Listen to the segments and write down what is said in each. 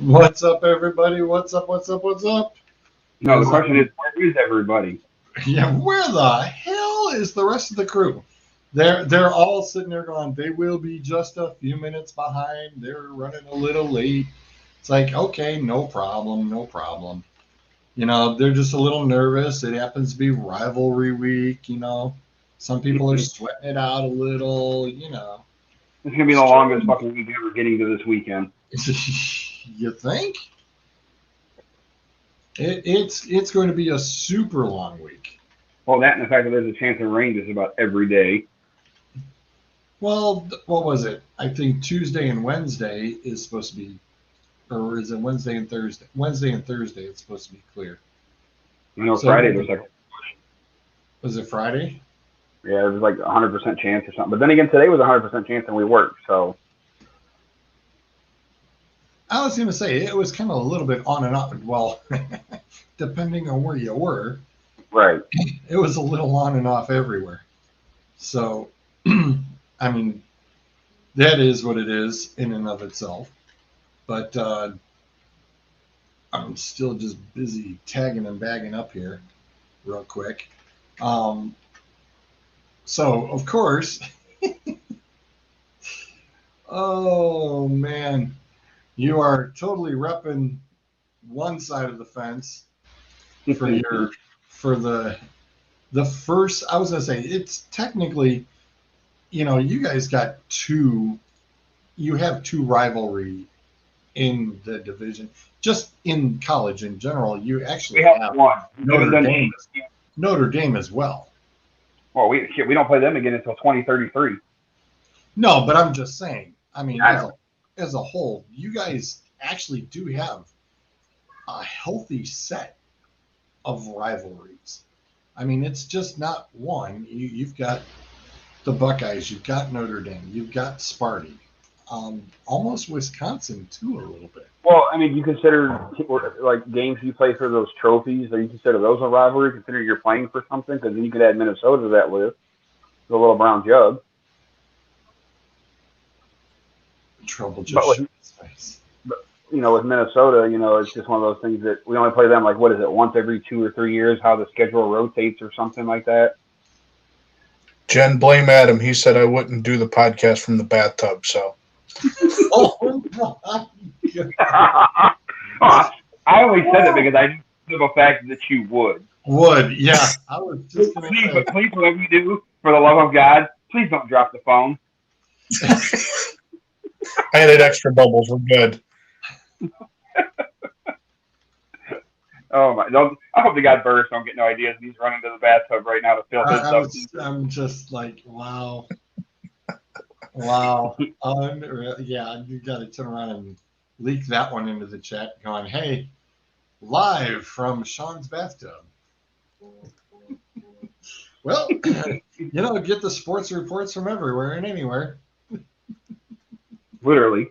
What's up, everybody? What's up? What's up? What's up? No, the question is, where is everybody? Yeah, where the hell is the rest of the crew? They're all sitting there going, they will be just a few minutes behind. They're running a little late. It's like, okay, no problem, no problem. They're just a little nervous. It happens to be rivalry week. Some people are sweating it out a little. It's gonna be the longest fucking week ever getting to this weekend. You think? It's going to be a super long week. Well, that and the fact that there's a chance of rain just about every day. Well, what was it? I think Tuesday and Wednesday is supposed to be, or is it Wednesday and Thursday? Wednesday and Thursday it's supposed to be clear. I know So Friday was like, was it Friday? yeah, it was like 100% chance or something. But then again, today was 100% chance and we worked, so. I was going to say it was kind of a little bit on and off. Well, depending on where you were, Right. it was a little on and off everywhere. So, I mean, that is what it is in and of itself. But I'm still just busy tagging and bagging up here real quick. So, of course, oh man, you are totally repping one side of the fence for your for the first. I was gonna say it's technically, you guys got two. You have two rivalry in the division. Just in college in general, you actually We have have one. Notre Dame as well. Well, we don't play them again until 2033. No, but I'm just saying. I mean, I know. as a whole, you guys actually do have a healthy set of rivalries. I mean, it's just not one. You've got the Buckeyes, you've got Notre Dame, you've got Sparty, almost Wisconsin too a little bit. Well, I mean, you consider like games you play for those trophies, or you consider those a rivalry? Consider you're playing for something, because then you could add Minnesota to that list, the little brown jug. Trouble just But with shut his face. with Minnesota, it's just one of those things that we only play them like what is it, once every 2 or 3 years? How the schedule rotates or something like that. Jen, blame Adam. He said I wouldn't do the podcast from the bathtub, so. Oh my God. I only said it because I knew the fact that you would. Yeah. I was just going to Please, say. please, whatever you do, for the love of God, please don't drop the phone. I added extra bubbles. We're good. Oh my! I hope the guy Burris don't get no ideas. He's running to the bathtub right now to fill his stuff. I'm just like, wow. Wow. Unreal. Yeah, you got to turn around and leak that one into the chat going, hey, live from Sean's bathtub. Well, get the sports reports from everywhere and anywhere. Literally.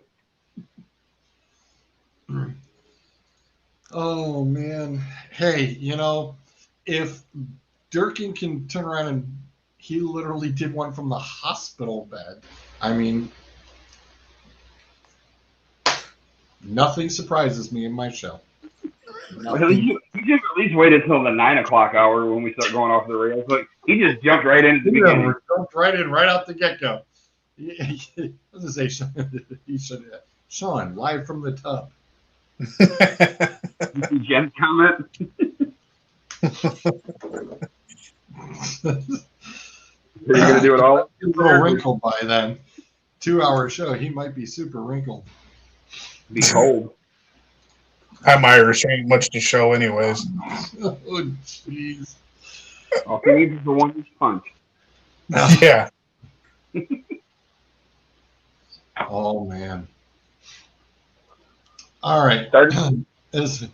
Oh, man. Hey, if Durkin can turn around and he literally did one from the hospital bed, I mean, nothing surprises me in my show. You just at least wait until the 9 o'clock hour when we start going off the rails. Like he just jumped right in at the beginning. Jumped right in, right out the get go. I was gonna say, he should have. Sean, live from the tub. Jen's comment. Are you gonna do it all? He's a little wrinkled by then. 2-hour show, he might be super wrinkled. Be cold. I'm Irish. Ain't much to show, anyways. Oh, jeez. All he needs is the one punch. Yeah. Oh man. All right. As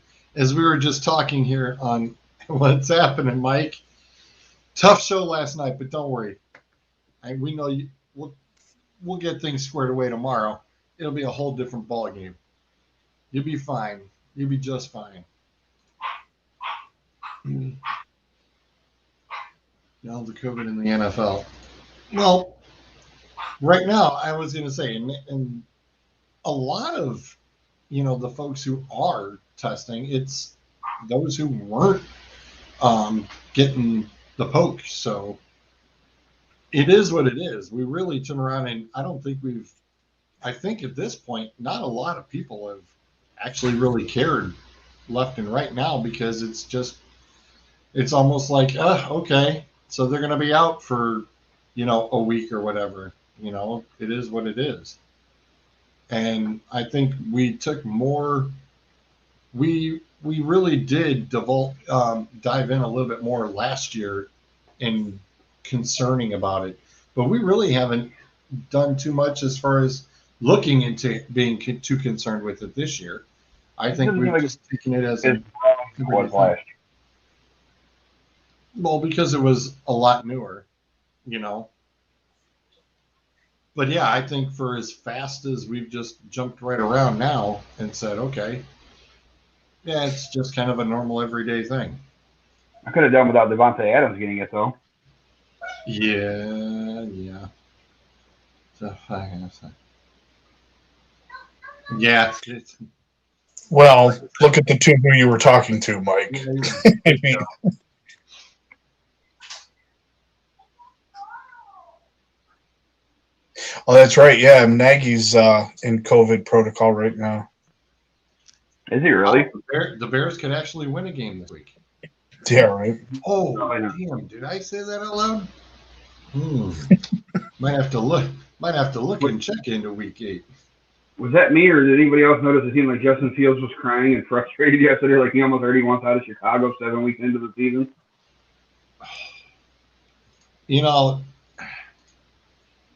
we were just talking here on what's happening, Mike. Tough show last night, but don't worry. We know you. We'll get things squared away tomorrow. It'll be a whole different ball game. You'll be fine. You'll be just fine. Now the COVID in the NFL. Well, right now, I was going to say, and a lot of the folks who are testing. It's those who weren't getting the poke. So it is what it is. We really turn around, and I think at this point, not a lot of people have actually really cared left and right now, because it's almost like, okay, so they're going to be out for, a week or whatever. It is what it is. And I think we took more, we really did dive in a little bit more last year in concerning about it, but we really haven't done too much as far as looking into being too concerned with it this year. I think we've just taken it as a was last year. Well, because it was a lot newer, But yeah, I think for as fast as we've just jumped right around now and said, okay, yeah, it's just kind of a normal everyday thing. I could have done without Devontae Adams getting it, though. Yeah. Yeah. Well, look at the two who you were talking to, Mike. I mean, oh, that's right. Yeah, Nagy's in COVID protocol right now. Is he really? The Bears could actually win a game this week. Yeah, right. Oh, damn! Did I say that out loud? Might have to look and check into week 8. Was that me, or did anybody else notice it seemed like Justin Fields was crying and frustrated yesterday, like he almost already wants out of Chicago 7 weeks into the season?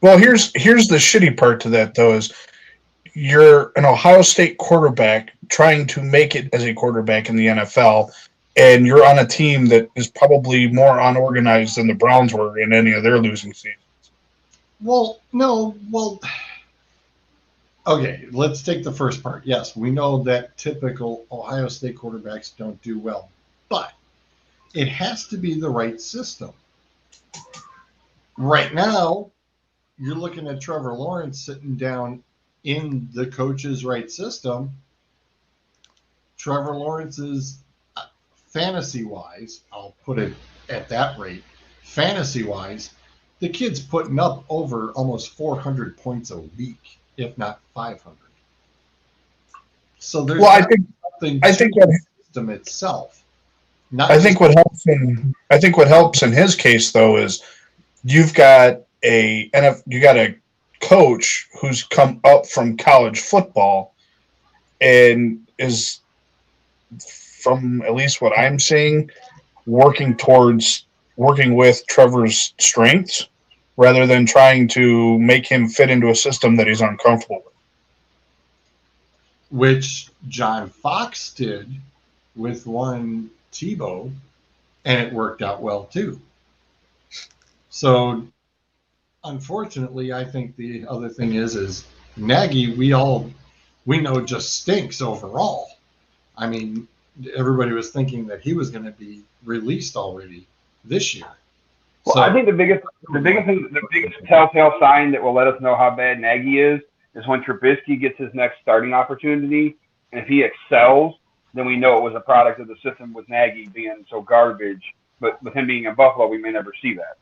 Well, here's the shitty part to that, though, is you're an Ohio State quarterback trying to make it as a quarterback in the NFL, and you're on a team that is probably more unorganized than the Browns were in any of their losing seasons. Okay, let's take the first part. Yes, we know that typical Ohio State quarterbacks don't do well, but it has to be the right system. Right now, you're looking at Trevor Lawrence sitting down in the coach's right system. Trevor Lawrence is, fantasy-wise, I'll put it at that rate, fantasy-wise, the kid's putting up over almost 400 points a week, if not 500. So there's something to the system itself. I think what helps in his case, though, is you've got a coach who's come up from college football and is, from at least what I'm seeing, working with Trevor's strengths rather than trying to make him fit into a system that he's uncomfortable with. Which John Fox did with one Tebow, and it worked out well too. So unfortunately, I think the other thing is Nagy, we know just stinks overall. I mean, everybody was thinking that he was going to be released already this year. Well, I think the biggest telltale sign that will let us know how bad Nagy is when Trubisky gets his next starting opportunity, and if he excels, then we know it was a product of the system with Nagy being so garbage. But with him being in Buffalo, we may never see that.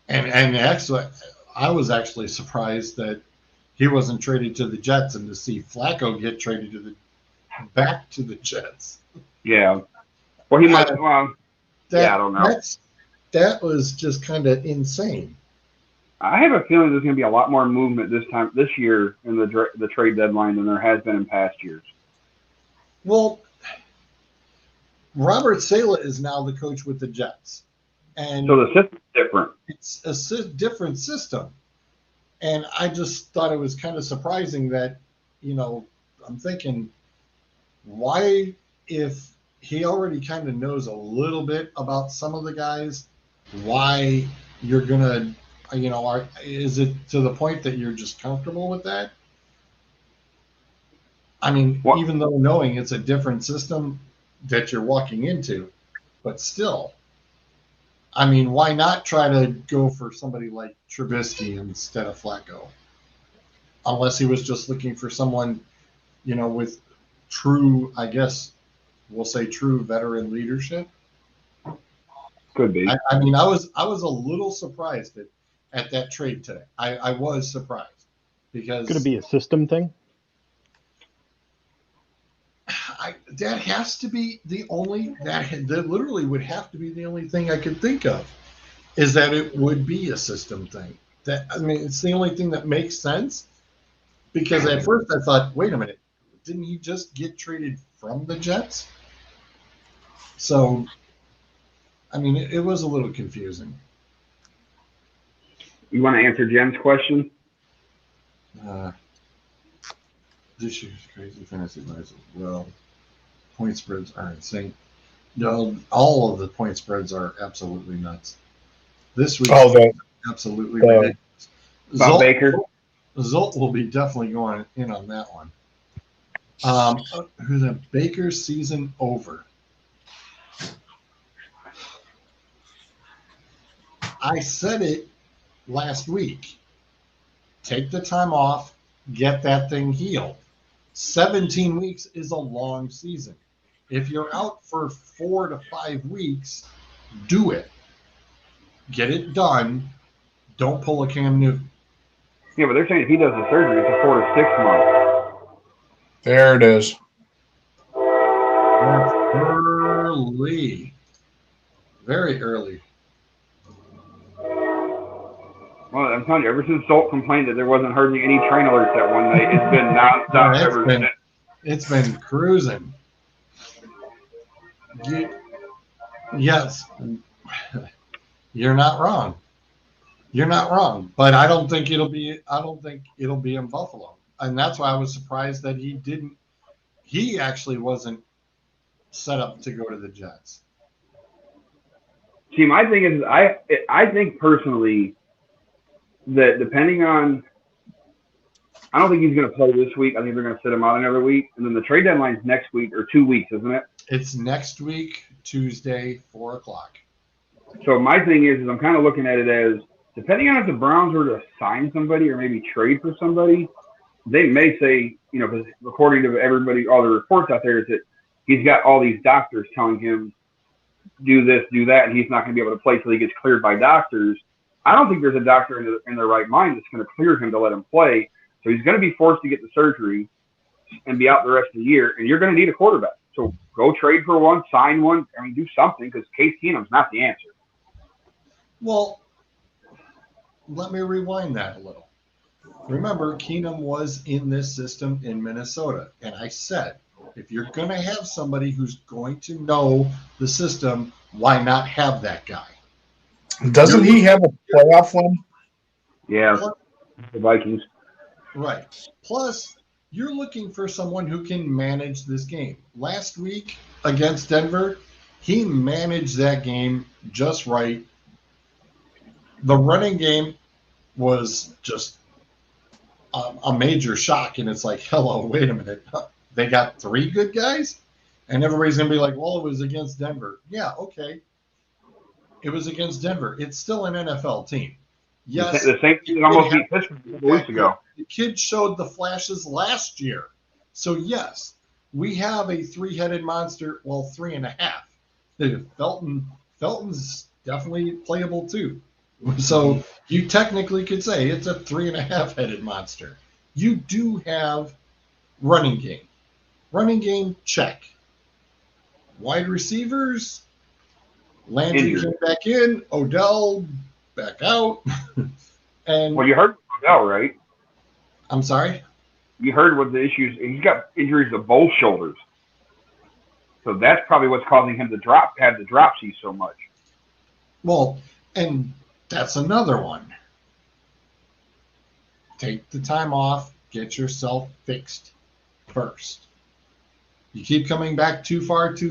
And actually, I was actually surprised that he wasn't traded to the Jets, and to see Flacco get traded back to the Jets. Yeah. Well, he might. Well, I don't know. That was just kind of insane. I have a feeling there's going to be a lot more movement this year in the trade deadline than there has been in past years. Well, Robert Saleh is now the coach with the Jets. And so the system's different. It's a different system. And I just thought it was kind of surprising that, I'm thinking, why, if he already kind of knows a little bit about some of the guys, why you're going to, is it to the point that you're just comfortable with that? I mean, even though knowing it's a different system that you're walking into, but still, I mean, why not try to go for somebody like Trubisky instead of Flacco? unless he was just looking for someone, with true, I guess we'll say true veteran leadership. Could be. I mean, I was a little surprised at that trade today. I was surprised because Could it be a system thing? that has to be the only that literally would have to be the only thing I could think of, is that it would be a system thing. It's the only thing that makes sense, because at first I thought, wait a minute, didn't he just get traded from the Jets? So, it was a little confusing. You want to answer Jen's question? This year's crazy fantasy wise as well. Point spreads are insane. No, all of the point spreads are absolutely nuts. This week, absolutely ridiculous. Bob Baker. Zolt will be definitely going in on that one. Who's a Baker season over? I said it last week. Take the time off, get that thing healed. 17 weeks is a long season. If you're out for 4 to 5 weeks, do it. Get it done. Don't pull a Cam Newton. Yeah, but they're saying if he does the surgery, it's a 4 to 6 months. There it is. That's early. Very early. Well, I'm telling you, ever since Zolt complained that there wasn't hardly any train alerts that one night, it's been nonstop ever since. It's been cruising. Yes, you're not wrong. You're not wrong, but I don't think it'll be in Buffalo, and that's why I was surprised that he didn't. He actually wasn't set up to go to the Jets. See, my thing is, I think personally that depending on, I don't think he's going to play this week. I think they're going to sit him out another week, and then the trade deadline's next week or 2 weeks, isn't it? It's next week, Tuesday, 4:00. So my thing is I'm kind of looking at it as, depending on if the Browns were to sign somebody or maybe trade for somebody, they may say, because according to everybody, all the reports out there, is that he's got all these doctors telling him, do this, do that, and he's not going to be able to play till he gets cleared by doctors. I don't think there's a doctor in their right mind that's going to clear him to let him play. So he's going to be forced to get the surgery and be out the rest of the year, and you're going to need a quarterback. So go trade for one, sign one, do something, because Case Keenum's not the answer. Well, let me rewind that a little. Remember, Keenum was in this system in Minnesota, and I said, if you're going to have somebody who's going to know the system, why not have that guy? Doesn't he have a playoff win? Yeah, the Vikings. Right. Plus, you're looking for someone who can manage this game. Last week against Denver, he managed that game just right. The running game was just a major shock, and it's like, hello, wait a minute. They got 3 good guys? And everybody's going to be like, well, it was against Denver. Yeah, okay. It was against Denver. It's still an NFL team. Yes. The same thing almost beat Pittsburgh a couple weeks ago. The kid showed the flashes last year. So, yes, we have a 3-headed monster. Well, 3.5. Felton's definitely playable too. So you technically could say it's a 3.5-headed monster. You do have running game. Running game, check. Wide receivers, Landry came back in, Odell back out. And well, you heard Odell, right? I'm sorry? You heard what the issues. He's got injuries to both shoulders. So that's probably what's causing him to have the dropsy so much. Well, and that's another one. Take the time off, get yourself fixed first. You keep coming back too fast,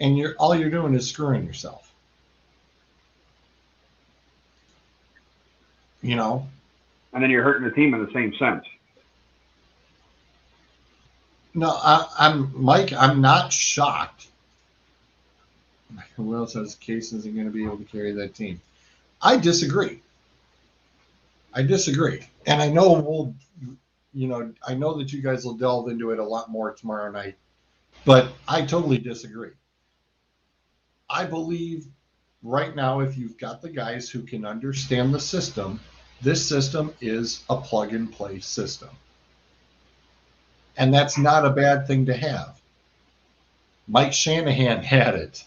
and all you're doing is screwing yourself. And then you're hurting the team in the same sense. No, Mike. I'm not shocked. Who else has Case isn't going to be able to carry that team? I disagree. I disagree. And I know I know that you guys will delve into it a lot more tomorrow night, but I totally disagree. I believe right now, if you've got the guys who can understand the system, this system is a plug and play system. And that's not a bad thing to have. Mike Shanahan had it.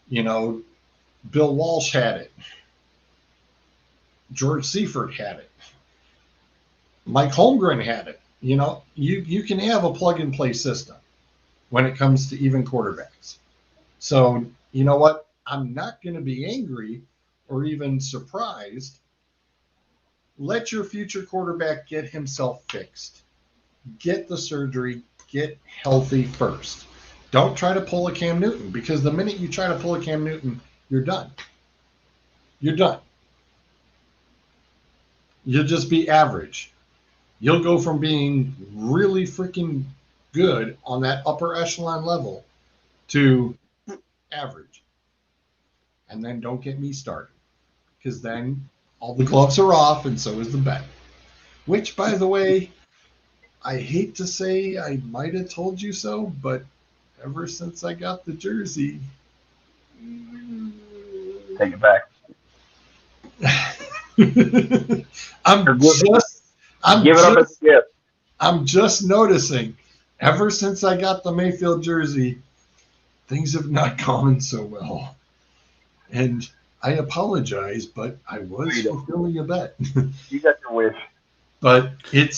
You know, Bill Walsh had it. George Seifert had it. Mike Holmgren had it. You can have a plug and play system when it comes to even quarterbacks. So, you know what? I'm not going to be angry or even surprised. Let your future quarterback get himself fixed. Get the surgery. Get healthy first. Don't try to pull a Cam Newton, because the minute you try to pull a Cam Newton, you're done. You're done. You'll just be average. You'll go from being really freaking good on that upper echelon level to average. And then don't get me started, because then all the gloves are off and so is the bet. Which, by the way, I hate to say I might have told you so, but ever since I got the jersey, Take it back. I'm just noticing, ever since I got the Mayfield jersey, things have not gone so well. And I apologize, but I was fulfilling a bet. You got your wish. But I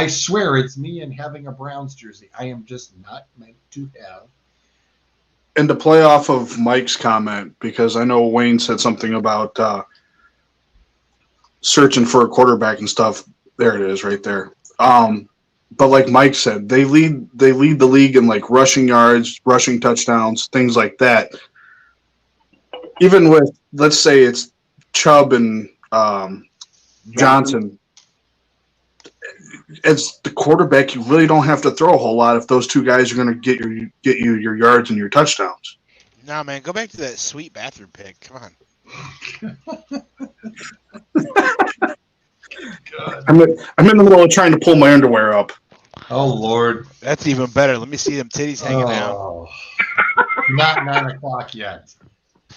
swear it's me and having a Browns jersey. I am just not meant to have. And to play off of Mike's comment, because I know Wayne said something about searching for a quarterback and stuff. There it is, right there. But like Mike said, they lead the league in like rushing yards, rushing touchdowns, things like that. Even with, let's say it's Chubb and Johnson, as the quarterback, you really don't have to throw a whole lot if those two guys are going to get you your yards and your touchdowns. Nah, man, go back to that sweet bathroom pick. Come on. God. I'm in the middle of trying to pull my underwear up. Oh Lord, that's even better. Let me see them titties hanging out. Not 9 o'clock yet.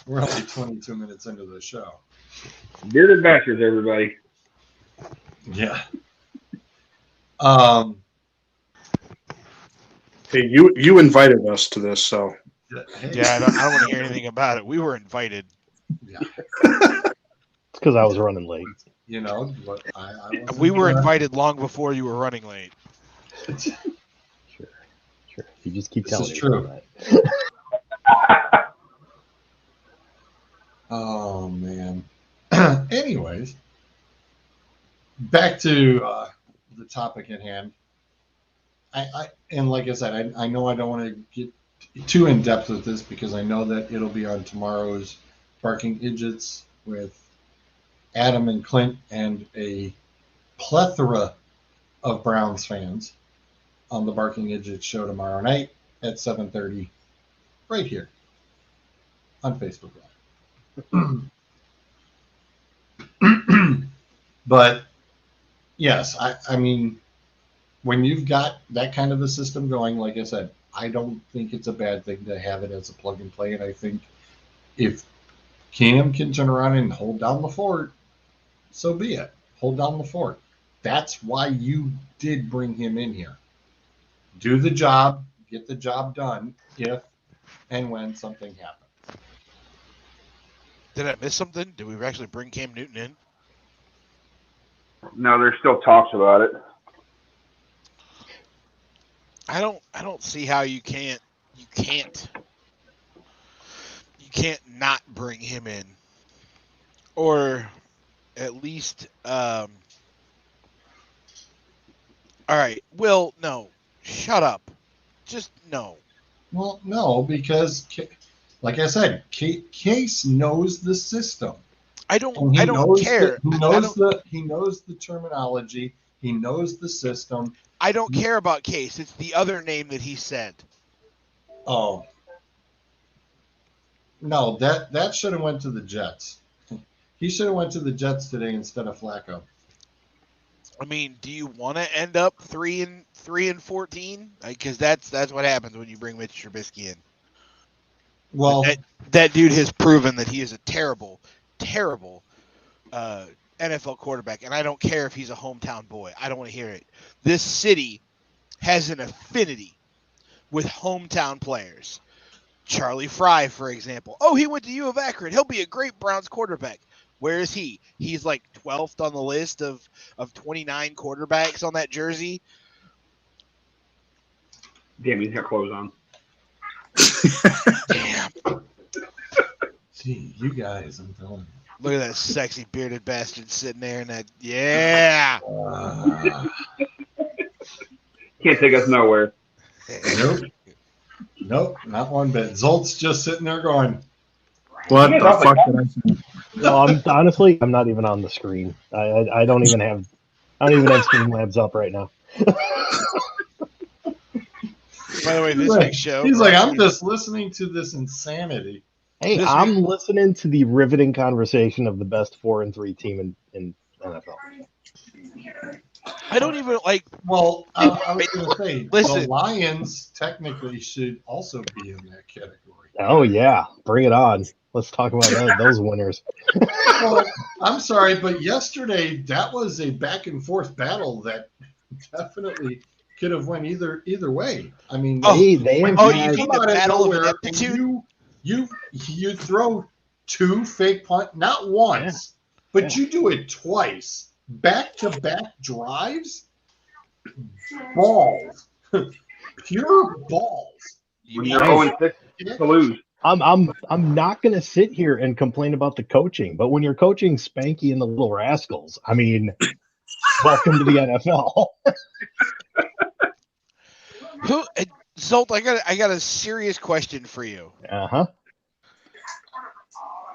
We're only 22 minutes into the show. Bearded bastards, everybody. Yeah. Hey, you invited us to this, so. Yeah, I don't want to hear anything about it. We were invited. Yeah. It's because I was running late. You know, but we were invited long before you were running late. Sure. You just keep telling me. This is true. Oh man. Anyways, back to the topic at hand. And like I said, I know I don't want to get too in depth with this, because I know that it'll be on tomorrow's Barking Idiots with Adam and Clint and a plethora of Browns fans on the Barking Idiots show tomorrow night at 7:30, right here on Facebook Live. But yes, I mean, when you've got that kind of a system going, like I said, I don't think it's a bad thing to have it as a plug and play. And I think if Cam can turn around and hold down the fort, so be it. Hold down the fort. That's why you did bring him in here. Do the job, get the job done if and when something happens. Did I miss something? Did we actually bring Cam Newton in? No, there's still talks about it. I don't see how you can't not bring him in, or at least all right. Well, no, shut up. Just no. Well, no, because like I said, Case knows the system. I don't care. He knows the terminology. He knows the system. I don't care about Case. It's the other name that he said. Oh. No, that should have went to the Jets. He should have went to the Jets today instead of Flacco. I mean, do you want to end up 3-14? Because that's what happens when you bring Mitch Trubisky in. Well, that dude has proven that he is a terrible, terrible NFL quarterback, and I don't care if he's a hometown boy. I don't want to hear it. This city has an affinity with hometown players. Charlie Fry, for example. Oh, he went to U of Akron. He'll be a great Browns quarterback. Where is he? He's like 12th on the list of 29 quarterbacks on that jersey. Damn, he's got clothes on. Damn. Gee, you guys, I'm telling you. Look at that sexy bearded bastard sitting there in that. Yeah. Can't take us nowhere. Nope, not one bit. Zolt's just sitting there going, What the fuck did I say? No, honestly, I'm not even on the screen. I don't even have Streamlabs up right now. By the way, this week's show. He's like, I'm just listening to this insanity. Hey, I'm listening to the riveting conversation of the best 4-3 team in NFL. I don't even like. Well, I was going to say, Listen. the Lions technically should also be in that category. Oh yeah, bring it on. Let's talk about those winners. Well, I'm sorry, but yesterday that was a back and forth battle that definitely could have went either way. I mean, they have you mean the battle of ineptitude? You throw two fake punt, not once, but you do it twice, back-to-back drives. Balls, pure balls. When you're 0-6 to lose. I'm not going to sit here and complain about the coaching, but when you're coaching Spanky and the Little Rascals, I mean, welcome to the NFL. Zolt, I got a serious question for you. Uh-huh.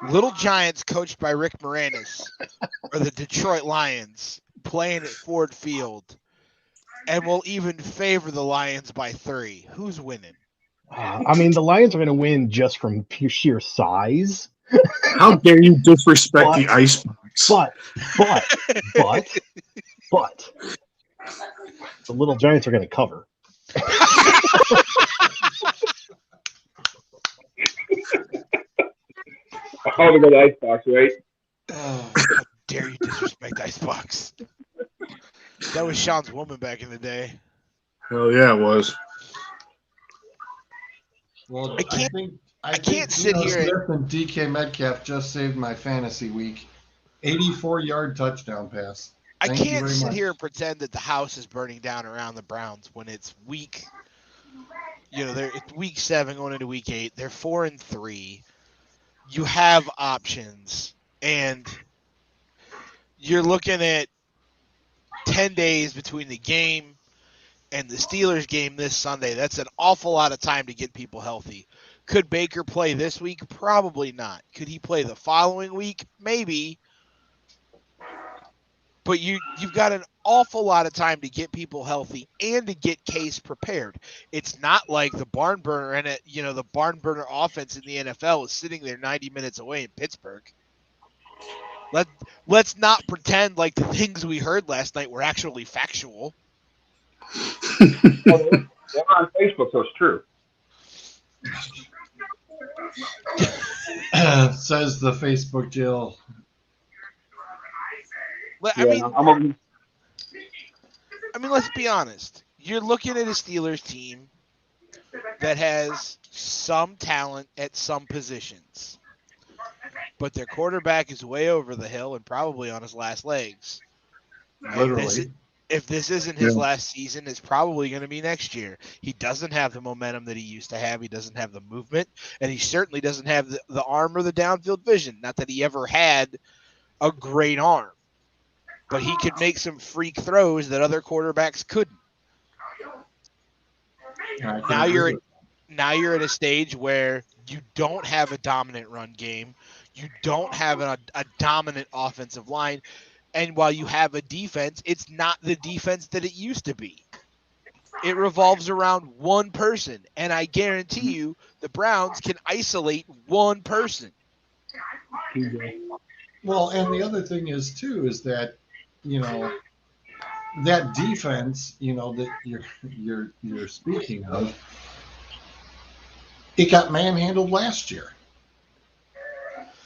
Little Giants coached by Rick Moranis or the Detroit Lions playing at Ford Field and will even favor the Lions by 3. Who's winning? I mean, the Lions are going to win just from pure sheer size. How dare you disrespect the Icebox? But the Little Giants are going to cover. Oh, we go to Icebox, right? Oh, how dare you disrespect Icebox? That was Sean's woman back in the day. Hell yeah, it was. Well, I can't think sit Geno here Smith and DK Metcalf just saved my fantasy week. 84-yard touchdown pass. I Thank you can't very sit much. here and pretend that the house is burning down around the Browns when it's week. It's week 7 going into week 8. They're 4-3. You have options, and you're looking at 10 days between the game and the Steelers game this Sunday. That's an awful lot of time to get people healthy. Could Baker play this week? Probably not. Could he play the following week? Maybe. But you've got an awful lot of time to get people healthy and to get Case prepared. It's not like the barn burner and the barn burner offense in the NFL is sitting there 90 minutes away in Pittsburgh. Let's not pretend like the things we heard last night were actually factual. Well, they're on Facebook, so it's true. Says the Facebook Jill. I mean, let's be honest. You're looking at a Steelers team that has some talent at some positions, but their quarterback is way over the hill and probably on his last legs. Literally. If this isn't his last season, it's probably going to be next year. He doesn't have the momentum that he used to have. He doesn't have the movement, and he certainly doesn't have the arm or the downfield vision. Not that he ever had a great arm, but he could make some freak throws that other quarterbacks couldn't. Now you're at a stage where you don't have a dominant run game. You don't have a dominant offensive line. And while you have a defense, it's not the defense that it used to be. It revolves around one person. And I guarantee you the Browns can isolate one person. Well, and the other thing is too is that you know that defense, that you're speaking of, it got manhandled last year.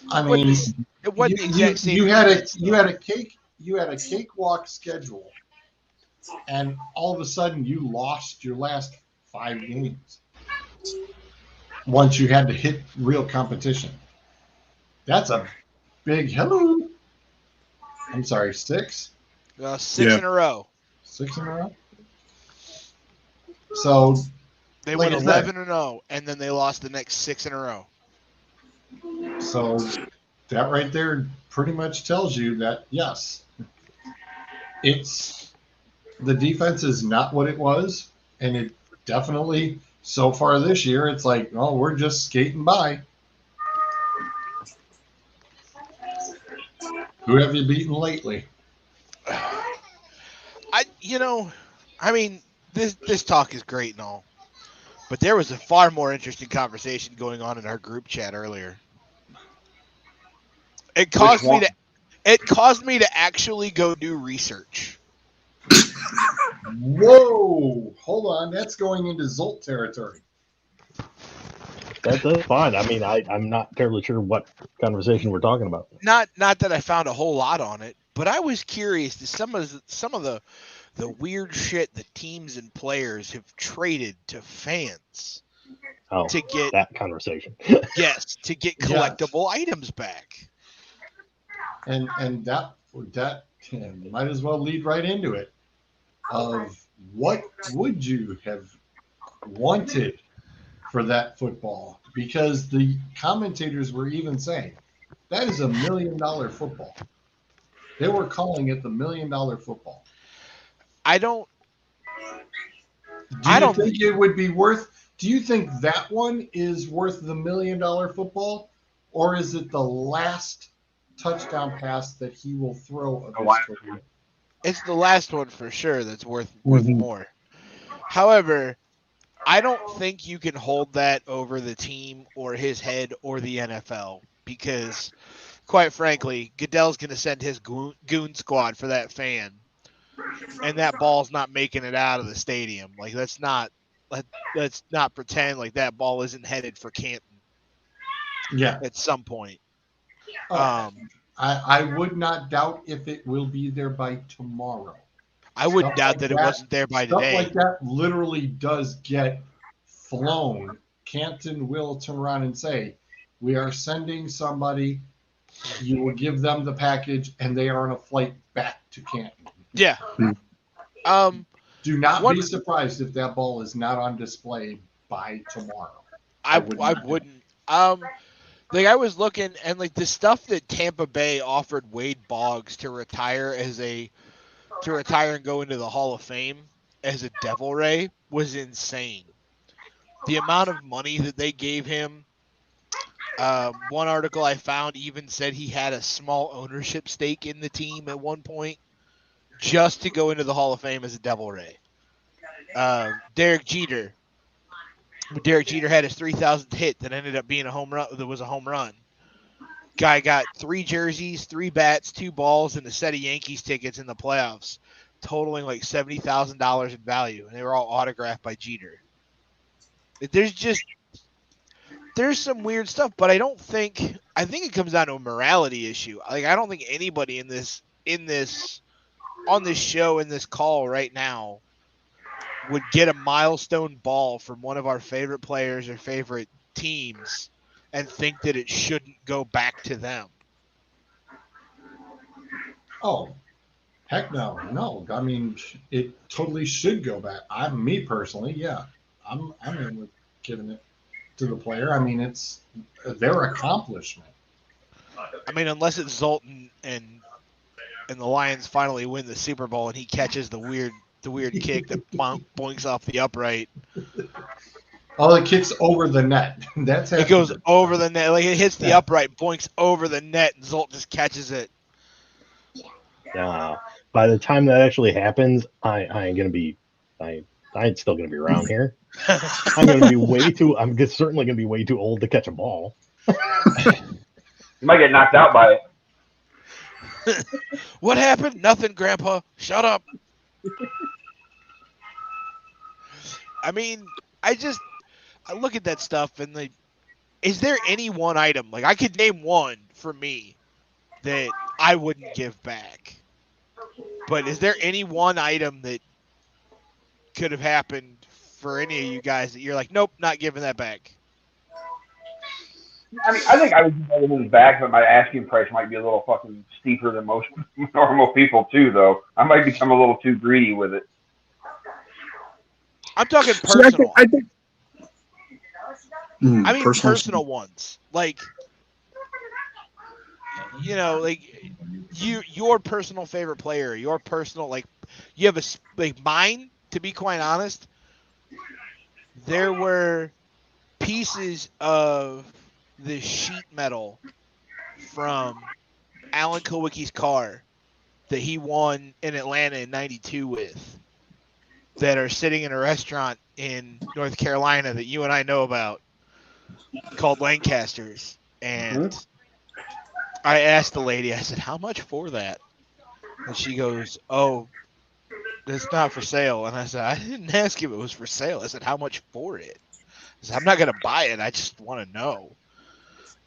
I mean, It wasn't the you exact same you had a defense, you though. had a cakewalk schedule, and all of a sudden you lost your last 5 games once you had to hit real competition. That's a big hello. I'm sorry, 6 Six Yeah. in a row. 6 in a row. So They like went I said, 11-0, and then they lost the next 6 in a row. so that right there pretty much tells you that yes, it's the defense is not what it was, and it definitely so far this year it's like, oh, we're just skating by. Who have you beaten lately? I mean, this talk is great and all, but there was a far more interesting conversation going on in our group chat earlier. It caused me to actually go do research. Whoa, hold on, that's going into Zolt territory. That's fine. I mean, I'm not terribly sure what conversation we're talking about. Not that I found a whole lot on it, but I was curious to some of the weird shit that teams and players have traded to fans to get that conversation. to get collectible items back. And that might as well lead right into it. Of what would you have wanted for that football? Because the commentators were even saying that is $1 million football. They were calling it the $1 million football. I don't think it would be worth? Do you think that one is worth the $1 million football, or is it the last touchdown pass that he will throw of his career? It's the last one for sure that's worth more. However, I don't think you can hold that over the team or his head or the NFL because, quite frankly, Goodell's going to send his goon squad for that fan, and that ball's not making it out of the stadium. Like let's not pretend like that ball isn't headed for Canton. Yeah, at some point. I would not doubt if it will be there by tomorrow. I wouldn't doubt that it wasn't there by stuff today. Like that literally does get flown. Canton will turn around and say, "We are sending somebody. You will give them the package, and they are on a flight back to Canton." Yeah. Do not be surprised if that ball is not on display by tomorrow. I wouldn't. Like I was looking, and like the stuff that Tampa Bay offered Wade Boggs to retire and go into the Hall of Fame as a Devil Ray was insane. The amount of money that they gave him. One article I found even said he had a small ownership stake in the team at one point just to go into the Hall of Fame as a Devil Ray. Derek Jeter had his 3,000th hit that ended up being a home run. That was a home run. Guy got 3 jerseys, 3 bats, 2 balls, and a set of Yankees tickets in the playoffs, totaling like $70,000 in value, and they were all autographed by Jeter. There's some weird stuff, but I think it comes down to a morality issue. Like I don't think anybody on this show, in this call right now, would get a milestone ball from one of our favorite players or favorite teams and think that it shouldn't go back to them. Oh, heck no. No. I mean, it totally should go back. Me personally, yeah. I'm in with giving it to the player. I mean, it's their accomplishment. I mean, unless it's Zoltan and the Lions finally win the Super Bowl and he catches the weird kick that boinks off the upright. Oh, it kicks over the net. It goes over the net. Like it hits the upright, boinks over the net, and Zolt just catches it. By the time that actually happens, I ain't gonna be. I ain't still gonna be around here. I'm certainly gonna be way too old to catch a ball. You might get knocked out by it. What happened? Nothing, Grandpa. Shut up. I mean, I look at that stuff and is there any one item? Like, I could name one for me that I wouldn't give back. But is there any one item that could have happened for any of you guys that you're like, nope, not giving that back? I mean, I think I would give everything back, but my asking price might be a little fucking steeper than most normal people too. Though I might become a little too greedy with it. I'm talking See, I personal. think I mean personal ones. Like, you know, like your personal favorite player, your personal, like, you have mine, to be quite honest, there were pieces of the sheet metal from Alan Kowicki's car that he won in Atlanta in '92 with, that are sitting in a restaurant in North Carolina that you and I know about, called Lancaster's. And I asked the lady, I said, how much for that? And she goes, oh, it's not for sale. And I said, I didn't ask if it was for sale. I said, how much for it? I said, I'm not going to buy it. I just want to know.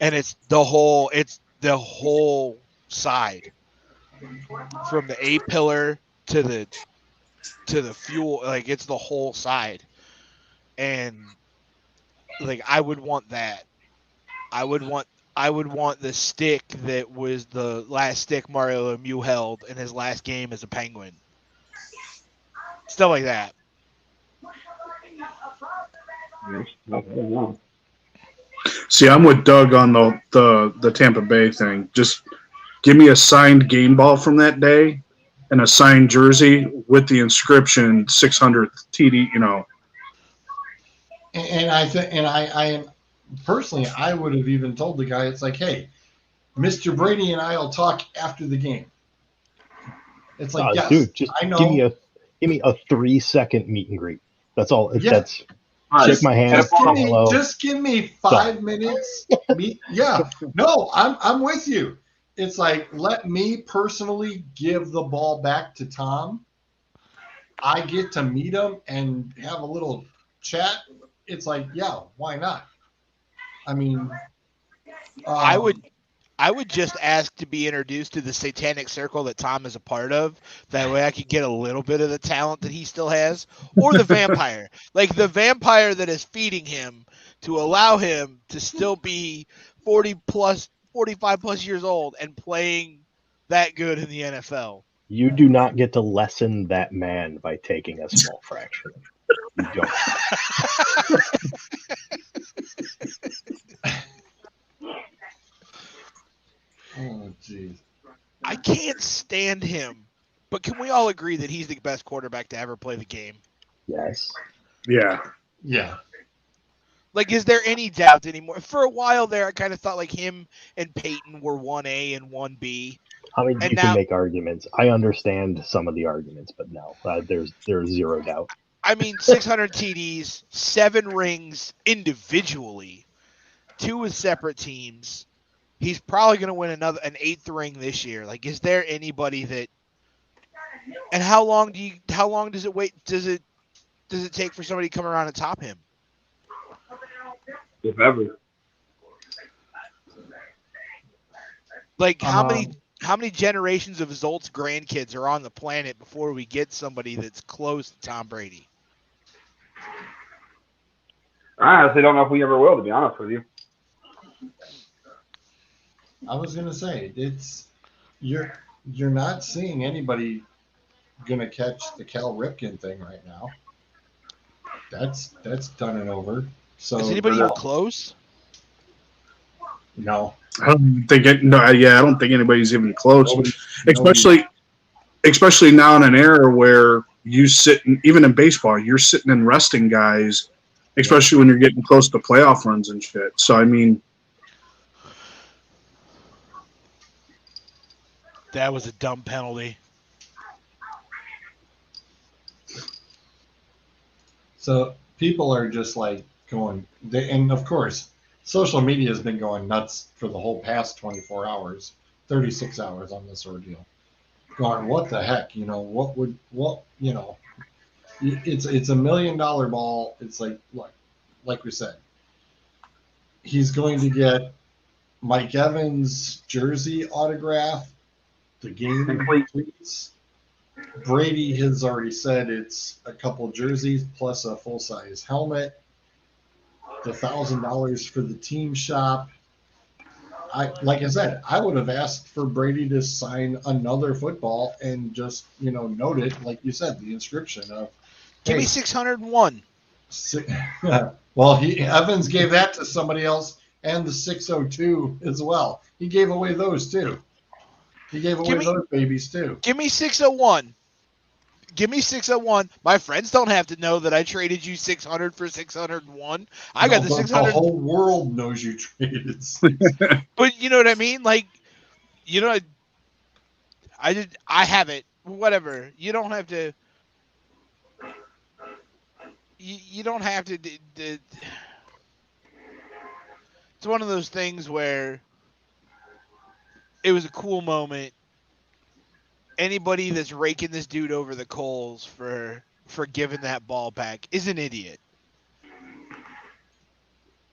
And it's the whole side, from the A-pillar to the fuel. Like, it's the whole side. And like, I would want that. I would want the stick that was the last stick Mario Lemieux held in his last game as a Penguin. Stuff like that. See, I'm with Doug on the Tampa Bay thing. Just give me a signed game ball from that day and a signed jersey with the inscription 600 TD. You know. And I think, and I am personally, I would have even told the guy, it's like, hey, Mr. Brady and I will talk after the game. It's like, yes, dude, just I know. Give me a 3-second meet and greet. That's all. Yeah. That's shake my hand. Just give me 5 minutes. Yeah. No, I'm with you. It's like, let me personally give the ball back to Tom. I get to meet him and have a little chat. It's like, yeah, why not? I mean, I would just ask to be introduced to the satanic circle that Tom is a part of. That way I could get a little bit of the talent that he still has. Or the vampire. Like, the vampire that is feeding him to allow him to still be 45 plus years old and playing that good in the NFL. You do not get to lessen that man by taking a small fraction. You don't. oh, jeez. I can't stand him. But can we all agree that he's the best quarterback to ever play the game? Yes. Yeah. Yeah. Like, is there any doubt anymore? For a while there, I kind of thought like him and Peyton were 1A and 1B. I mean, you can make arguments. I understand some of the arguments, but no, there's zero doubt. I mean, 600 TDs, 7 rings individually, 2 with separate teams. He's probably going to win an 8th ring this year. Like, is there anybody that? And how long does it wait? Does it take for somebody to come around and top him? If ever. Like, how many generations of Zolt's grandkids are on the planet before we get somebody that's close to Tom Brady? I honestly don't know if we ever will, to be honest with you. I was gonna say, you're not seeing anybody gonna catch the Cal Ripken thing right now. That's done and over. So is anybody even close? No. I don't think I don't think anybody's even close. Nobody. Especially now in an era where you even in baseball, you're sitting and resting guys, especially when you're getting close to playoff runs and shit. So I mean, that was a dumb penalty. So people are just like going, and of course, social media has been going nuts for the whole past 24 hours 36 hours on this ordeal. Going, what the heck? It's a $1 million ball. It's like, look, like we said, he's going to get Mike Evans' jersey autograph, the game completes. Brady has already said it's a couple jerseys plus a full-size helmet. The $1,000 for the team shop. Like I said, I would have asked for Brady to sign another football and just, note it, like you said, the inscription of, Give me 601. Well, Evans gave that to somebody else, and the 602 as well. He gave away those too. He gave away those babies too. Give me 601. Give me 601. My friends don't have to know that I traded you 600 for 601. I got the 600. The whole world knows you traded. But you know what I mean? Like, I have it. Whatever. You don't have to. You don't have to. It's one of those things where it was a cool moment. Anybody that's raking this dude over the coals for giving that ball back is an idiot.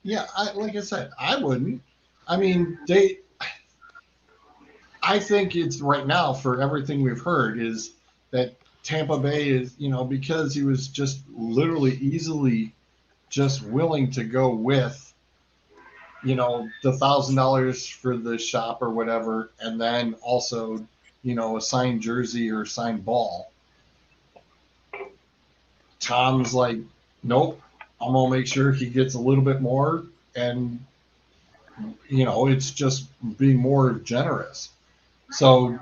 Yeah, like I said, I wouldn't. I mean, I think it's right now, for everything we've heard, is that Tampa Bay is, because he was just literally easily just willing to go with, the $1,000 for the shop or whatever, and then also, a signed jersey or signed ball. Tom's like, nope, I'm going to make sure he gets a little bit more, and, it's just being more generous. So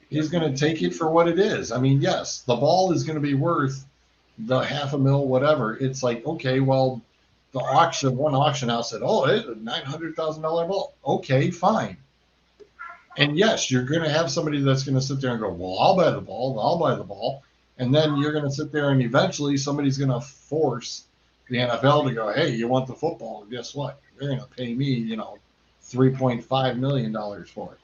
he's going to take it for what it is. I mean, yes, the ball is going to be worth the $500,000, whatever. It's like, okay, well, one auction house said, oh, it's a $900,000 ball. Okay, fine. And yes, you're going to have somebody that's going to sit there and go, well, I'll buy the ball. And then you're going to sit there and eventually somebody's going to force the NFL to go, hey, you want the football? Guess what? They're going to pay me, $3.5 million for it.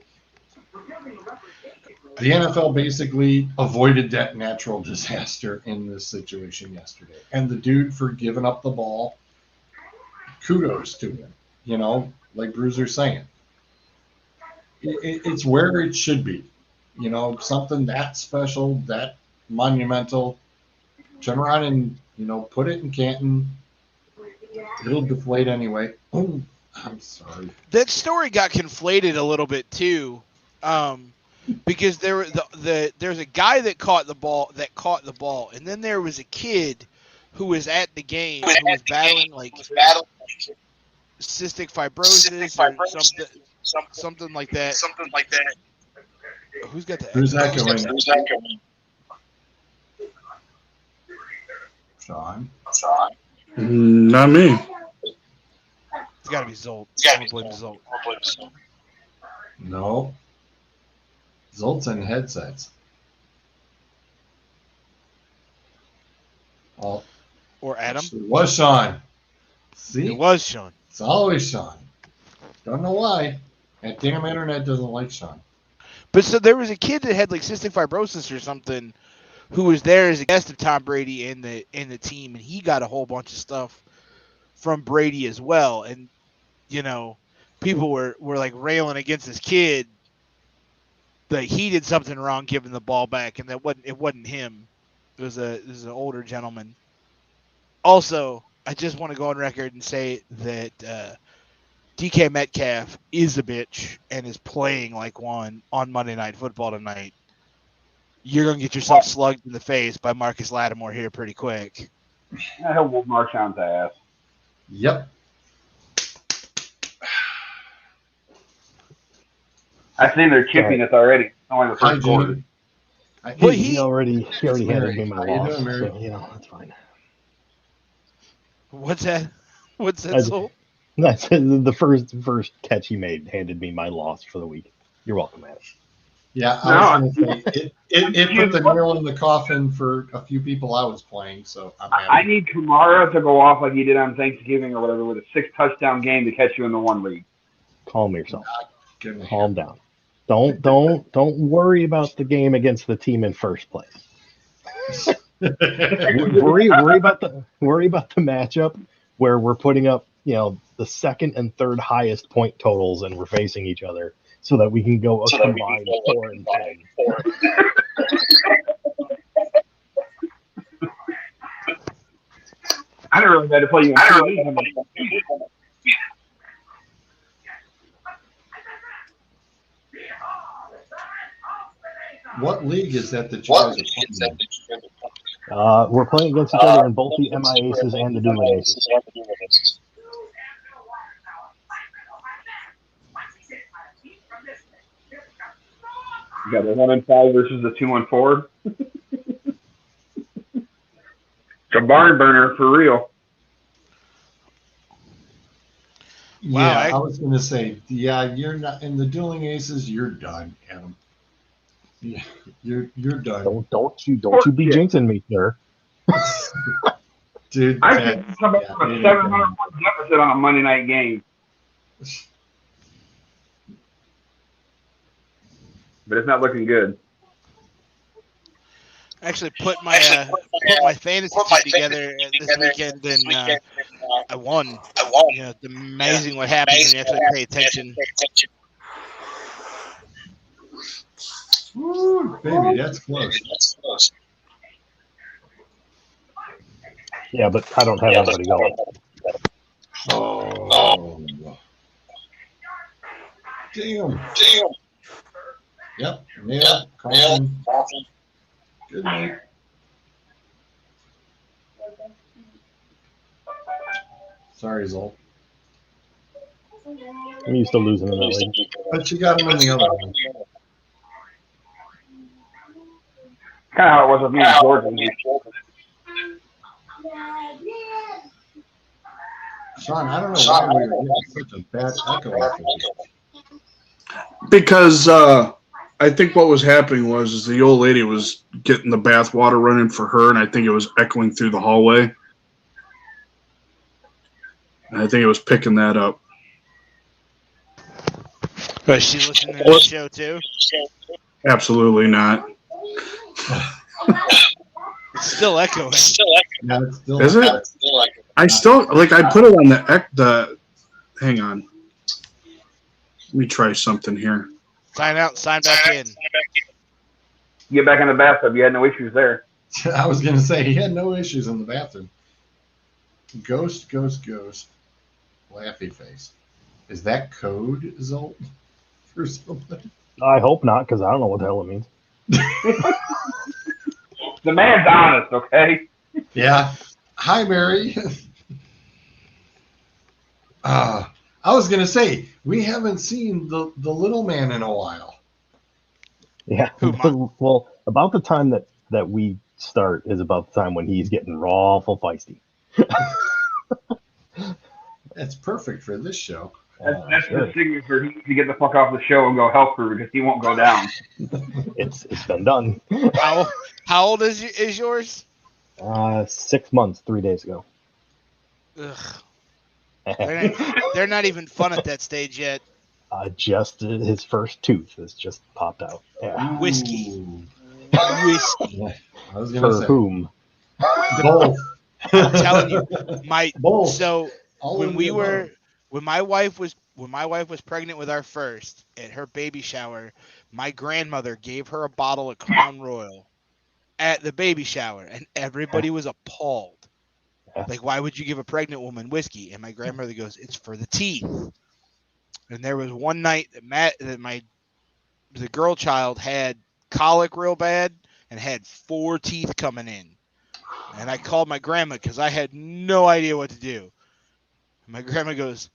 The NFL basically avoided that natural disaster in this situation yesterday. And the dude, for giving up the ball, kudos to him, like Bruiser's saying. It's where it should be. Something that special, that monumental. Turn around and, put it in Canton. It'll deflate anyway. Oh, I'm sorry. That story got conflated a little bit too, because there's a guy that caught the ball, and then there was a kid who was at the game who was battling cystic fibrosis or something like that. Who's got that? Who's that going? Sean. Not me. It's got to be Zolt. I'm gonna blame Zolt. No. Zolt's in headsets. Oh. Or Adam. It was Sean. See? It was Sean. It's always Sean. Don't know why. That damn internet doesn't like Sean. But so there was a kid that had like cystic fibrosis or something who was there as a guest of Tom Brady in the team, and he got a whole bunch of stuff from Brady as well. And people were like railing against this kid that he did something wrong giving the ball back, and it wasn't him. It was an older gentleman. Also, I just want to go on record and say that DK Metcalf is a bitch and is playing like one on Monday Night Football tonight. You're going to get yourself slugged in the face by Marcus Lattimore here pretty quick. I hope we'll Marshawn's ass. Yep. I've seen they're chipping us already. Only the first quarter. Well, he already handed me my loss, doing, Mary? so that's fine. What's that? What's that, Soul? That's the first catch he made handed me my loss for the week. You're welcome, man. Yeah, I was going to say, it put the nail in the coffin for a few people I was playing, so I'm happy. I need Kamara to go off like he did on Thanksgiving or whatever with a 6-touchdown game to catch you in the one league. Calm yourself. Calm down. Don't worry about the game against the team in first place. worry about the matchup where we're putting up, the second and third highest point totals and we're facing each other so that we can go a combined 4-10. I didn't really know to play you in 2 leagues. What league is that you guys are playing in? We're playing against each other in both the MI Aces and the Dueling Aces. You got the 1-5 versus the 2-4. It's a barn burner for real. Yeah, I was going to say, you're not in the Dueling Aces. You're done, Adam. Yeah, you're done. Don't you be jinxing me, sir. Dude, I can come up with a 700-point deficit on a Monday night game. But it's not looking good. Actually, put my fantasy team together this weekend, and I won. It's amazing what happens when you actually pay attention. Woo, baby, that's close. Yeah, but I don't have anybody going. Oh. Damn. Yep. Nail. Coffee. Good night. Sorry, Zol. I'm used to losing in that league. But you got him in the other one. Kind of how it was with me and Jordan. Sean, I don't know why we were getting such a bad echo off of you. Because I think what was happening was the old lady was getting the bath water running for her, and I think it was echoing through the hallway. And I think it was picking that up. Was she listening to the show too? Absolutely not. It's still echoing. Yeah, it's still Is it? I still I put it on the. Hang on. Let me try something here. Sign out, sign back in. Get back in the bathtub. You had no issues there. I was going to say, he had no issues in the bathroom. Ghost. Laughy face. Is that code, Zolt? For something? I hope not, because I don't know what the hell it means. The man's honest, okay? Yeah. Hi, Mary. I was going to say, we haven't seen the little man in a while. Yeah. Well, about the time that we start is about the time when he's getting awful feisty. That's perfect for this show. That's the signal for him to get the fuck off the show and go help her because he won't go down. It's been done. How old is yours? 6 months, 3 days ago. Ugh. They're not even fun at that stage yet. Just his first tooth has just popped out. Yeah. Whiskey. Yeah, I was gonna For say. whom? Both. I'm telling you, Both. So All when of we the were above. when my wife was pregnant with our first, at her baby shower, my grandmother gave her a bottle of Crown Royal at the baby shower, and everybody was appalled. Like, why would you give a pregnant woman whiskey? And my grandmother goes, "It's for the teeth." And there was one night that the girl child had colic real bad and had 4 teeth coming in. And I called my grandma because I had no idea what to do. And my grandma goes,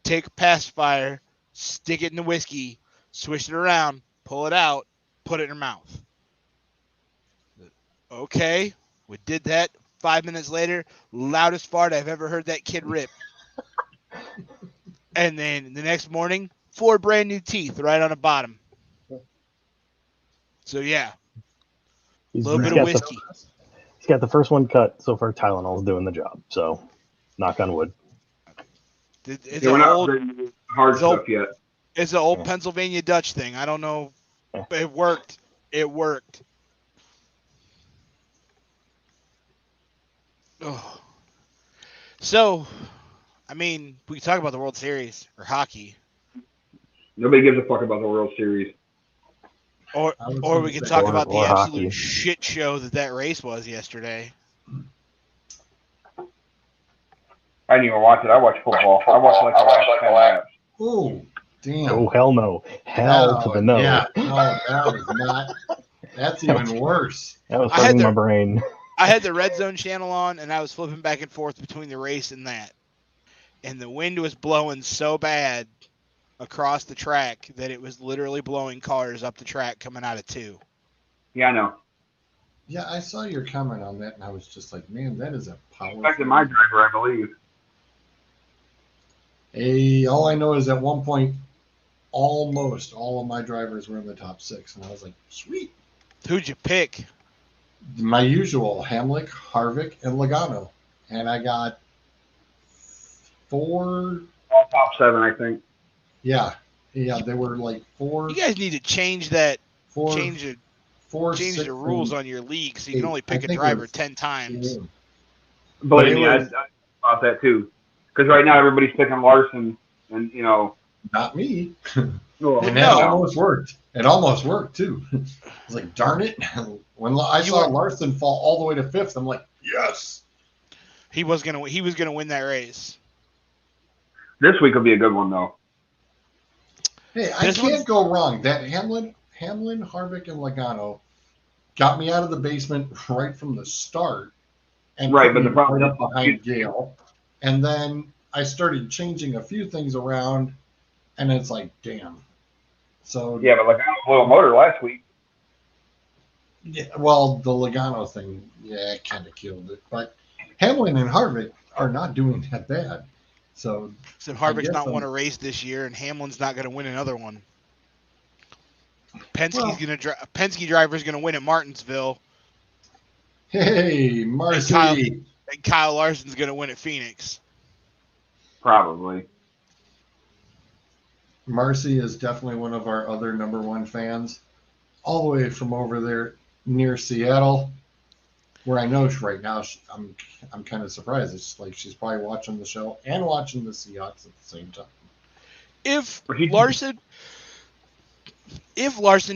"Take a pacifier, stick it in the whiskey, swish it around, pull it out, put it in her mouth." Okay, we did that. 5 minutes later, loudest fart I've ever heard that kid rip. And then the next morning, 4 brand new teeth right on the bottom. So yeah, a little bit of whiskey. He's got the first one cut. So far, Tylenol's doing the job. So, knock on wood. It's We're not old, ready to do hard Zolt. stuff yet. It's an old Yeah. Pennsylvania Dutch thing. I don't know. Yeah. It worked. It worked. Oh. So, I mean, we can talk about the World Series or hockey, Nobody gives a fuck about the World Series. or I was or gonna we can say, talk about the or absolute hockey. shit show that race was yesterday. I didn't even watch it. I watch football. I watched like the last 10 laps. oh, damn. Oh hell no! Hell to the no. Yeah, no, that was not. That's even worse. That was I had hurting the- my brain. I had the Red Zone channel on, and I was flipping back and forth between the race and that, and the wind was blowing so bad across the track that it was literally blowing cars up the track coming out of 2. Yeah, I know. Yeah, I saw your comment on that, and I was just like, man, that is a Affected powerful. my driver, I believe. All I know is at one point, almost all of my drivers were in the top 6, and I was like, sweet. Who'd you pick? My usual Hamlick, Harvick, and Logano, and I got 4. All top 7, I think. Yeah, they were like 4. You guys need to change that. 4. Change it. 4, Change 6, the rules and on your league so you can 8. only I pick a think it driver was 10 times. 4. Believe me, I was- about that too. Because right now everybody's picking Larson, and you know. Not me. Well, And no. that almost worked. It almost worked too. I was like, darn it. When I saw Larson fall all the way to 5th, I'm like, yes. He was gonna win that race. This week will be a good one though. Hey, I This one's- can't go wrong. That Hamlin, Harvick, and Logano got me out of the basement right from the start. And Right, put but me the problem right up is- behind Gale. And then I started changing a few things around, and it's like, damn. So Yeah, but like I blew a motor last week. yeah, well, the Logano thing, yeah, it kind of killed it. But Hamlin and Harvick are not doing that bad. So So Harvick's guess not I'm- won a race this year, and Hamlin's not going to win another one. Penske's Well- gonna Penske driver's going to win at Martinsville, hey, Marcy. and Kyle Larson's going to win at Phoenix. Probably. Marcy is definitely one of our other number 1 fans, all the way from over there near Seattle, where I know right now I'm kind of surprised. It's like she's probably watching the show and watching the Seahawks at the same time. If Right. Larson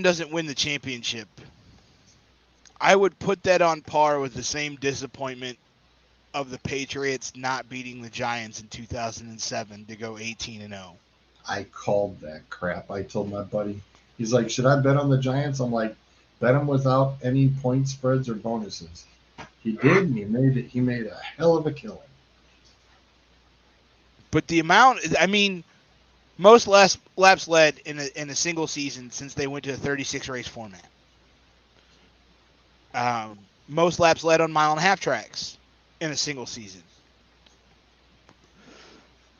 doesn't win the championship, I would put that on par with the same disappointment of the Patriots not beating the Giants in 2007 to go 18-0. I called that crap. I told my buddy, he's like, should I bet on the Giants? I'm like, bet them without any point spreads or bonuses. He did, and he made a hell of a killing. But the amount, I mean, most laps led in a single season since they went to a 36 race format. Most laps led on 1.5 mile tracks in a single season.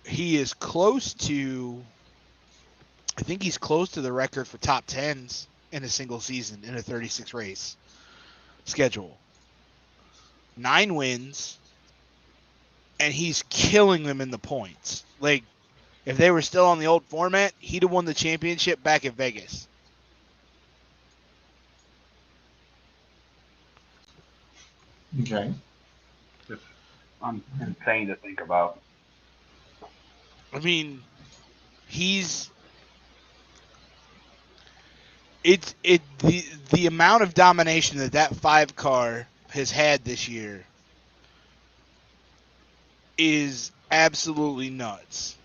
He is close to, I think he's close to the record for top 10s in a single season in a 36 race schedule. 9 wins, and he's killing them in the points. Like, if they were still on the old format, he'd have won the championship back at Vegas. Okay. I'm insane to think about. I mean, the amount of domination that 5 car has had this year is absolutely nuts.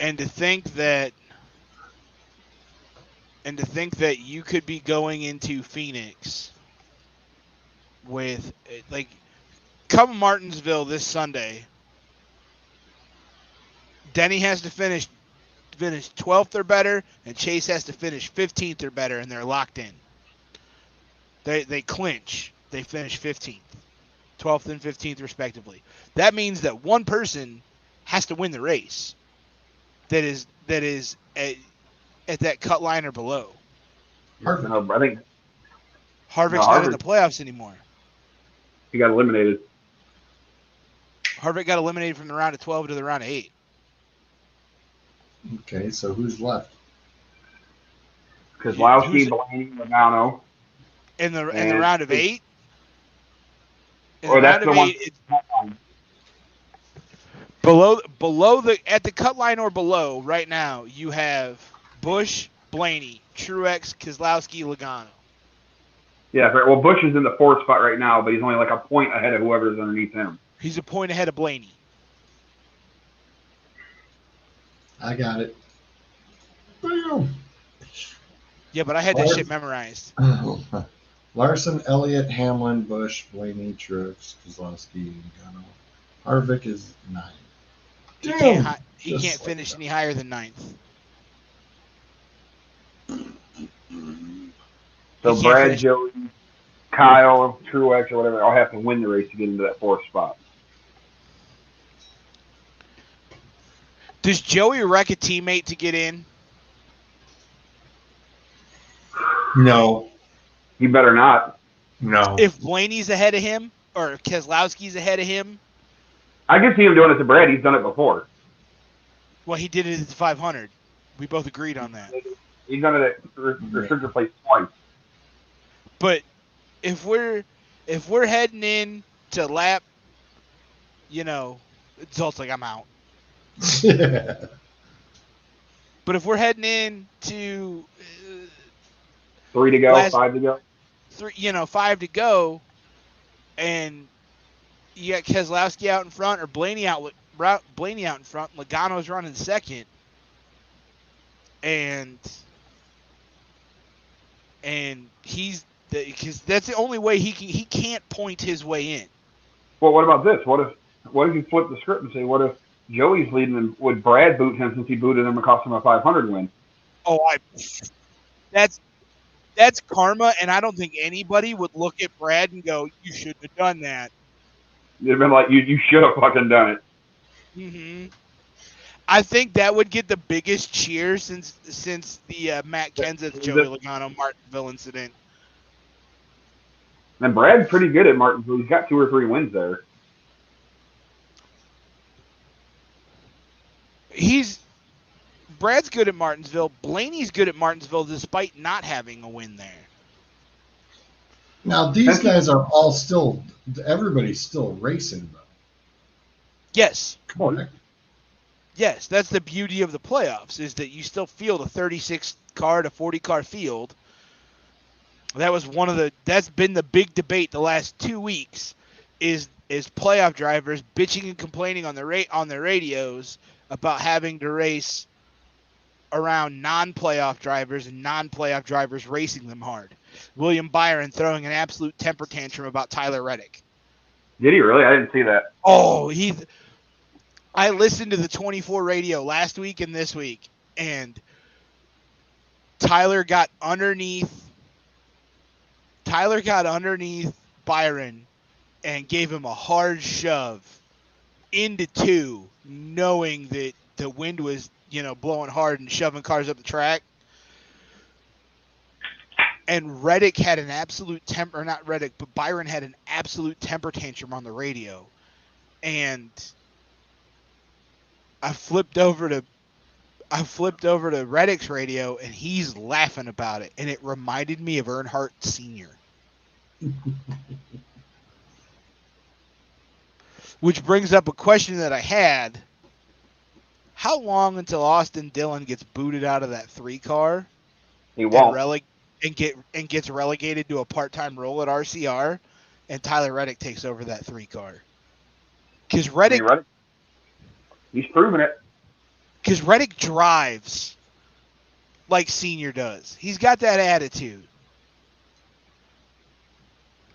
And to think that you could be going into Phoenix with, like, come Martinsville this Sunday, Denny has to finish 12th or better, and Chase has to finish 15th or better, and they're locked in. They clinch. They finish 15th, 12th and 15th respectively. That means that one person has to win the race. That is at that cut line or below. Perfect. No, I think Harvick's not in the playoffs anymore. he got eliminated. Harvick got eliminated from the round of 12 to the round of 8. Okay, so who's left? Kozlowski, Blaney, Logano. In the And- round of 8? In Or the that's round the of one. 8, below the at the cut line or below right now, you have Bush, Blaney, Truex, Keselowski, Logano. Yeah, well, Bush is in the 4th spot right now, but he's only like a point ahead of whoever's underneath him. He's a point ahead of Blaney. I got it. Boom. Yeah, but I had that shit memorized. Larson, Elliott, Hamlin, Bush, Blaney, Truex, Keselowski, Logano. Harvick is 9. He can't finish any higher than 9th. So Brad, Joey, Kyle, Truex, or whatever, all have to win the race to get into that 4th spot. Does Joey wreck a teammate to get in? No. You better not. No. If Blaney's ahead of him or Keselowski's ahead of him? I can see him doing it to Brad. He's done it before. Well, he did it at the 500. We both agreed on that. He's done it at restrictor place twice. But if we're heading in to lap, Zolt's like, I'm out. But if we're heading in to 3 to go, 5 to go. 5 to go, and you got Keselowski out in front or Blaney out in front, Logano's running second, and he's because that's the only way he can't point his way in. Well, what about this? What if you flip the script and say, what if Joey's leading him? Would Brad boot him since he booted him and cost him a 500 win? Oh, that's karma, and I don't think anybody would look at Brad and go, "You shouldn't have done that." It'd have been like, you should have fucking done it. Mm-hmm. I think that would get the biggest cheer since the Matt Kenseth, Joey Logano, Martinsville incident. And Brad's pretty good at Martinsville. He's got 2 or 3 wins there. Brad's good at Martinsville. Blaney's good at Martinsville despite not having a win there. Now, these guys are all everybody's still racing, though. Yes. Correct. Yes, that's the beauty of the playoffs, is that you still field a 36-car to 40-car field. That's been the big debate the last 2 weeks, is playoff drivers bitching and complaining on their radios about having to race around non-playoff drivers and non-playoff drivers racing them hard. William Byron throwing an absolute temper tantrum about Tyler Reddick. Did he really? I didn't see that. Oh, I listened to the 24 radio last week and this week, and Tyler got underneath Byron and gave him a hard shove into 2, knowing that the wind was, blowing hard and shoving cars up the track. And Reddick had an absolute not Reddick, but Byron had an absolute temper tantrum on the radio. And I flipped over to Reddick's radio, and he's laughing about it. And it reminded me of Earnhardt Sr. Which brings up a question that I had. How long until Austin Dillon gets booted out of that 3 car? He won't. And gets relegated to a part-time role at RCR, and Tyler Reddick takes over that 3 car. Because Reddick, he's proven it. Because Reddick drives like Senior does. He's got that attitude.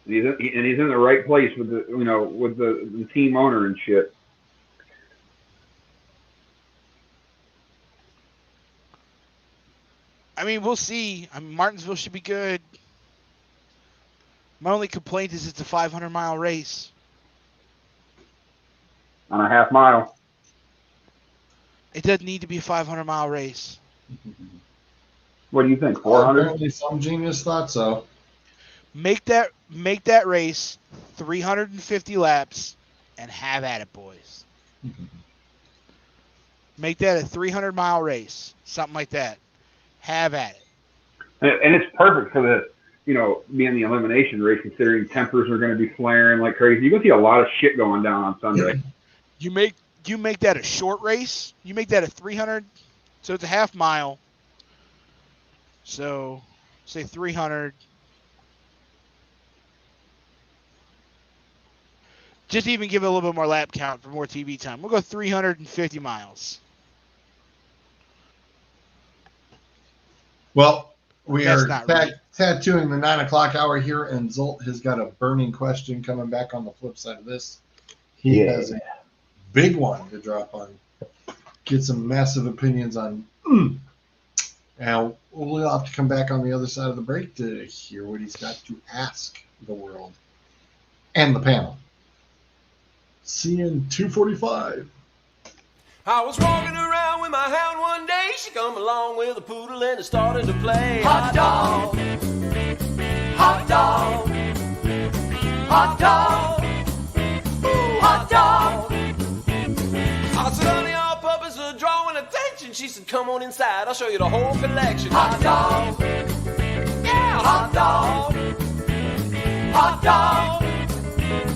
He's in the right place with the team owner and shit. I mean, we'll see. Martinsville should be good. My only complaint is it's a 500-mile race. On a half mile. It doesn't need to be a 500-mile race. What do you think? 400? Apparently, some genius thought so. Make that race 350 laps and have at it, boys. Make that a 300-mile race, something like that. Have at it. And it's perfect for the, being the elimination race, considering tempers are going to be flaring like crazy. You're going to see a lot of shit going down on Sunday. You make that a short race. You make that a 300, so it's a half mile. So, say 300. Just even give it a little bit more lap count for more TV time. We'll go 350 miles. Well, we That's are not right. tattooing the 9 o'clock hour here, and Zolt has got a burning question coming back on the flip side of this. He has a big one to drop on. Get some massive opinions on. Now, we'll have to come back on the other side of the break to hear what he's got to ask the world and the panel. See you in 2:45. I was walking around with my hound one day. She come along with a poodle and it started to play. Hot dog, hot dog, hot dog, ooh, hot dog. I said, honey, our puppies are drawing attention. She said, come on inside, I'll show you the whole collection. Hot dog, yeah, hot dog, hot dog,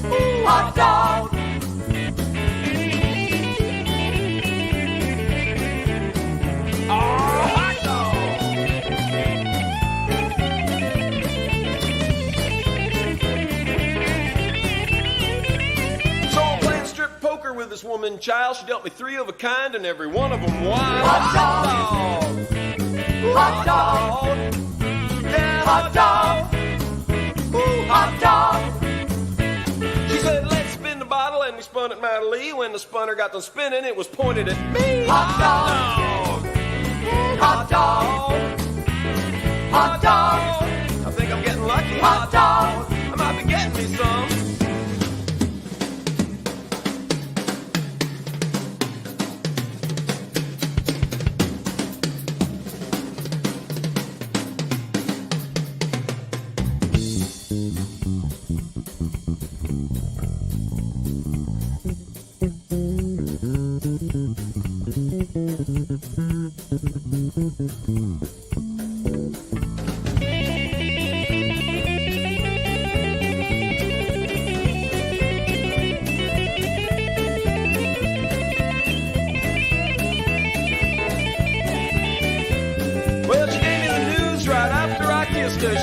ooh, hot dog. With this woman child, she dealt me 3 of a kind, and every one of them wild. Hot dog, hot dog, yeah, hot dog, ooh, hot dog. She said, let's spin the bottle, and we spun it mightily. When the spunner got to spinning, it was pointed at me. Hot dog, hot dog, hot dog. I think I'm getting lucky. Hot dog, I might be getting me some.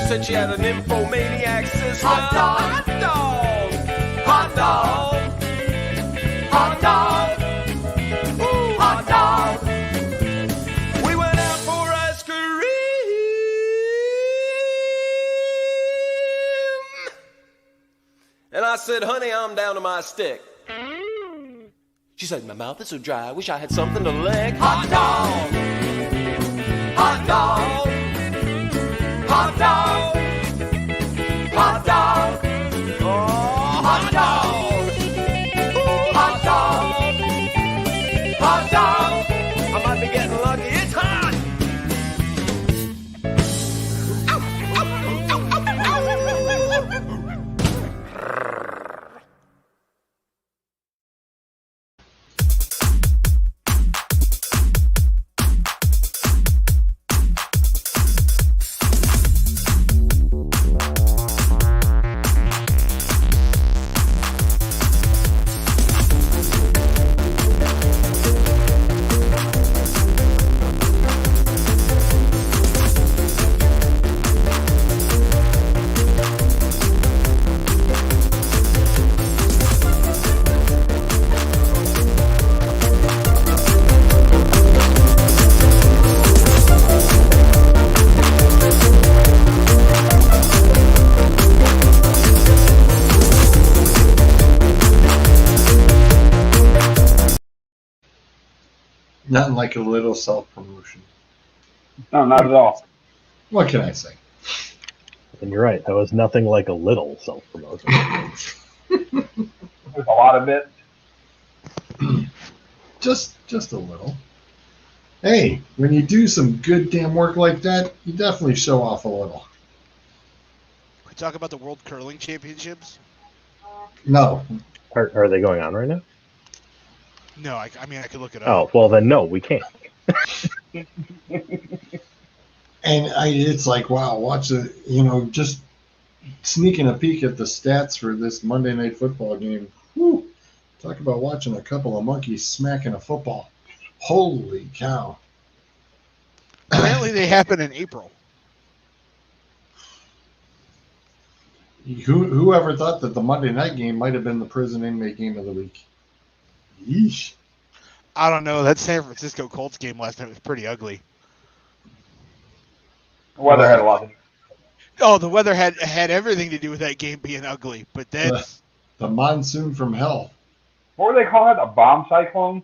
Said she had an infomaniac sister. Hot dog, hot dog, hot dog, ooh, hot dog. We went out for ice cream, and I said, honey, I'm down to my stick. She said, my mouth is so dry, I wish I had something to lick. Hot dog, hot dog, hot dog, hot dog, oh, hot dog, ooh, hot dog, hot dog. I might be getting lucky. It's hot. Nothing like a little self-promotion. No, not at all. What can I say? And you're right. That was nothing like a little self-promotion. There's a lot of it. Just a little. Hey, when you do some good damn work like that, you definitely show off a little. We talk about the World Curling Championships. No. Are they going on right now? No, I mean I could look it up. Oh, well then no, we can't. And it's like, wow, watch it, just sneaking a peek at the stats for this Monday Night Football game. Whew, talk about watching a couple of monkeys smacking a football. Holy cow. Apparently they happen in April. Whoever thought that the Monday night game might have been the prison inmate game of the week? Yeesh. I don't know. That San Francisco Colts game last night was pretty ugly. The weather had a lot to do. Oh, the weather had everything to do with that game being ugly, but that's the monsoon from hell. What were they calling it? A bomb cyclone?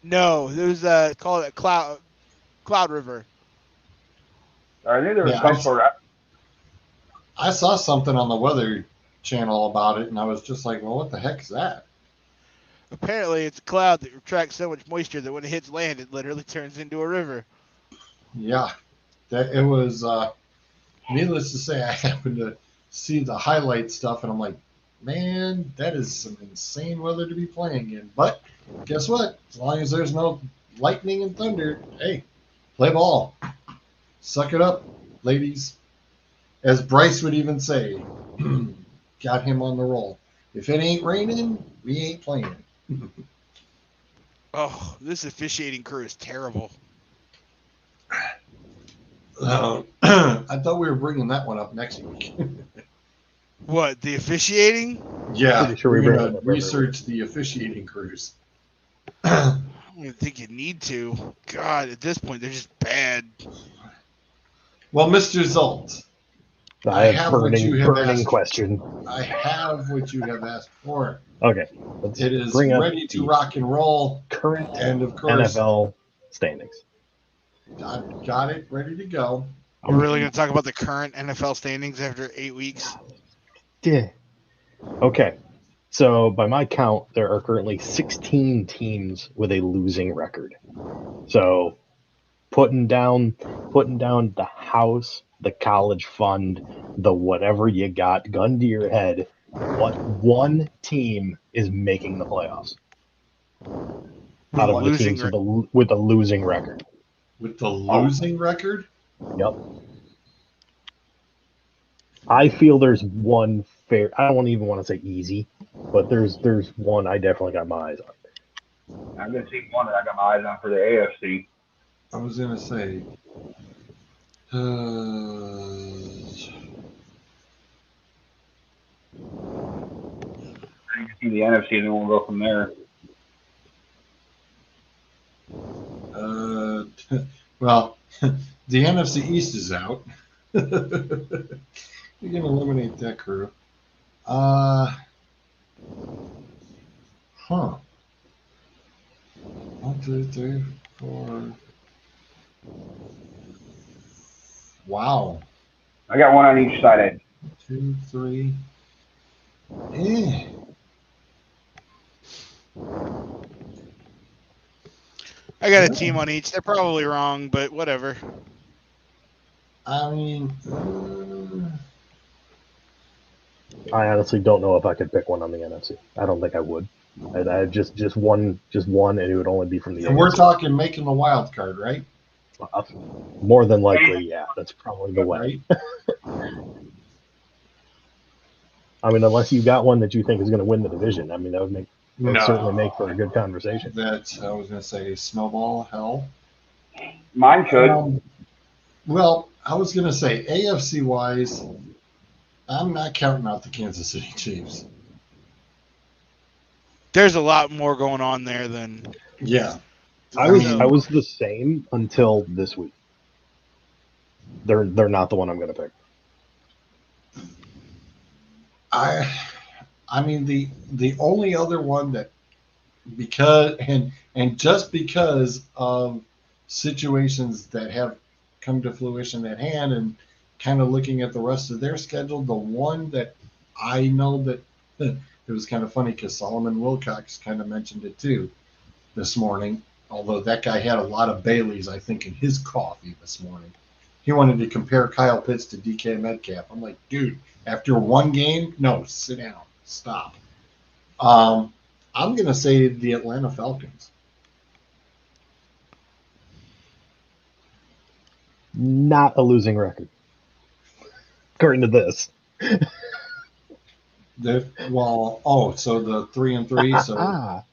no. It was called a cloud river. I knew there was Yeah, some sort of. I saw something on the Weather Channel about it, and I was just like, well, what the heck is that? Apparently, it's a cloud that retracts so much moisture that when it hits land, it literally turns into a river. Yeah, that it was. Needless to say, I happened to see the highlight stuff, and I'm like, man, that is some insane weather to be playing in. But guess what? As long as there's no lightning and thunder, hey, play ball. Suck it up, ladies. As Bryce would even say, got him on the roll. If it ain't raining, we ain't playing. Oh, this officiating crew is terrible. I thought we were bringing that one up next week. What, the officiating? Yeah, Pretty sure we're we bring going it to up every research the officiating crews. I don't even think you need to. God, at this point, they're just bad. Well, Mr. Zolt, I have what you have burning asked. question. I have what you have asked for. Okay, let's It is bring up ready to the rock and roll. current And of course, NFL standings. I've got it ready to go. We're really going to talk about the current NFL standings after 8 weeks? Yeah. Okay. So by my count, there are currently 16 teams with a losing record. So putting down the house, the college fund, the whatever you got, gun to your head, what one team is making the playoffs out of the teams with a losing record? With the losing record? Yep. I feel there's one fair. I don't even want to say easy, but there's one I definitely got my eyes on. I'm going to see one that I got my eyes on for the AFC. I was going to say. You can see the NFC, and then we'll go from there. Well, the NFC East is out. You can eliminate that crew. Huh. 1, 2, 3, 4. Wow. I got one on each side. 2, 3. I got a team on each. They're probably wrong, but whatever. I mean, I honestly don't know if I could pick one on the NFC. I don't think I would. I have just one, and it would only be from the. and we're talking making the wild card, right? More than likely, yeah. That's probably the way. Right? I mean, unless you got one that you think is going to win the division, I mean, that would certainly make for a good conversation. That I was going to say snowball hell. Mine could. Well, I was going to say AFC wise, I'm not counting out the Kansas City Chiefs. There's a lot more going on there than. Yeah. I was the same until this week. They're not the one I'm going to pick. I mean the only other one that just because of situations that have come to fruition at hand and kind of looking at the rest of their schedule, the one that I know that it was kind of funny because Solomon Wilcox kind of mentioned it too this morning, although that guy had a lot of Baileys, I think, in his coffee this morning. He wanted to compare Kyle Pitts to DK Metcalf. I'm like, dude, after one game, no, sit down, stop. I'm going to say the Atlanta Falcons. Not a losing record, according to this. So the 3-3. So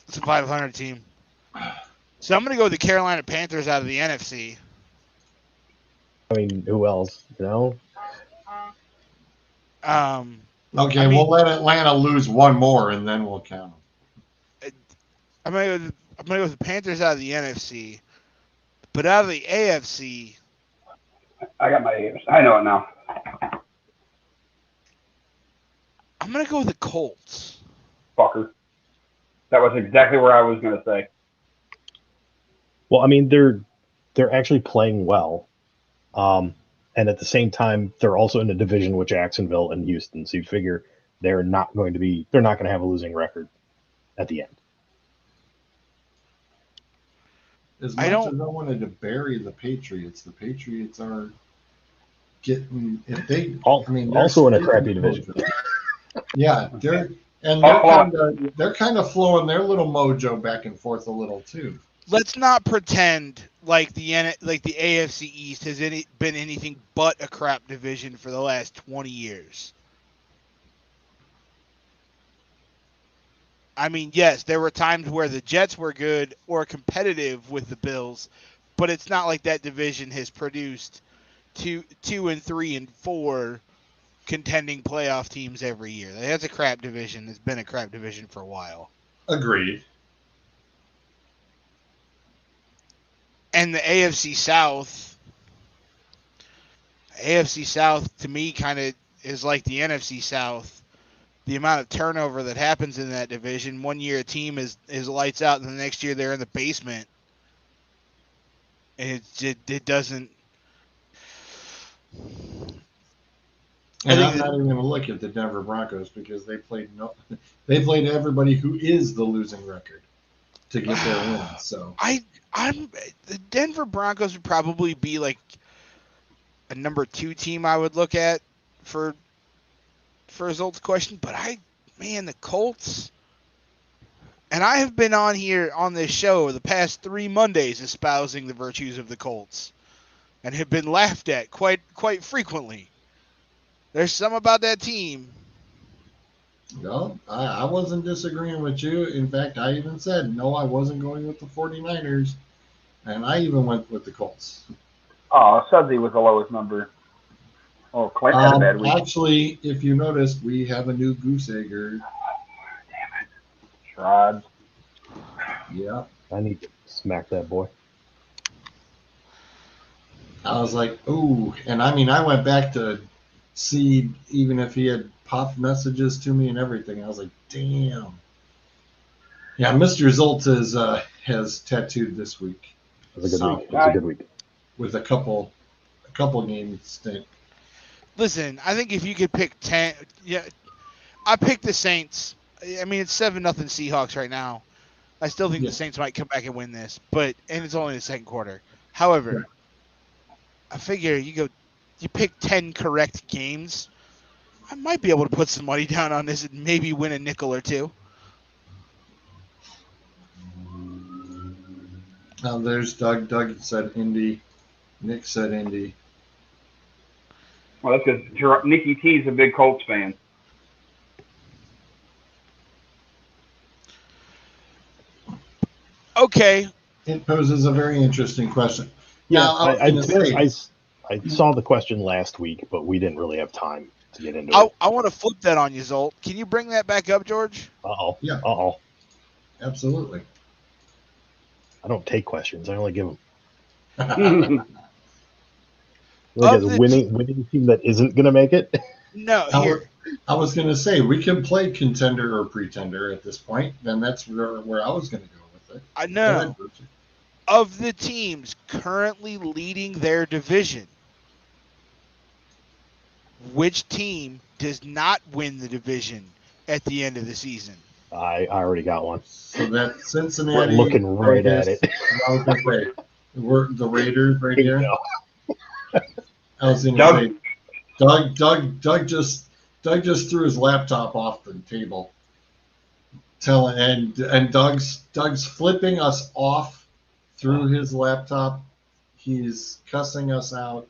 It's a 500 team. So I'm going to go with the Carolina Panthers out of the NFC. I mean, who else? You know? Okay, we'll let Atlanta lose one more, and then we'll count them. I'm going to go with the Panthers out of the NFC. But out of the AFC... I got my AFC. I know it now. I'm going to go with the Colts. Fucker. That was exactly where I was going to say. Well, I mean, they're actually playing well. And at the same time, they're also in a division with Jacksonville and Houston. So you figure they're not going to have a losing record at the end. As much as I wanted to bury the Patriots are getting also in a crappy division. Yeah, they're kind of flowing their little mojo back and forth a little too. Let's not pretend like the AFC East has been anything but a crap division for the last 20 years. I mean, yes, there were times where the Jets were good or competitive with the Bills, but it's not like that division has produced 2 and 3 and 4 contending playoff teams every year. That's a crap division. It's been a crap division for a while. Agreed. And the AFC South to me kind of is like the NFC South. The amount of turnover that happens in that division. One year a team is lights out, and the next year they're in the basement. And it doesn't. And I'm not even going to look at the Denver Broncos because they played everybody who is the losing record to get their win. So the Denver Broncos would probably be like a number 2 team I would look at for results question, but the Colts, and I have been on here on this show the past 3 Mondays espousing the virtues of the Colts and have been laughed at quite frequently. There's some about that team. No, I wasn't disagreeing with you. In fact, I even said, no, I wasn't going with the 49ers, and I even went with the Colts. Oh, Sudsy was the lowest number. Oh, Clint had a bad week. Actually, if you noticed, we have a new goose egger. Damn it. Shrod. Yeah. I need to smack that boy. I was like, ooh. And I went back to see even if he had popped messages to me and everything. I was like, damn. Yeah, Mr. Zolt has tattooed this week. It was a good week. With a couple games stint. Listen, I think if you could pick 10, I picked the Saints. I mean, it's 7-0 Seahawks right now. I still think the Saints might come back and win this, and it's only the second quarter. However, I figure you pick 10 correct games. I might be able to put some money down on this and maybe win a nickel or two. Now there's Doug. Doug said Indy. Nick said Indy. Well, that's because Nicky T's a big Colts fan. Okay. It poses a very interesting question. Yeah, now, I saw the question last week, but we didn't really have time to get into it. I want to flip that on you, Zolt. Can you bring that back up, George? Uh-oh. Yeah. Uh-oh. Absolutely. I don't take questions. I only give them. Like a winning team that isn't going to make it? No, here. I was going to say, we can play contender or pretender at this point. Then that's where I was going to go with it. I know. Of the teams currently leading their division, which team does not win the division at the end of the season? I already got one. So that's Cincinnati. We're looking right at it. I was going to say, we're the Raiders right here. I was going to say, Doug just threw his laptop off the table. And Doug's flipping us off through his laptop. He's cussing us out.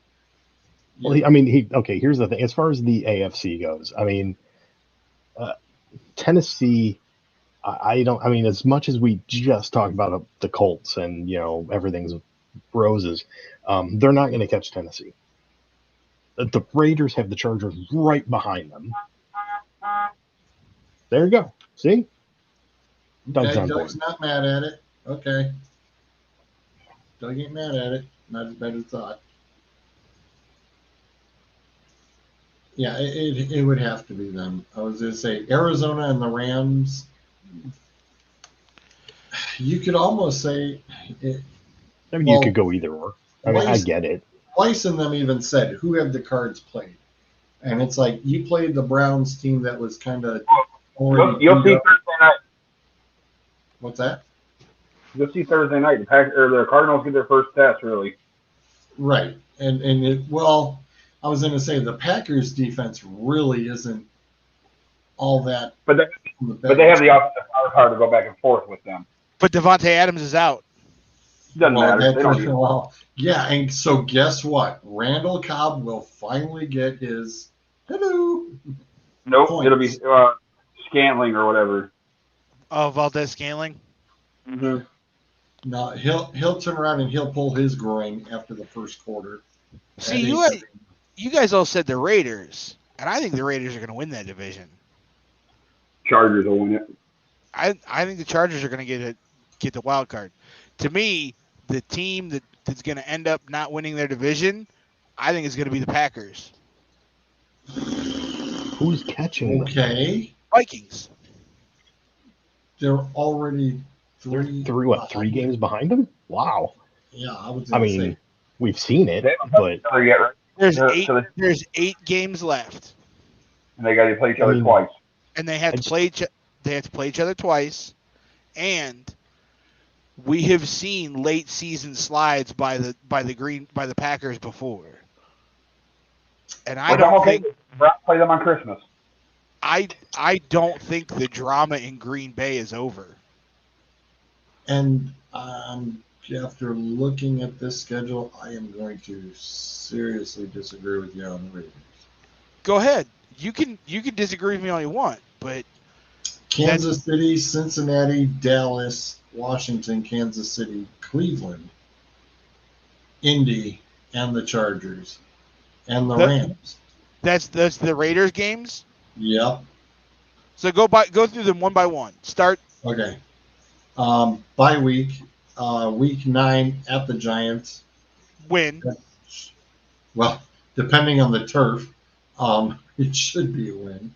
Well, I mean, okay. Here's the thing: as far as the AFC goes, I mean, Tennessee. I don't. I mean, as much as we just talked about the Colts and everything's roses, they're not going to catch Tennessee. The Raiders have the Chargers right behind them. There you go. See, Doug's not mad at it. Okay, Doug ain't mad at it. Not as bad as thought. Yeah, it would have to be them. I was going to say Arizona and the Rams. You could almost say. I mean, you could go either or. I mean, I get it. Twice in them even said, who have the Cards played? And it's like, you played the Browns team that was kind of. You'll see Thursday night. What's that? You'll see Thursday night. The Cardinals get their first test, really. Right. I was going to say the Packers defense really isn't all that. But they have the offensive power to go back and forth with them. But Devontae Adams is out. Doesn't matter. Yeah, and so guess what? Randall Cobb will finally get his hello. Nope, points. It'll be Scantling or whatever. Oh, Valdez Scantling? Mm-hmm. No, he'll turn around and he'll pull his groin after the first quarter. See, you guys all said the Raiders, and I think the Raiders are going to win that division. Chargers will win it. I think the Chargers are going to get the wild card. To me, the team that's going to end up not winning their division, I think is going to be the Packers. Who's catching them? Okay. Vikings. They're already three games behind them? Wow. Yeah, I mean, we've seen it, but there's 8 games left. And they got to play each other twice. And they have to play each other twice, and we have seen late season slides by the Packers before. And I don't think play them on Christmas. I don't think the drama in Green Bay is over. And after looking at this schedule, I am going to seriously disagree with you on the Raiders. Go ahead. You can disagree with me all you want, but Kansas City, Cincinnati, Dallas, Washington, Kansas City, Cleveland, Indy, and the Chargers, and the Rams. That's the Raiders games? Yep. So go through them one by one. Start. Okay. Bye week, week 9 at the Giants. Win. Well, depending on the turf, it should be a win.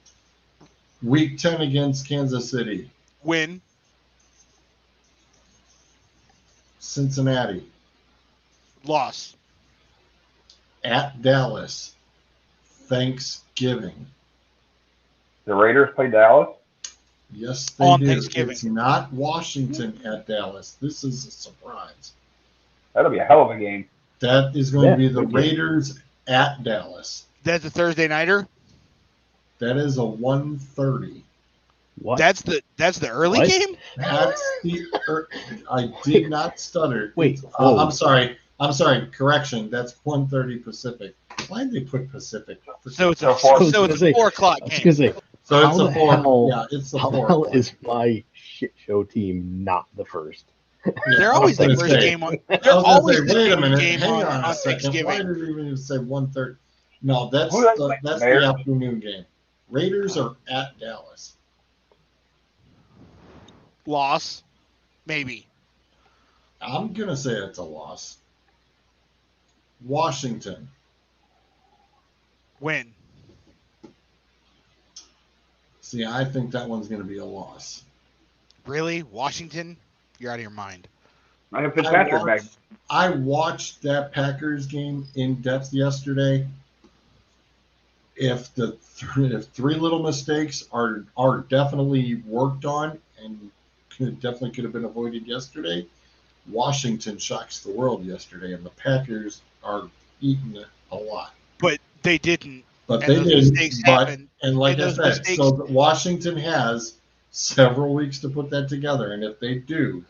Week 10 against Kansas City. Win. Cincinnati. Loss. At Dallas. Thanksgiving. The Raiders play Dallas? Yes, they on do. Thanksgiving. It's not Washington at Dallas. This is a surprise. That'll be a hell of a game. That is going to be the Raiders at Dallas. That's a Thursday nighter? That is a 1:30. What? That's the early game? That's I did not stutter. Wait. I'm sorry. Correction. That's 1:30 Pacific. Why did they put Pacific? So it's a 4 o'clock game. So it's a 4. Hell, it's a 4. How the hell is my shit show team not the first? Yeah, they're always the first game on. They're always the wait a minute. game Hang on a second. Thanksgiving. Why did it even say 1:30? No, that's the afternoon game. Raiders are at Dallas. Loss, maybe. I'm gonna say it's a loss. Washington. Win. See, I think that one's going to be a loss. Really? Washington? You're out of your mind. I have Fitzpatrick back. I watched that Packers game in depth yesterday. If three little mistakes are definitely worked on and definitely could have been avoided yesterday, Washington shocks the world yesterday, and the Packers are eating a lot. But they didn't. But and they didn't. Mistakes happened. And like I said, so Washington has several weeks to put that together. And if they do,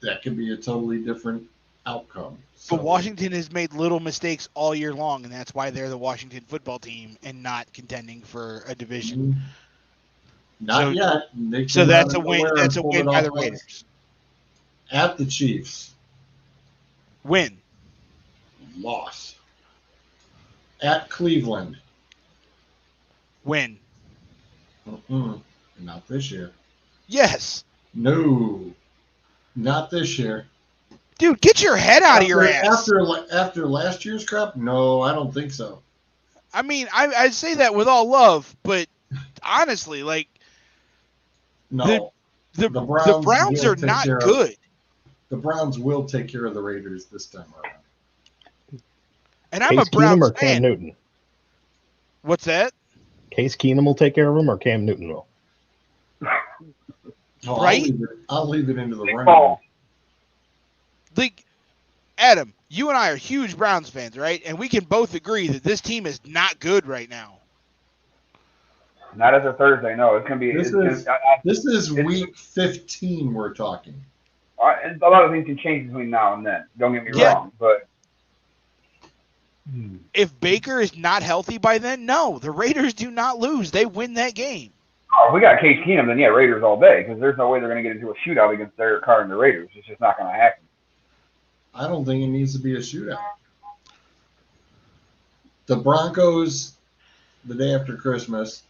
that could be a totally different outcome. So, But Washington has made little mistakes all year long, and that's why they're the Washington football team and not contending for a division. Not yet. They So came that's out a of win. nowhere That's and a pulled win it by the off once. Raiders. At the Chiefs, Win. loss. At Cleveland, Win. not this year. Yes. No, not this year. Dude, get your head out of your ass. After last year's crap, no, I don't think so. I mean, I say that with all love, but honestly, like, No, the Browns Browns will are take not care of- good. The Browns will take care of the Raiders this time around. And I'm Case a Browns Keenum or Cam fan. Newton? What's that? Case Keenum will take care of him, or Cam Newton will? Oh, Right? I'll leave it into the running. Ball. Like, Adam, you and I are huge Browns fans, right? And we can both agree that this team is not good right now. Not as a Thursday, no. It's going to be. This is week 15 we're talking. And a lot of things can change between now and then. Don't get me Yeah. wrong, but If Baker is not healthy by then, no, the Raiders do not lose. They win that game. if we got Case Keenum, then yeah, Raiders all day, because there's no way they're going to get into a shootout against Derek Carr and the Raiders. It's just not going to happen. I don't think it needs to be a shootout. The Broncos, the day after Christmas,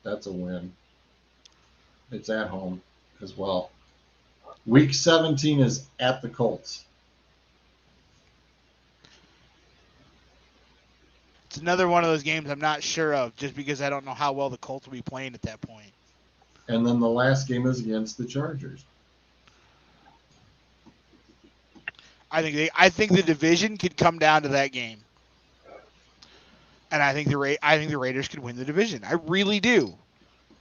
that's a win. It's at home as well. Week 17 is at the Colts. It's another one of those games I'm not sure of just because I don't know how well the Colts will be playing at that point. And then the last game is against the Chargers. I think the division could come down to that game. And I think the Raiders could win the division. I really do.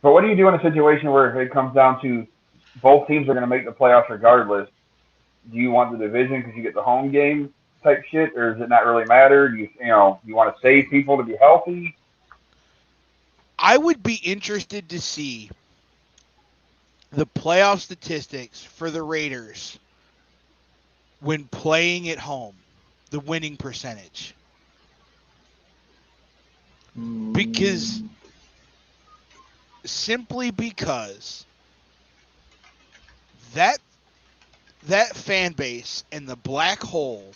But what do you do in a situation where if it comes down to both teams are going to make the playoffs regardless? Do you want the division because you get the home game type shit, or does it not really matter? Do you want to save people to be healthy? I would be interested to see the playoff statistics for the Raiders when playing at home, the winning percentage. Because simply because that fan base and the black hole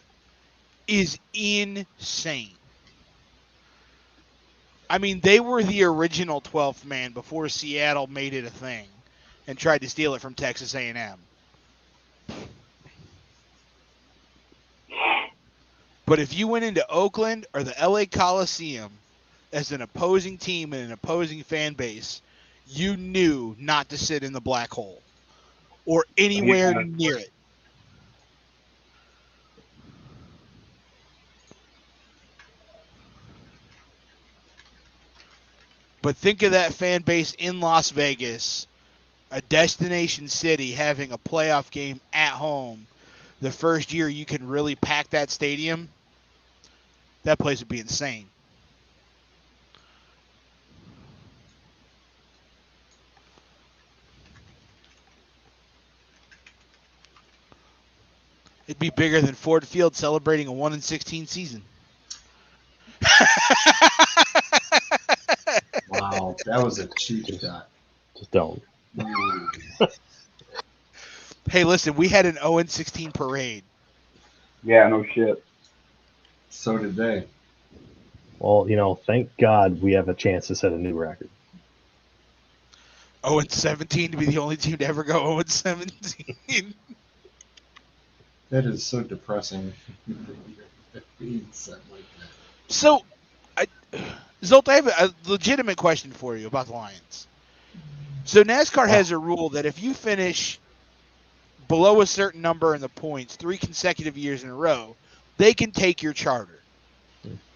is insane. I mean, they were the original 12th man before Seattle made it a thing and tried to steal it from Texas A&M. But if you went into Oakland or the LA Coliseum as an opposing team and an opposing fan base, you knew not to sit in the black hole or anywhere near it. But think of that fan base in Las Vegas, a destination city, having a playoff game at home. The first year you can really pack that stadium, that place would be insane. It'd be bigger than Ford Field celebrating a 1-16 season. Wow, that was a cheap shot. Just don't. Hey, listen, we had an 0-16 parade. Yeah, no shit. So did they. Well, thank God we have a chance to set a new record. 0-17 to be the only team to ever go 0-17. That is so depressing. Being set like that. So, Zolt, I have a legitimate question for you about the Lions. So NASCAR has a rule that if you finish below a certain number in the points 3 consecutive years in a row, they can take your charter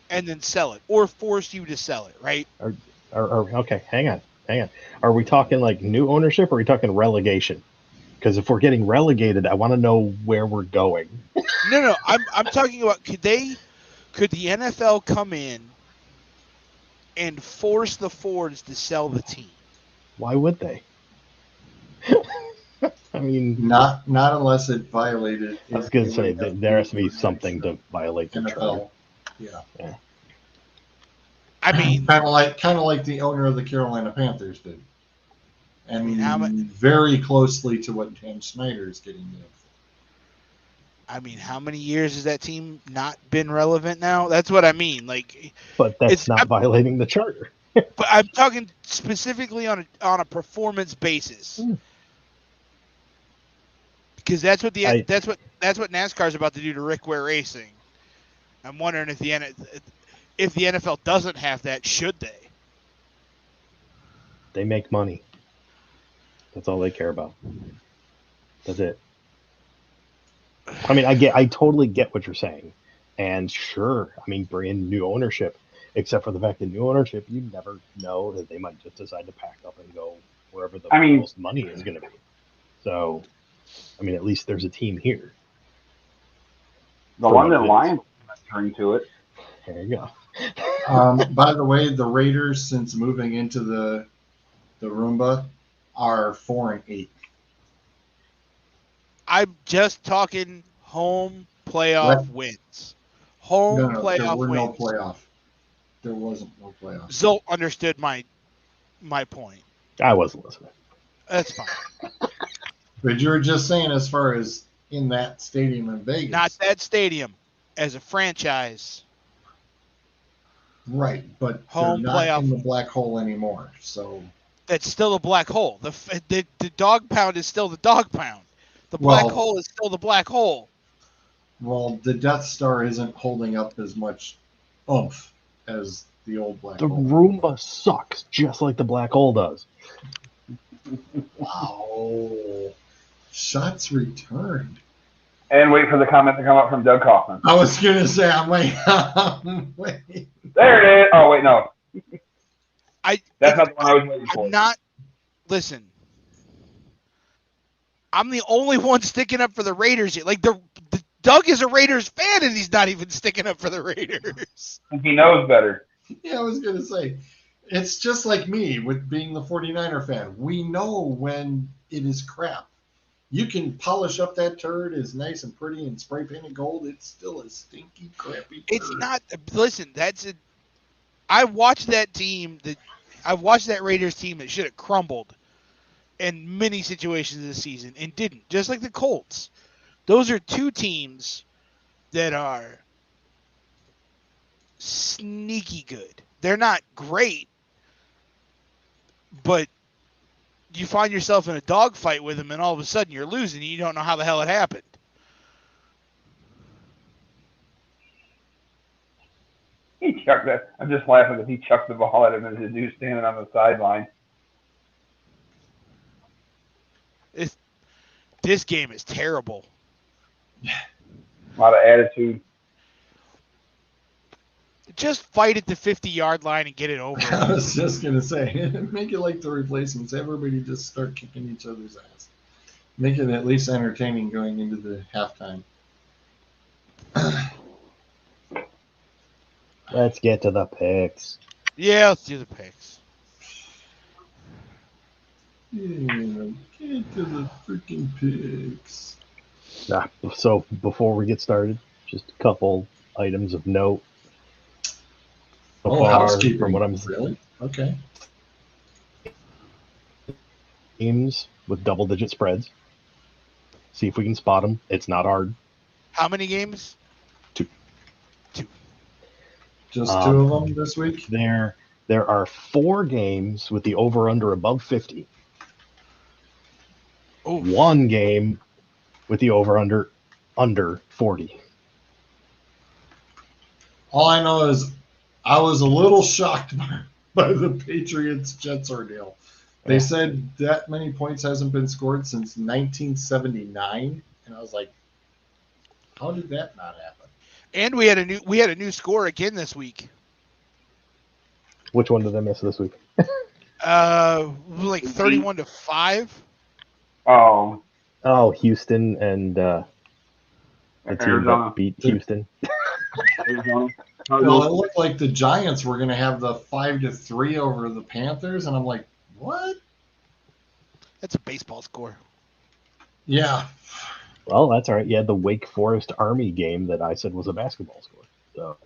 and then sell it or force you to sell it, right? Okay, hang on. Are we talking like new ownership or are we talking relegation? Because if we're getting relegated, I want to know where we're going. No. I'm talking about could the NFL come in and force the Fords to sell the team? Why would they? I mean, Not unless it violated. I was going to say that there has to be something to violate the charter. NFL. Yeah. I mean, kind of like the owner of the Carolina Panthers did, and mean, very closely to what Dan Snyder is getting nailed for. I mean, how many years has that team not been relevant now? That's what I mean. Like, but that's not violating the charter. But I'm talking specifically on a performance basis, because that's what that's what NASCAR is about to do to Rick Ware Racing. I'm wondering if the NFL doesn't have that, should they? They make money. That's all they care about. That's it. I mean, I totally get what you're saying, and sure, I mean, bring in new ownership. Except for the fact that new ownership, you never know that they might just decide to pack up and go wherever the most money is going to be. So, I mean, at least there's a team here. The London Lions turn to it. There you go. By the way, the Raiders, since moving into the Roomba, are 4-8. I'm just talking home playoff wins. Home playoff wins. No playoff. There wasn't no playoff. Zolt understood my point. I wasn't listening. That's fine. But you were just saying, as far as in that stadium in Vegas. Not that stadium, as a franchise. Right, but home they're not playoff in the black hole anymore. So that's still a black hole. The dog pound is still the dog pound. The black hole is still the black hole. Well, the Death Star isn't holding up as much oomph as the old black hole. The Roomba sucks, just like the black hole does. Wow. Shots returned. And wait for the comment to come up from Doug Kaufman. I was going to say, I'm waiting. There it is. Oh, wait, no. That's not the one I was waiting for. Listen. I'm the only one sticking up for the Raiders here. Like, Doug is a Raiders fan, and he's not even sticking up for the Raiders. He knows better. Yeah, I was going to say, it's just like me with being the 49er fan. We know when it is crap. You can polish up that turd as nice and pretty and spray paint it gold. It's still a stinky, crappy turd. It's not. Listen, I watched that team. I watched that Raiders team that should have crumbled in many situations this season and didn't. Just like the Colts. Those are two teams that are sneaky good. They're not great, but you find yourself in a dogfight with them, and all of a sudden you're losing, and you don't know how the hell it happened. He chucked that. I'm just laughing that he chucked the ball at him as a dude standing on the sideline. This game is terrible. A lot of attitude. Just fight at the 50-yard line and get it over. I was just going to say, make it like the replacements. Everybody just start kicking each other's ass. Make it at least entertaining going into the halftime. Let's get to the picks. Yeah, let's do the picks. Yeah, get to the freaking picks. So before we get started, just a couple items of note. Housekeeping. From what I'm really okay. Games with double-digit spreads. See if we can spot them. It's not hard. How many games? 2. Just 2 of them this week? There are 4 games with the over-under above 50. Oh. 1 game with the over-under under 40. All I know is I was a little shocked by the Patriots-Jets ordeal. They said that many points hasn't been scored since 1979, and I was like, how did that not happen? And we had a new score again this week. Which one did I miss this week? Like 31-5. Oh, Houston and a team that beat Houston. Arizona. Well, it looked like the Giants were going to have the 5-3 over the Panthers, and I'm like, what? That's a baseball score. Yeah. Well, that's all right. You had the Wake Forest Army game that I said was a basketball score. So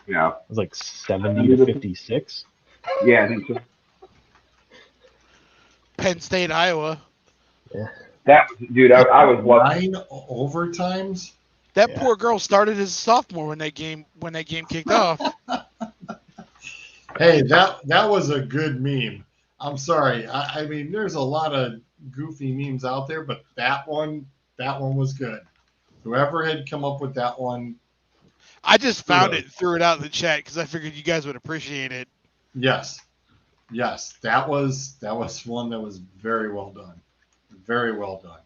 Yeah. it was like 70-56. Yeah, I think so. Penn State, Iowa. Yeah. That was, dude, I was lucky. 9 overtimes. That Yeah. poor girl started as a sophomore when that game kicked off. Hey, that was a good meme. I'm sorry. I mean, there's a lot of goofy memes out there, but that one was good. Whoever had come up with that one, I just found it and threw it out in the chat because I figured you guys would appreciate it. yes, that was one that was very well done, very well done.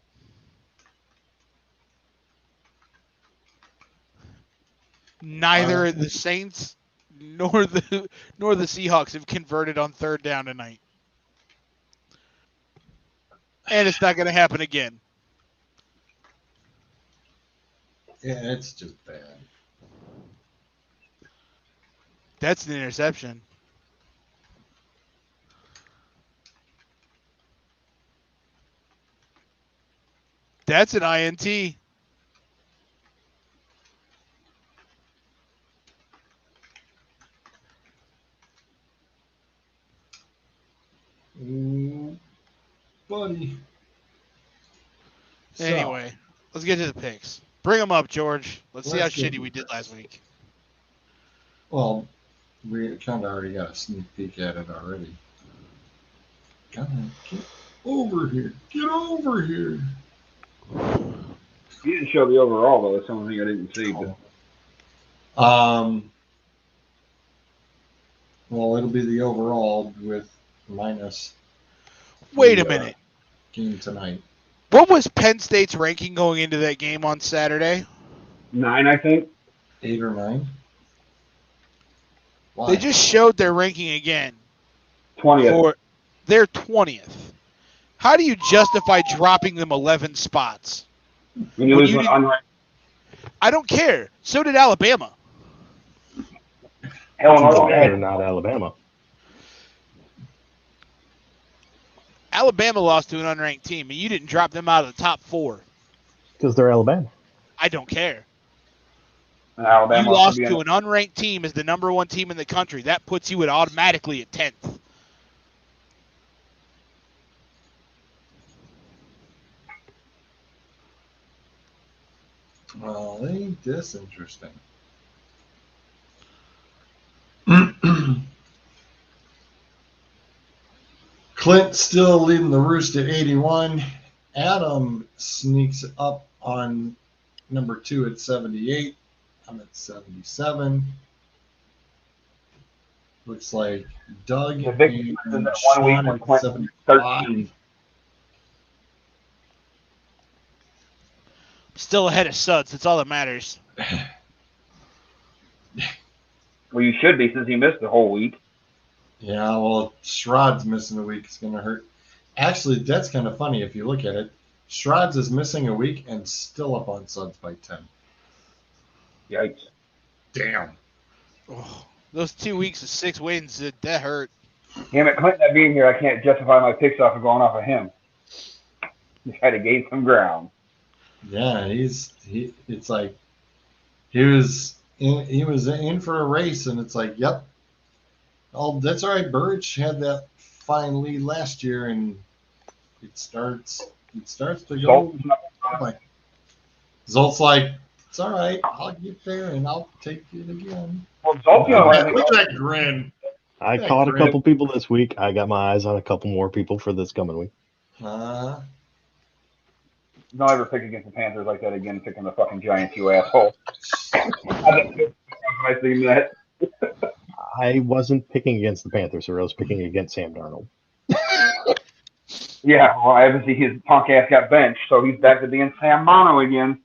Neither the Saints nor the Seahawks have converted on third down tonight, and it's not going to happen again. Yeah, it's just bad. That's an interception. That's an INT. Ooh, buddy. Anyway, let's get to the picks. Bring them up, George. Let's see how Let's get shitty to we the did last week. Well, we kind of already got a sneak peek at it already. Come on, get over here. Get over here. You didn't show the overall, though. That's the only thing I didn't see. But Well, it'll be the overall with minus. Wait a minute. Game tonight. What was Penn State's ranking going into that game on Saturday? 9, I think. 8 or 9. Why? They just showed their ranking again. 20th. They're 20th. How do you justify dropping them 11 spots? When you lose an unranked. I don't care. So did Alabama. They're not Alabama. Alabama lost to an unranked team, and you didn't drop them out of the top 4. Because they're Alabama. I don't care. Alabama you lost to an unranked team as the number 1 team in the country. That puts you automatically at 10th. Well, ain't this interesting? Clint still leading the roost at 81. Adam sneaks up on number 2 at 78. I'm at 77. Looks like Doug The Vikings and that 1 Sean week when at Clinton 75. 13. Still ahead of Suds. That's all that matters. Well, you should be since he missed the whole week. Yeah, well, Shrod's missing a week. It's going to hurt. Actually, that's kind of funny if you look at it. Shrod's is missing a week and still up on Suds by 10. Yikes. Damn. Oh, those 2 weeks of 6 wins, that hurt. Damn it, Clinton not being here, I can't justify my picks off of going off of him. Just had to gain some ground. Yeah, it's like he was in for a race, and it's like, yep. Oh, that's all right. Birch had that fine lead last year, and it starts to go. Zolt's like, it's all right. I'll get there, and I'll take it again. Well, Zolt, Look at that grin. I caught a couple people this week. I got my eyes on a couple more people for this coming week. Don't ever pick against the Panthers like that again, picking the fucking Giants, you asshole. I seen that. I wasn't picking against the Panthers, or I was picking against Sam Darnold. Yeah, well, I haven't seen his punk ass got benched, so he's back to being Sam Mono again.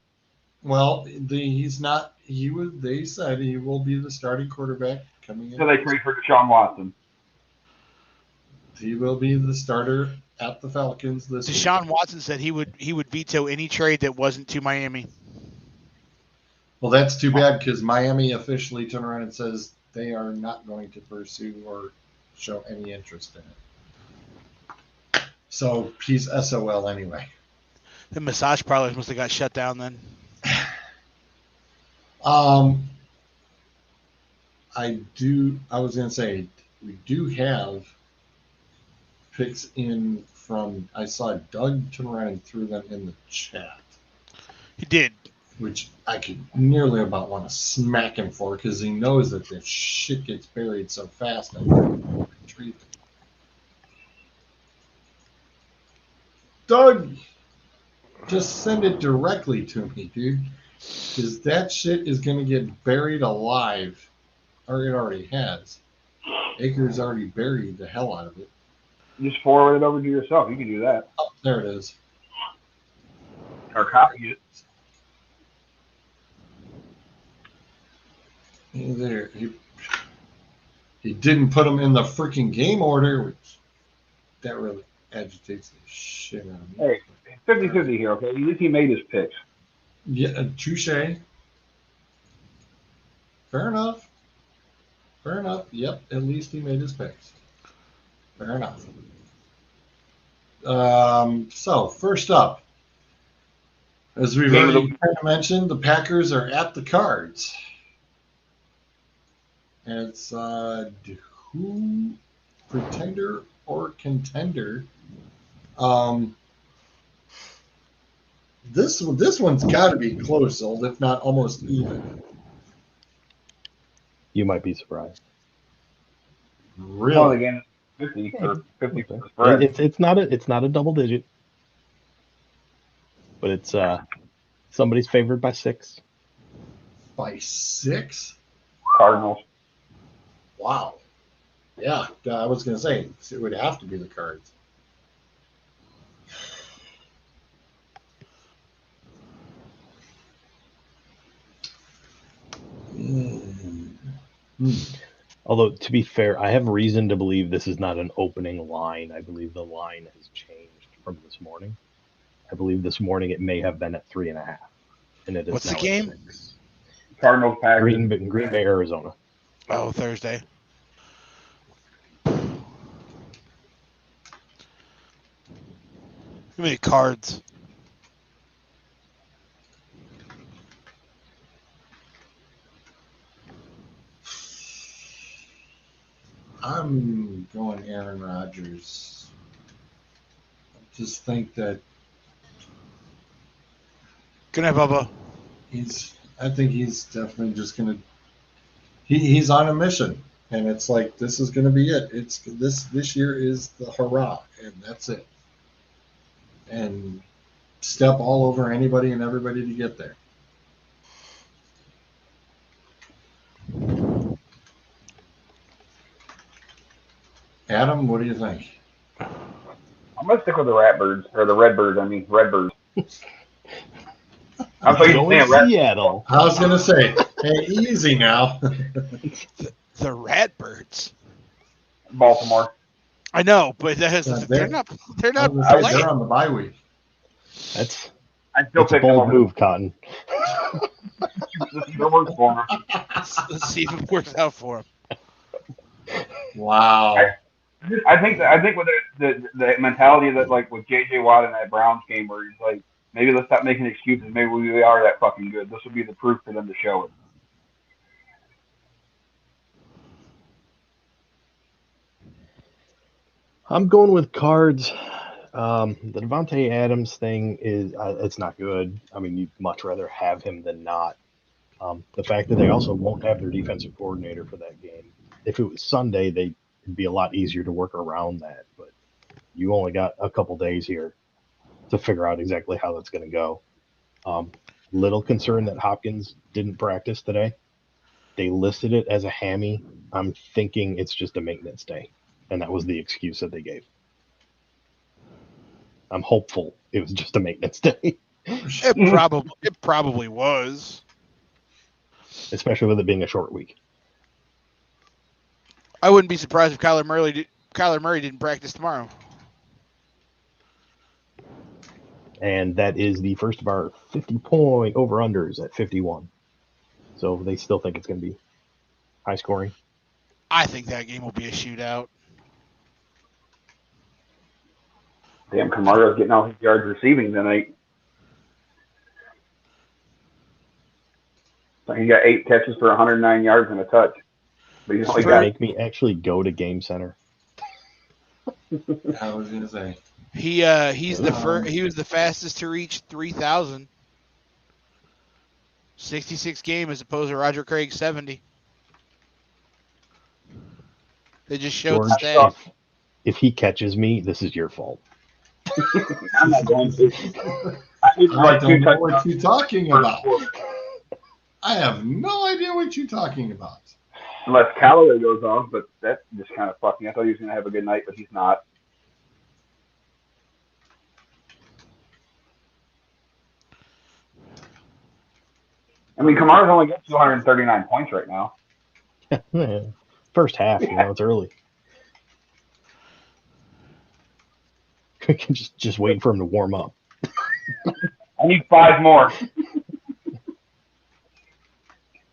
Well, he's not. They said he will be the starting quarterback coming in. So they trade for Deshaun Watson. He will be the starter at the Falcons this week. Deshaun Watson said he would veto any trade that wasn't to Miami. Well, that's too bad because Miami officially turned around and says they are not going to pursue or show any interest in it. So he's SOL anyway. The massage parlors must have got shut down then. I was gonna say we do have picks in from. I saw Doug turn around and threw them in the chat, He did. which I could nearly about want to smack him for because he knows that this shit gets buried so fast. I can retrieve it. Doug, just send it directly to me, dude. Because that shit is going to get buried alive. Or it already has. Acres already buried the hell out of it. Just forward it over to yourself. You can do that. Oh, there it is. Or copy it. There. He didn't put them in the freaking game order, which that really agitates the shit out of me. Hey, 50-50 here, okay? At least he made his picks. Yeah, touche. Fair enough. Fair enough. Yep, at least he made his picks. Fair enough. So, first up, as we've already kind of mentioned, the Packers are at the Cards. And it's who, pretender or contender. This one's got to be close, if not almost even. You might be surprised. Really? Well, again, 50 or 50 for the spread. It's not a double digit, but it's somebody's favored by 6. By 6? Cardinals. Wow. Yeah, I was going to say, it would have to be the Cards. Although, to be fair, I have reason to believe this is not an opening line. I believe the line has changed from this morning. I believe this morning it may have been at 3.5, and it is What's now the game? At 6. Cardinals, Packers. Green Bay, Arizona. Oh, Thursday. How many Cards? I'm going Aaron Rodgers. I just think that Good night, Bubba. I think he's definitely just going to, he's on a mission. And it's like, this is going to be it. It's this year is the hurrah, and that's it. And step all over anybody and everybody to get there. Adam, what do you think? I'm going to stick with the Redbirds. I'm Going Seattle. I was going to say, hey, easy now. The Ratbirds. Baltimore. I know, but they're not. They're not playing. They're on the bye week. I still That's a pick them bold over move, Cotton. It works for them. Let's see if it works out for them. Wow. I think with the mentality that, like, with J.J. Watt in that Browns game where he's like, maybe let's stop making excuses. Maybe we are that fucking good. This will be the proof for them to show it. I'm going with Cards. The Devontae Adams thing is it's not good. I mean, you'd much rather have him than not. The fact that they also won't have their defensive coordinator for that game. If it was Sunday, it'd be a lot easier to work around that. But you only got a couple days here to figure out exactly how that's going to go. Little concerned that Hopkins didn't practice today. They listed it as a hammy. I'm thinking it's just a maintenance day, and that was the excuse that they gave. I'm hopeful it was just a maintenance day. It probably was. Especially with it being a short week. I wouldn't be surprised if Kyler Murray didn't practice tomorrow. And that is the first of our 50-point over-unders at 51. So they still think it's going to be high scoring. I think that game will be a shootout. Damn, Kamara's getting all his yards receiving tonight. So he got 8 catches for 109 yards and a touch. But he's only Should got make me actually go to Game Center. I was gonna say. He's the first. He was the fastest to reach 3,000. 66 game as opposed to Roger Craig's 70. They just showed George, the stat. if he catches me, this is your fault. I'm not going to. I don't know what you're talking about. I have no idea what you're talking about. Unless Callaway goes off, but that just kind of fucked me. I thought he was going to have a good night, but he's not. I mean, Kamara's only got 239 points right now. First half, it's early. just waiting for him to warm up. I need 5 more.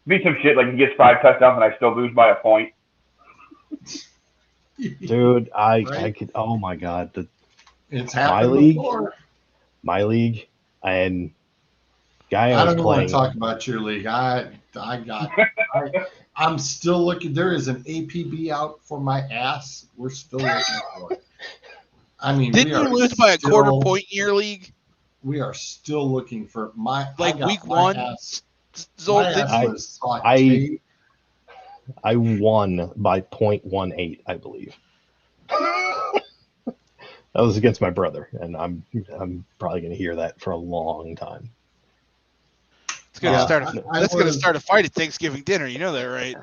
Be some shit like he gets 5 touchdowns and I still lose by a point. Dude, I Right? could. Oh my god, It's happened league? before. my league and guy I I was don't want playing. to talk about your league. I'm still looking. There is an APB out for my ass. We're still looking for it. I mean, Didn't you lose by a quarter point in your league? We are still looking for my Week 1. My ass was sauteed. I won by 0.18, I believe. That was against my brother, and I'm probably going to hear that for a long time. It's going to start. That's going to start a fight at Thanksgiving dinner. You know that, right?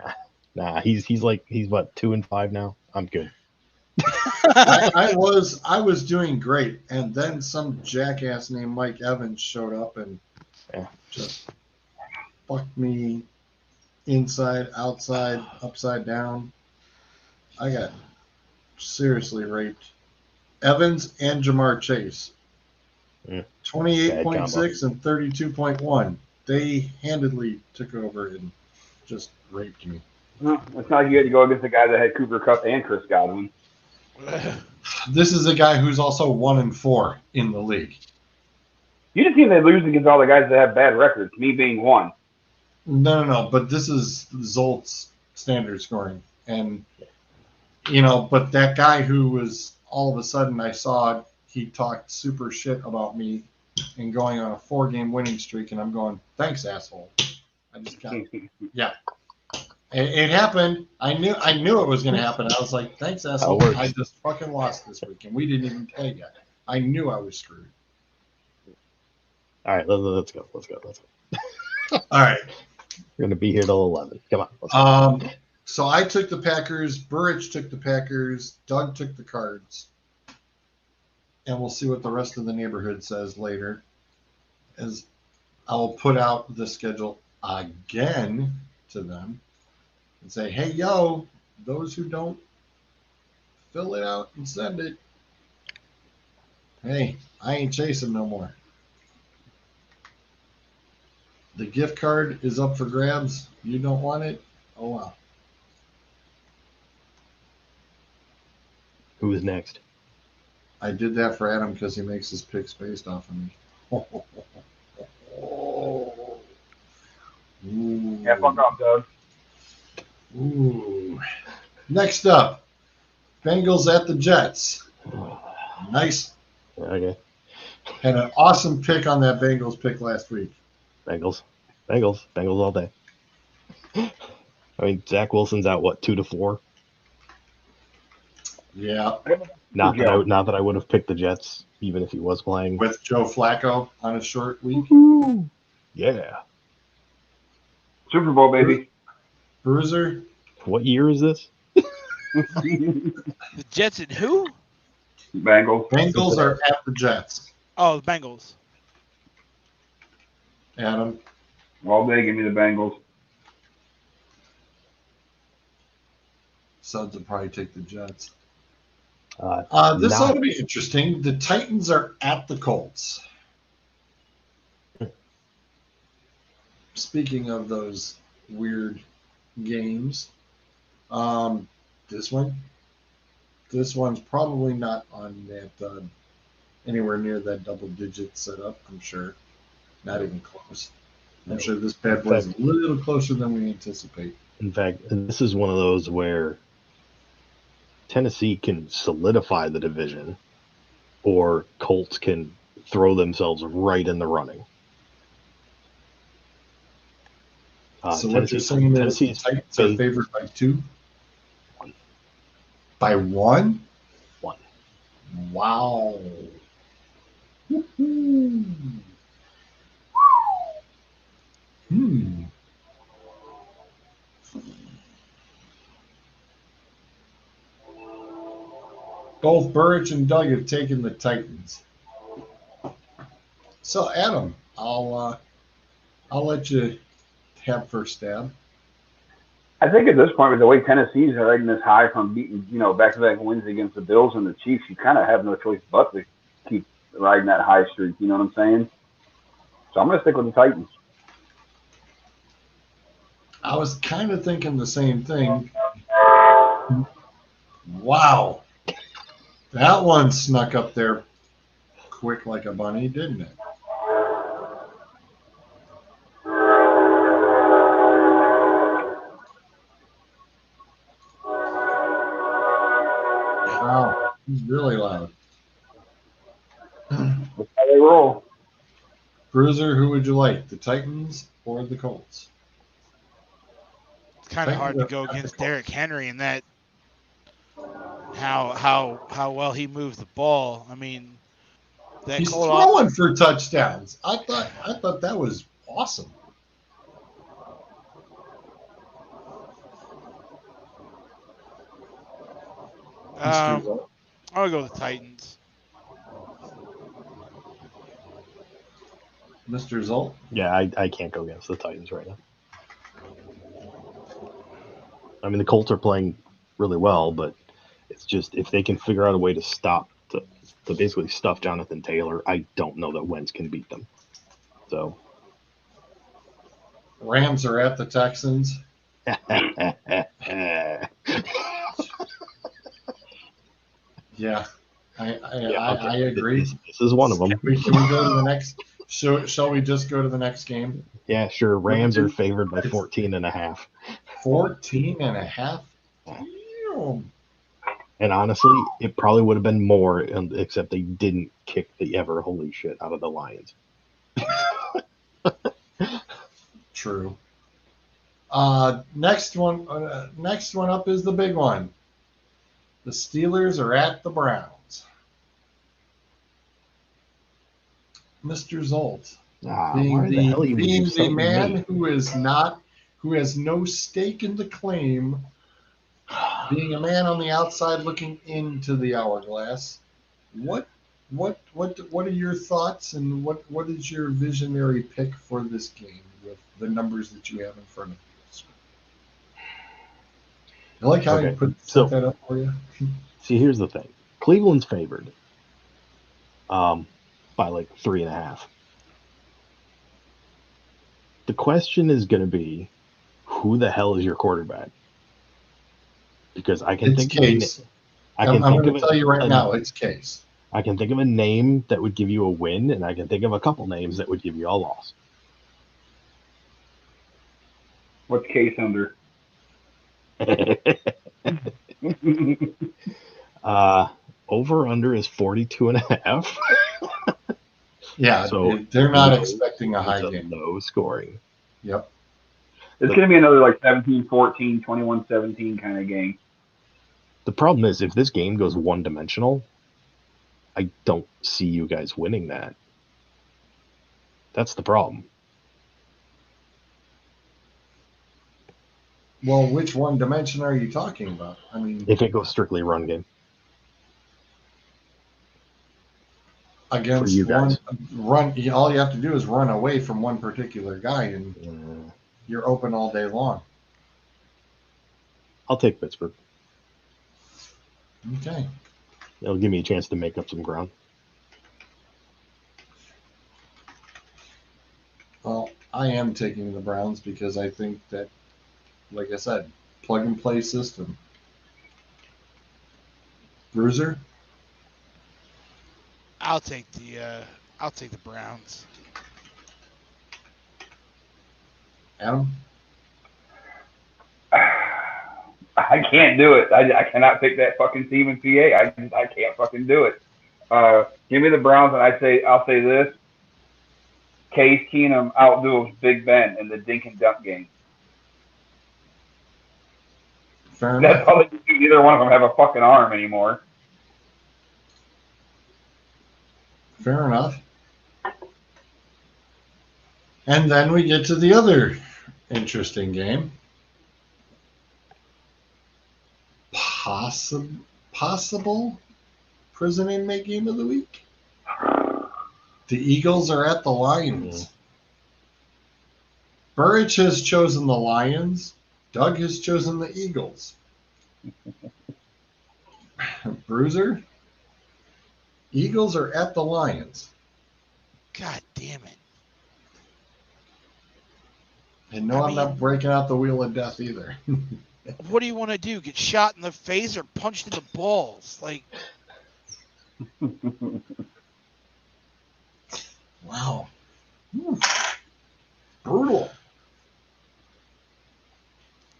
Nah, he's what 2-5 now. I'm good. I was doing great, and then some jackass named Mike Evans showed up and just fucked me inside, outside, upside down. I got seriously raped. Evans and Jamar Chase, 28.6 and 32.1. They handedly took over and just raped me. It's not like you had to go against the guy that had Cooper Kupp and Chris Godwin. This is a guy who's also 1-4 in the league. You just seem they lose against all the guys that have bad records, me being one. No. But this is Zolt's standard scoring. And, but that guy who was all of a sudden I saw he talked super shit about me and going on a 4-game winning streak. And I'm going, thanks, asshole. I just got yeah. It happened. I knew it was going to happen. I was like, thanks, asshole. I just fucking lost this week, and we didn't even play yet. I knew I was screwed. All right, let's go. All right. We're going to be here till 11. Come on. Let's go. So I took the Packers. Burrich took the Packers. Doug took the Cards. And we'll see what the rest of the neighborhood says later. As I will put out the schedule again to them. And say, hey, yo, those who don't fill it out and send it, hey, I ain't chasing no more. The gift card is up for grabs. You don't want it? Oh, well. Who is next? I did that for Adam because he makes his picks based off of me. Ooh. Yeah, fuck off, Doug. Ooh. Next up, Bengals at the Jets. Nice. Okay. Had an awesome pick on that Bengals pick last week. Bengals all day. I mean, Zach Wilson's out 2-4. Yeah. Not that I would have picked the Jets, even if he was playing With Joe Flacco on a short week. Woo-hoo. Yeah. Super Bowl, baby. Bruiser. What year is this? The Jets and who? Bengals. Bengals are at the Jets. Oh, the Bengals. Adam. All day, give me the Bengals. Suds will probably take the Jets. This ought to be interesting. The Titans are at the Colts. Speaking of those weird games, this one's probably not on that anywhere near that double-digit setup. I'm sure, not even close. I'm sure this bad boy is a little closer than we anticipate. In fact, this is one of those where Tennessee can solidify the division, or Colts can throw themselves right in the running. So what you're saying is the Titans are favored by 2? 1. By 1? 1. Wow. Woo-hoo. Both Burridge and Doug have taken the Titans. So Adam, I'll let you have first stab. I think at this point, with the way Tennessee's riding this high from beating, back-to-back wins against the Bills and the Chiefs, you kind of have no choice but to keep riding that high streak. You know what I'm saying? So I'm going to stick with the Titans. I was kind of thinking the same thing. Wow. That one snuck up there quick like a bunny, didn't it? Wow. He's really loud. That's how they roll. Bruiser, who would you like, the Titans or the Colts? It's kind of hard to go against Derrick Henry in that how well he moves the ball. I mean, that he's throwing for touchdowns. I thought that was awesome. I'll go with the Titans. Mr. Zolt? Yeah, I can't go against the Titans right now. I mean, the Colts are playing really well, but it's just if they can figure out a way to to basically stuff Jonathan Taylor, I don't know that Wentz can beat them. So Rams are at the Texans. Yeah, I agree. This is one of them. Can we go to the next? Shall we just go to the next game? Yeah, sure. Rams are favored by 14.5. 14.5? Damn. And honestly, it probably would have been more, except they didn't kick the ever holy shit out of the Lions. True. Next one up is the big one. The Steelers are at the Browns. Mr. Zolt, being the man who has no stake in the claim, being a man on the outside looking into the hourglass, what are your thoughts and what is your visionary pick for this game with the numbers that you have in front of you? I like how you set that up for you. See, here's the thing. Cleveland's favored by like 3.5. The question is going to be, who the hell is your quarterback? Because I can think Case. I'm going to tell you right now, it's Case. I can think of a name that would give you a win, and I can think of a couple names that would give you a loss. What's Case under? Over under is 42.5. Yeah, so they're not expecting a high game. Low scoring. Yep. It's going to be another like 17-14, 21-17 kind of game. The problem is, if this game goes one-dimensional, I don't see you guys winning that. That's the problem. Well, which one dimension are you talking about? I mean, if it goes strictly run game. Against one run, all you have to do is run away from one particular guy, and you're open all day long. I'll take Pittsburgh. Okay. It'll give me a chance to make up some ground. Well, I am taking the Browns because I think that, like I said, plug and play system. Bruiser? I'll take the Browns. Adam? I can't do it. I cannot pick that fucking team in PA. I can't fucking do it. Give me the Browns, and I'll say this: Case Keenum outduels Big Ben in the dink and dunk game. Fair That's enough. probably because neither one of them have a fucking arm anymore. Fair enough. And then we get to the other interesting game. Possible prison inmate game of the week. The Eagles are at the Lions. Burridge has chosen the Lions. Doug has chosen the Eagles. Bruiser, Eagles are at the Lions. God damn it. And no, I'm not breaking out the wheel of death either. What do you want to do? Get shot in the face or punched in the balls? Like, wow. Brutal.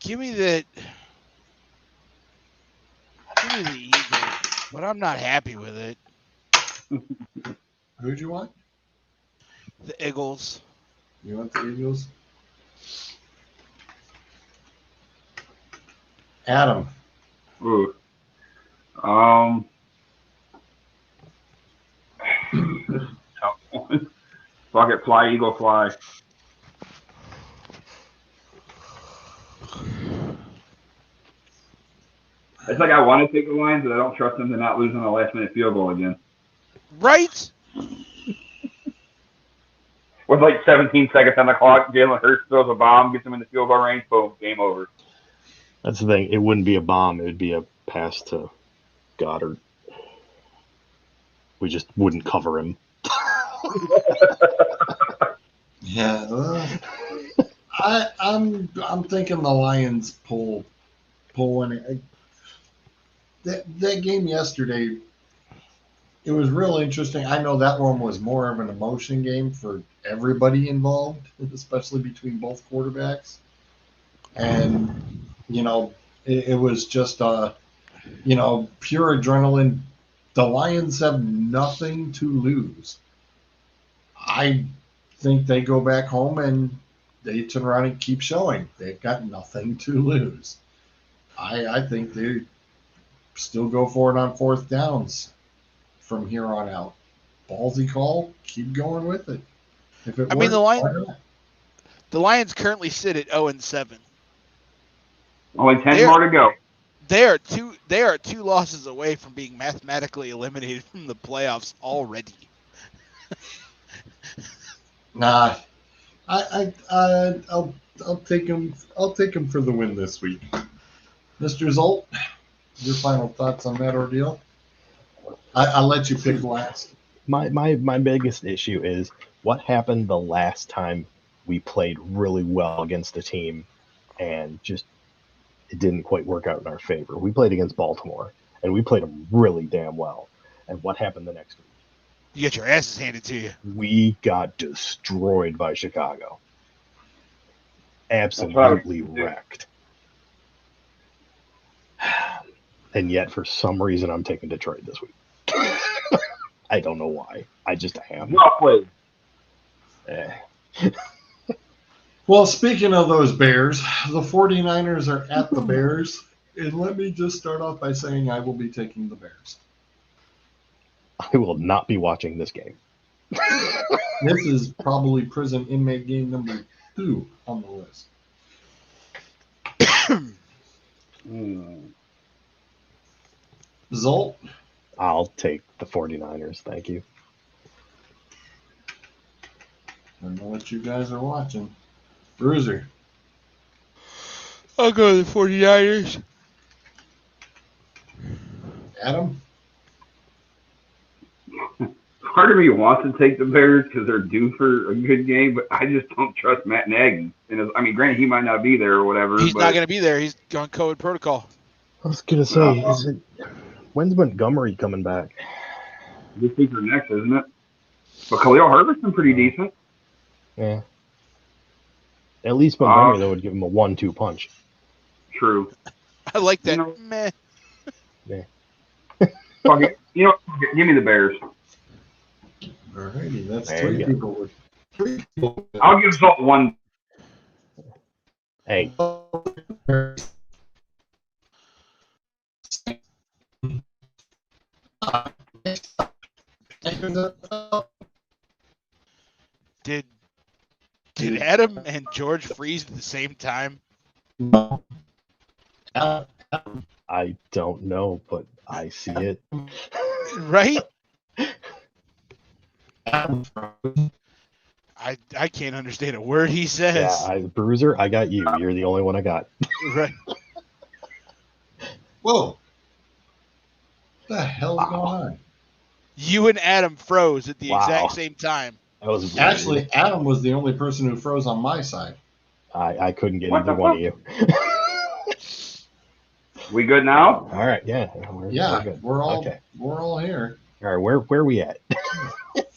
give me the Eagles, but I'm not happy with it. Who'd you want? The Eagles. You want the Eagles? Adam. Ooh. Fuck it, fly, Eagle, fly. It's like I want to take the Lions, but I don't trust them to not lose on a last-minute field goal again. Right? With like 17 seconds on the clock, Jalen Hurts throws a bomb, gets him in the field goal range, boom, game over. That's the thing. It wouldn't be a bomb. It would be a pass to Goddard. We just wouldn't cover him. Yeah. I'm thinking the Lions pull in. That game yesterday, it was real interesting. I know that one was more of an emotion game for everybody involved, especially between both quarterbacks. And, it was just, pure adrenaline. The Lions have nothing to lose. I think they go back home and they turn around and keep showing they've got nothing to lose. I think they still go for it on fourth downs from here on out. Ballsy call, keep going with it. If it works, the Lions currently sit at 0-7. Only 10 more to go. They are two losses away from being mathematically eliminated from the playoffs already. Nah, I'll take him. I'll take him for the win this week. Mr. Zolt, your final thoughts on that ordeal? I'll let you pick last. My biggest issue is what happened the last time we played really well against a team and just it didn't quite work out in our favor. We played against Baltimore and we played them really damn well. And what happened the next week? You get your asses handed to you. We got destroyed by Chicago. Absolutely wrecked. And yet, for some reason, I'm taking Detroit this week. I don't know why. I just am. Well played. Well, speaking of those Bears, the 49ers are at the Bears. And let me just start off by saying I will be taking the Bears. I will not be watching this game. This is probably prison inmate game number 2 on the list. Zolt? I'll take the 49ers. Thank you. I don't know what you guys are watching. Bruiser? I'll go to the 49ers. Adam? Part of me wants to take the Bears because they're due for a good game, but I just don't trust Matt Nagy. And granted, he might not be there or whatever. He's not going to be there. He's on COVID protocol. I was going to say, when's Montgomery coming back? This week or next, isn't it? But Khalil Herbert's been pretty decent. Yeah. At least Montgomery, though, would give him a 1-2 punch. True. I like that. You know- Meh. Fuck it. You know, give me the Bears. Alrighty, that's There three you go. people with 3 people. I'll give Salt one. Hey, Did Adam and George freeze at the same time? I don't know, but I see it. Right? I can't understand a word he says. Yeah, Bruiser, I got you. You're the only one I got. Right. Whoa. What the hell's going on? You and Adam froze at the Wow. exact same time. That was weird. Actually, Adam was the only person who froze on my side. I couldn't get What either the one of you. We good now? All right, yeah, we're good. We're all okay. we're all here. All right, where are we at?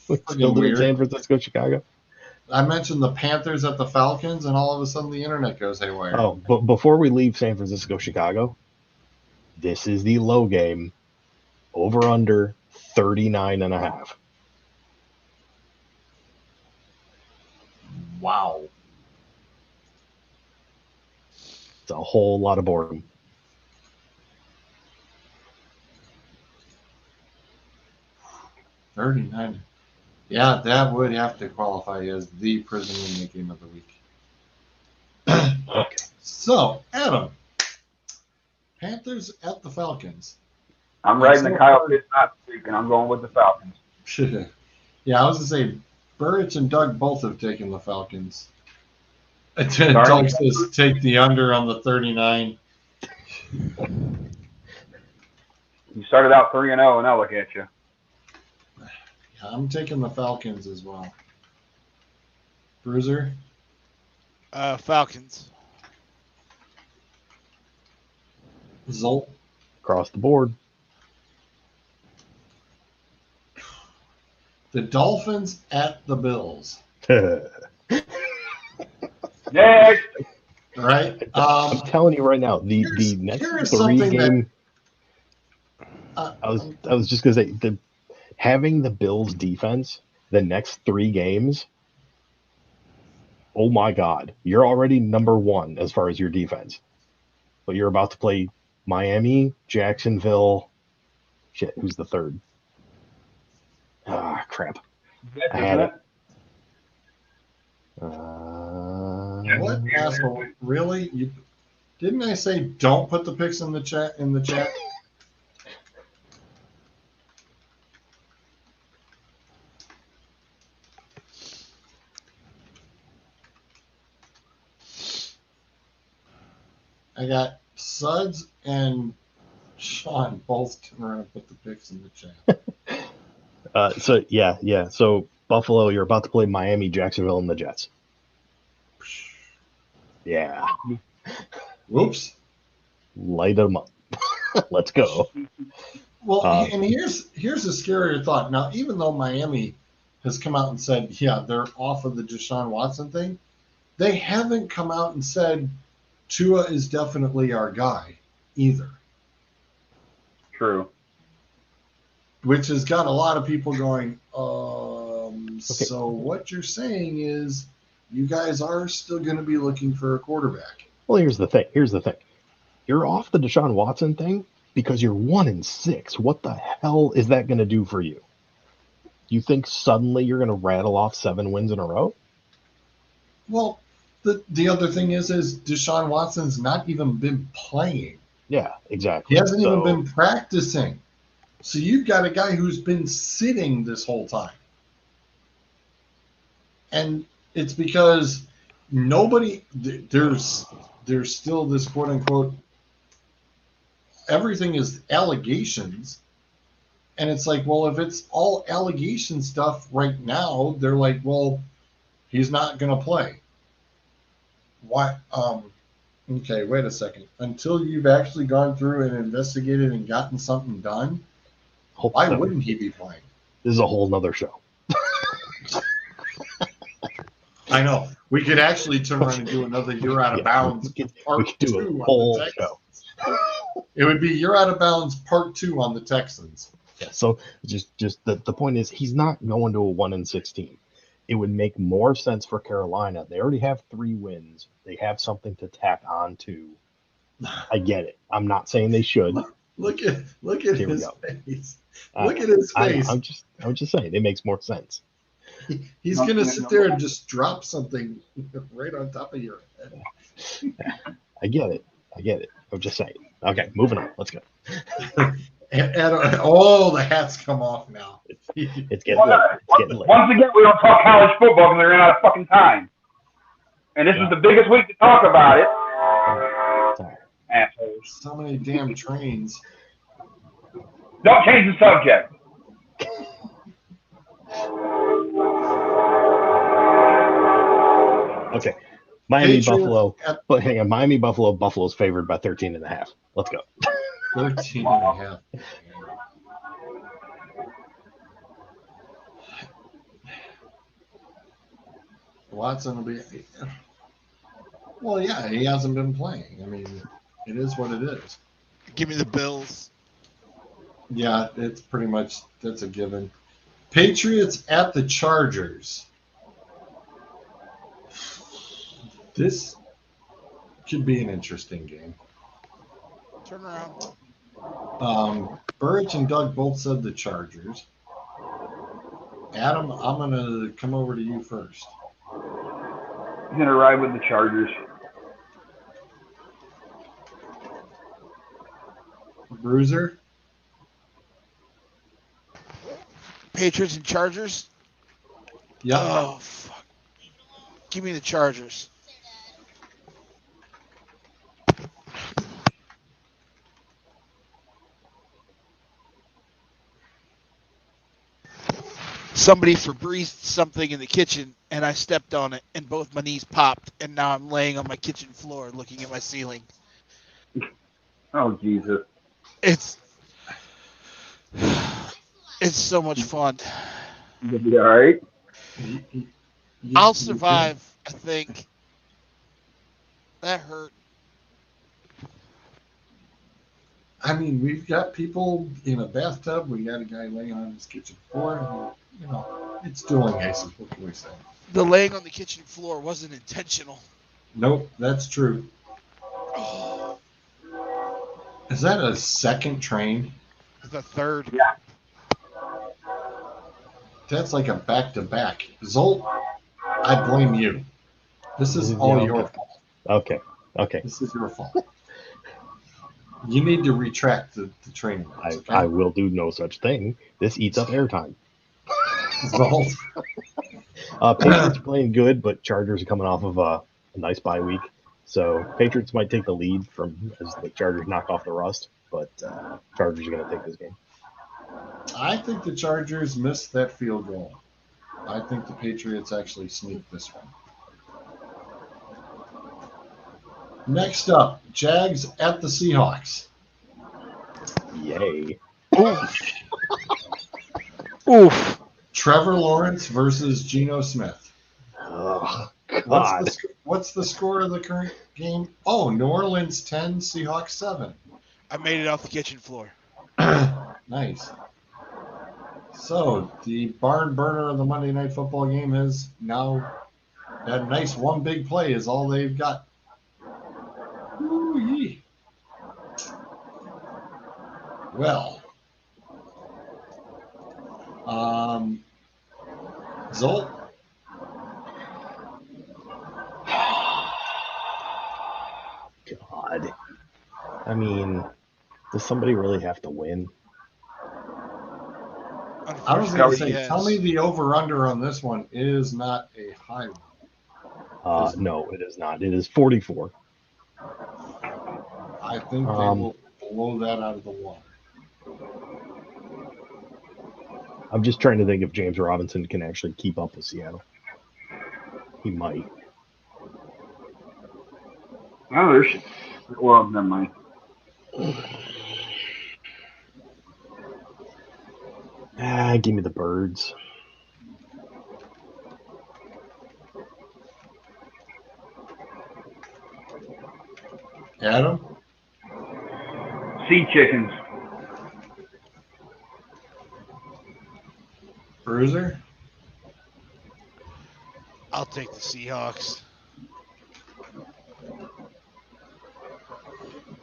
We still doing weird. San Francisco, Chicago. I mentioned the Panthers at the Falcons, and all of a sudden the internet goes haywire. Oh, but before we leave San Francisco, Chicago, this is the low game. Over under 39.5. Wow. It's a whole lot of boredom. $39. Yeah, that would have to qualify as the prison inmate game of the week. Okay. So, Adam, Panthers at the Falcons. I'm riding the Kyle Pitts not streak, and I'm going with the Falcons. Yeah, I was going to say, Burrich and Doug both have taken the Falcons. Doug says take the under on the 39. You started out 3-0, and now look at you. Yeah, I'm taking the Falcons as well. Bruiser? Falcons. Zolt? Across the board. The Dolphins at the Bills. Next. Right? I'm telling you right now, the here's next 3 something game. that- I was just gonna say having the Bills defense the next 3 games. Oh my God, you're already number 1 as far as your defense, but you're about to play Miami, Jacksonville. Shit, who's the third? Ah, crap. I had it. What asshole? Really? Didn't I say don't put the picks in the chat? I got Suds and Sean both turned around and put the picks in the chat. So Buffalo, you're about to play Miami, Jacksonville, and the Jets. Yeah, Whoops. light them up. Let's go. Well, and here's a scarier thought. Now, even though Miami has come out and said, yeah, they're off of the Deshaun Watson thing, they haven't come out and said Tua is definitely our guy either. True. Which has got a lot of people going, so what you're saying is you guys are still going to be looking for a quarterback. Well, here's the thing. You're off the Deshaun Watson thing because you're 1-6. What the hell is that going to do for you? You think suddenly you're going to rattle off 7 wins in a row? Well, the other thing is Deshaun Watson's not even been playing. Yeah, exactly. He hasn't even been practicing. So you've got a guy who's been sitting this whole time. And it's because there's still this quote unquote, everything is allegations. And it's like, well, if it's all allegation stuff right now, they're like, well, he's not going to play. Why? Okay, wait a second. Until you've actually gone through and investigated and gotten something done, why wouldn't he be playing? This is a whole nother show. I know. We could actually turn around and do another You're Out of Bounds we part could do 2 a on whole the show. Texans. It would be You're Out of Bounds part 2 on the Texans. Yeah, so just the point is he's not going to a 1-6 team. It would make more sense for Carolina. They already have 3 wins. They have something to tack on to. I get it. I'm not saying they should. Look at Here we his go. face. Look at his face. I'm just saying it makes more sense. He's gonna sit there and just drop something right on top of your head. I get it. I'm just saying. Okay, moving on. Let's go. The hats come off now. It's getting late. It's getting late. Once again, we don't talk college football because they're out of fucking time. And this is the biggest week to talk about it. Sorry. Assholes. So many damn trains. Don't change the subject. Okay. Miami Patriots Buffalo. But hang on, Miami Buffalo. Buffalo's favored by 13.5. Let's go. 13.5. Watson will be. Well, yeah, he hasn't been playing. I mean, it is what it is. Give me the Bills. Yeah, it's pretty much that's a given. Patriots at the Chargers. This could be an interesting game. Turn around. Burridge and Doug both said the Chargers. Adam, I'm going to come over to you first. I'm going to ride with the Chargers. Bruiser? Patriots and Chargers? Yep. Oh, fuck. Give me the Chargers. Somebody Febrezed something in the kitchen, and I stepped on it, and both my knees popped, and now I'm laying on my kitchen floor looking at my ceiling. Oh, Jesus. It's so much fun. You'll be all right. I'll survive, I think. That hurt. I mean, we've got people in a bathtub. We got a guy laying on his kitchen floor. You know, it's dueling aces. What can we say? The laying on the kitchen floor wasn't intentional. Nope, that's true. Is that a second train? The third. Yeah. That's like a back-to-back. Zolt, I blame you. This is all your fault. Okay. This is your fault. You need to retract the training. Okay? I will do no such thing. This eats up airtime. Zolt. Patriots are playing good, but Chargers are coming off of a nice bye week. So Patriots might take the lead as the Chargers knock off the rust, but Chargers are going to take this game. I think the Chargers missed that field goal. I think the Patriots actually sneaked this one. Next up, Jags at the Seahawks. Yay. Oof. Trevor Lawrence versus Geno Smith. Oh, God. What's the score of the current game? Oh, New Orleans 10, Seahawks 7. I made it off the kitchen floor. Nice. So, the barn burner of the Monday Night Football game has now that nice one big play is all they've got. Ooh-yee. Well, Zolt. God. I mean, does somebody really have to win? I was going to say, tell me the over-under on this one is not a high one. No, it is not. It is 44. I think they will blow that out of the water. I'm just trying to think if James Robinson can actually keep up with Seattle. He might. Oh, well, never mind. Give me the Birds. Adam? Sea chickens. Bruiser? I'll take the Seahawks.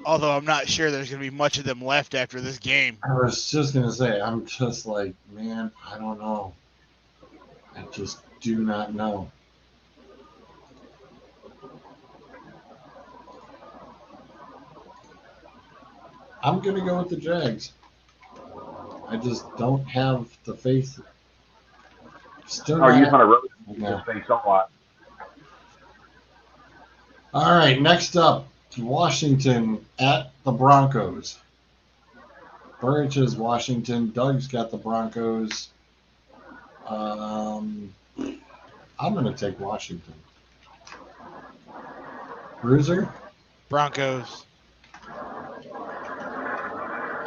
Although I'm not sure there's going to be much of them left after this game. I was just going to say, I'm just like, man, I don't know. I just do not know. I'm going to go with the Jags. I just don't have the faith. Still Oh, you not. kind of wrote No. this thing somewhat. All right, next up, Washington at the Broncos. Burridge is Washington. Doug's got the Broncos. I'm going to take Washington. Bruiser? Broncos.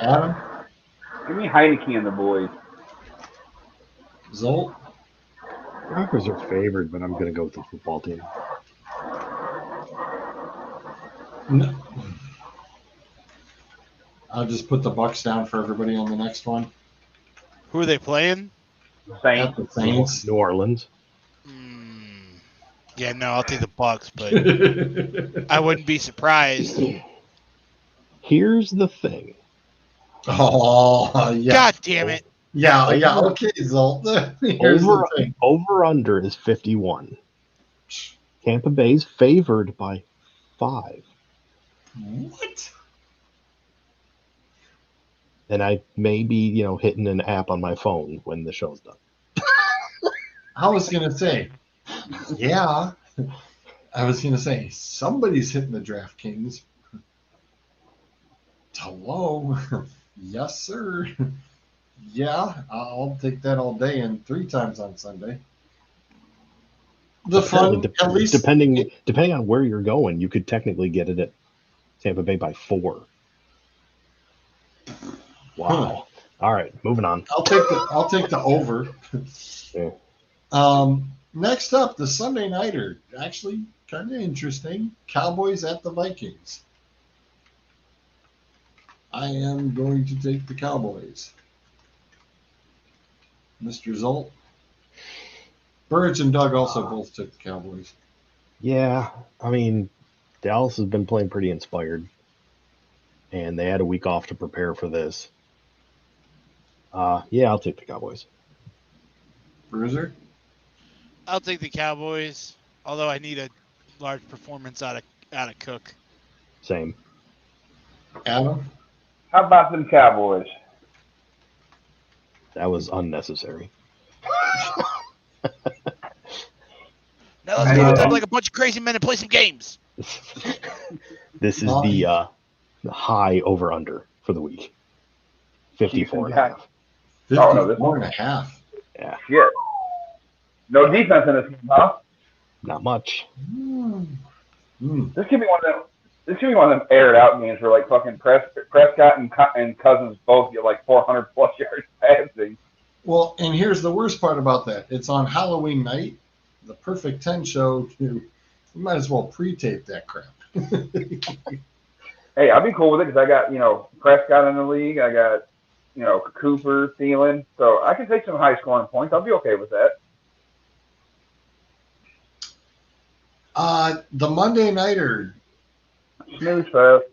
Adam? Give me Heineke and the boys. Zolt? Broncos are favored, but I'm going to go with the football team. No. I'll just put the Bucks down for everybody on the next one. Who are they playing? At Saints. the Saints. New Orleans. Yeah, no, I'll take the Bucks, but I wouldn't be surprised. Here's the thing. Oh, yeah. God damn it. Yeah, okay, Zolt. Here's the thing. Over-under is 51. Tampa Bay's favored by 5. What? And I may be, hitting an app on my phone when the show's done. I was going to say, yeah. I was going to say, somebody's hitting the DraftKings. Hello. Yes, sir. Yeah, I'll take that all day and 3 times on Sunday. The fun, at least. Depending on where you're going, you could technically get it at Tampa Bay by 4. Wow. All right, moving on. I'll take the over. Yeah. Next up, the Sunday nighter. Actually, kind of interesting. Cowboys at the Vikings. I am going to take the Cowboys. Mr. Zolt. Burridge and Doug also both took the Cowboys. Yeah, I mean, Dallas has been playing pretty inspired, and they had a week off to prepare for this. Yeah, I'll take the Cowboys. Bruiser? I'll take the Cowboys, although I need a large performance out of Cook. Same. Adam? How about them Cowboys? That was unnecessary. Now let's go talk like a bunch of crazy men and play some games. This is the high over-under for the week. 54.5. Oh, no, this 54.5. Yeah, Shit. No defense in this game, huh? not much. This could be one of them aired out games where like fucking Prescott and Cousins both get like 400 plus yards passing. Well, and here's the worst part about that. It's on Halloween night, the Perfect 10 show. You might as well pre-tape that crap. Hey, I'll be cool with it because I got, Prescott in the league. I got, Cooper, Thielen. So I can take some high scoring points. I'll be okay with that. The Monday nighter. Snooze fest.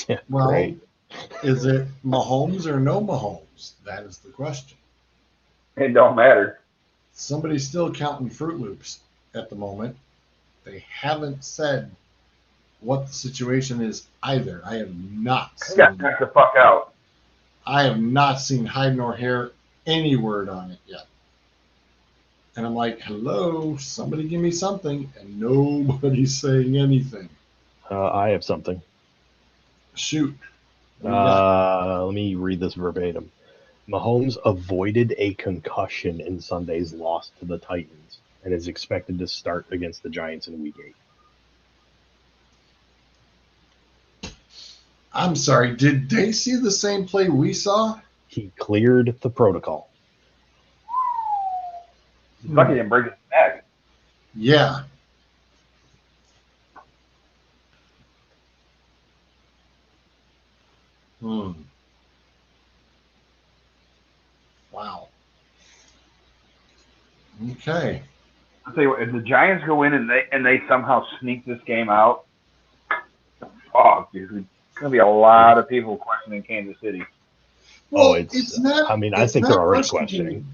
Yeah, Well, great. is it Mahomes or no Mahomes? That is the question. It don't matter. Somebody's still counting Fruit Loops at the moment. They haven't said what the situation is either. I have not Yeah, seen, knock the fuck out. I have not seen hide nor hair any word on it yet. And I'm like, hello, somebody give me something, and nobody's saying anything. I have something. Shoot. What do you got? Let me read this verbatim. Mahomes avoided a concussion in Sunday's loss to the Titans and is expected to start against the Giants in Week 8. I'm sorry, did they see the same play we saw? He cleared the protocol. He's lucky he didn't break his neck. Yeah. Hmm. Wow. Okay. I'll tell you what, if the Giants go in and they somehow sneak this game out, dude, there's gonna be a lot of people questioning Kansas City. Well, it's not. I mean, I It's think they're not already questioning.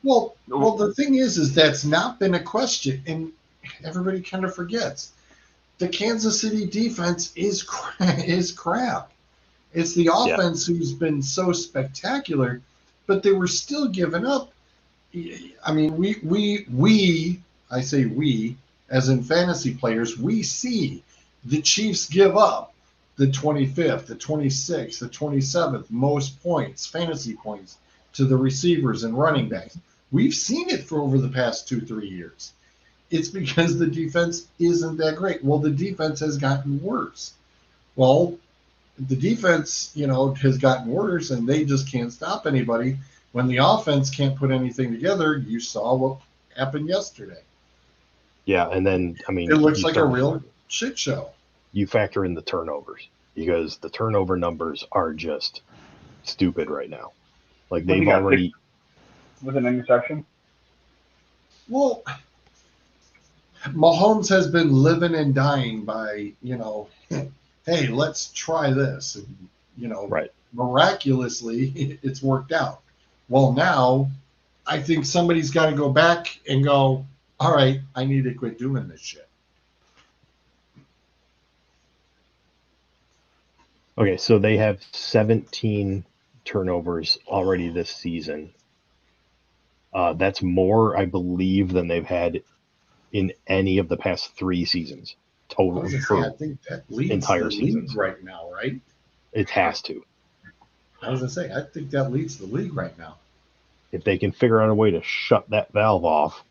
questioning. Well, the thing is that's not been a question, and everybody kind of forgets. The Kansas City defense is crap. It's the offense who's been so spectacular, but they were still giving up. I mean, I say we, as in fantasy players, we see the Chiefs give up the 25th, the 26th, the 27th most points, fantasy points, to the receivers and running backs. We've seen it for over the past 2-3 years. It's because the defense isn't that great. Well, the defense has gotten worse. Well, the defense, has gotten worse, and they just can't stop anybody. When the offense can't put anything together, you saw what happened yesterday. Yeah, and then I mean, it looks like a real shit show. You factor in the turnovers because the turnover numbers are just stupid right now. Like they've already with an interception. Well, Mahomes has been living and dying by, hey, let's try this. And, right. Miraculously, it's worked out. Well, now I think somebody's got to go back and go, all right, I need to quit doing this shit. Okay, so they have 17 turnovers already this season. That's more, I believe, than they've had in any of the past 3 seasons total. I think that leads entire the seasons league right now, right? It has to. I was gonna say, I think that leads the league right now. If they can figure out a way to shut that valve off,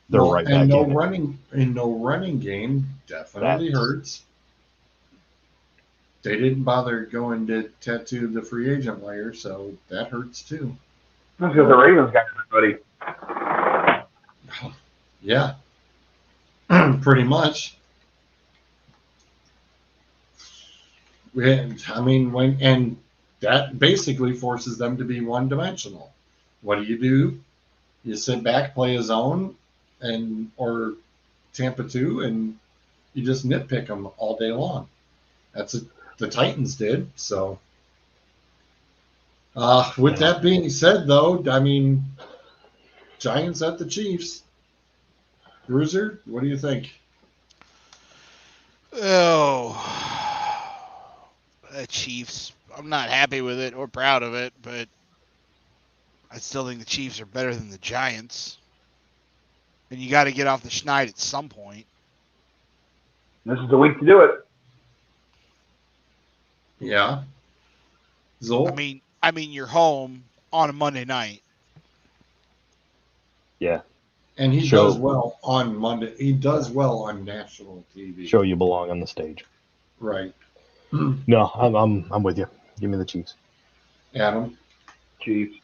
they're right back no in it. running game definitely hurts. They didn't bother going to tattoo the free agent wire, so that hurts too. That's because the Ravens got everybody. Yeah, pretty much. And that basically forces them to be one-dimensional. What do? You sit back, play a zone, or Tampa 2, and you just nitpick them all day long. The Titans did. So, with that being said, though, Giants at the Chiefs. Bruiser, what do you think? Oh, the Chiefs. I'm not happy with it or proud of it, but I still think the Chiefs are better than the Giants. And you got to get off the schneid at some point. This is the week to do it. Yeah. Zol? I mean, you're home on a Monday night. Yeah. And he does well on Monday. He does well on national TV. Show you belong on the stage. Right. No, I'm with you. Give me the Chiefs. Adam? Chiefs.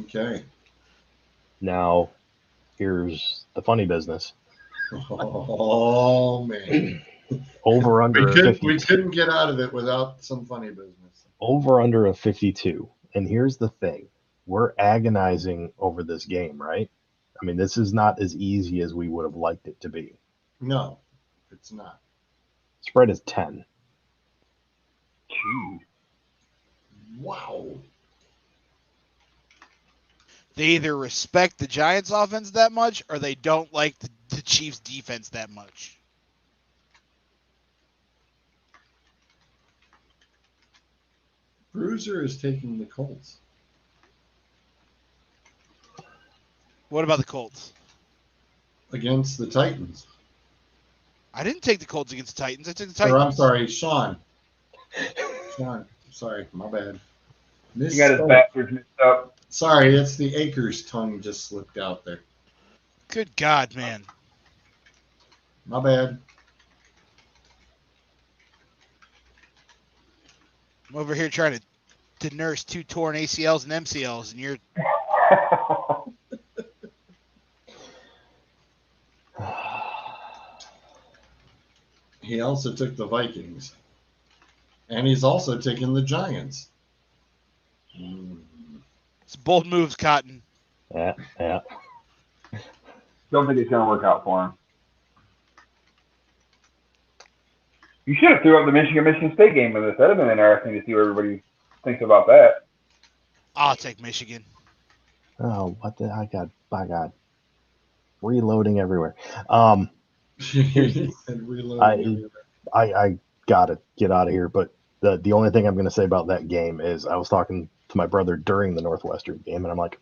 Okay. Now, here's the funny business. Oh, man. Over under we couldn't get out of it without some funny business. Over under a 52. And here's the thing. We're agonizing over this game, right? I mean, this is not as easy as we would have liked it to be. No, it's not. Spread is 10. Jeez. Wow. They either respect the Giants offense that much or they don't like the Chiefs defense that much. Bruiser is taking the Colts. What about the Colts? Against the Titans. I didn't take the Colts against the Titans. I took the Titans. Or I'm sorry, Sean. Sorry, my bad. You got his backwards mixed up. Sorry, it's the Akers tongue just slipped out there. Good God, man. My bad. I'm over here trying to nurse 2 torn ACLs and MCLs, and you're... he also took the Vikings. And he's also taken the Giants. It's bold moves, Cotton. Yeah. Don't think it's going to work out for him. You should have threw up the Michigan State game with us. That'd have been interesting to see what everybody thinks about that. I'll take Michigan. Oh, what the? I got reloading everywhere. I gotta get out of here. But the only thing I'm going to say about that game is I was talking to my brother during the Northwestern game, and I'm like,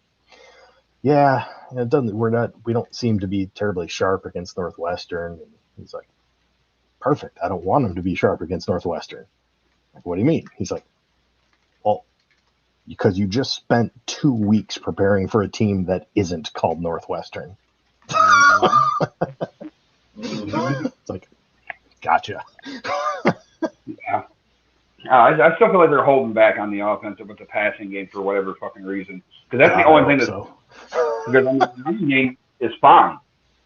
yeah, we don't seem to be terribly sharp against Northwestern. And he's like, perfect. I don't want him to be sharp against Northwestern. Like, what do you mean? He's like, well, because you just spent 2 weeks preparing for a team that isn't called Northwestern. It's like, gotcha. Yeah. I still feel like they're holding back on the offense with the passing game for whatever fucking reason. Because that's the only thing because the running game is fine.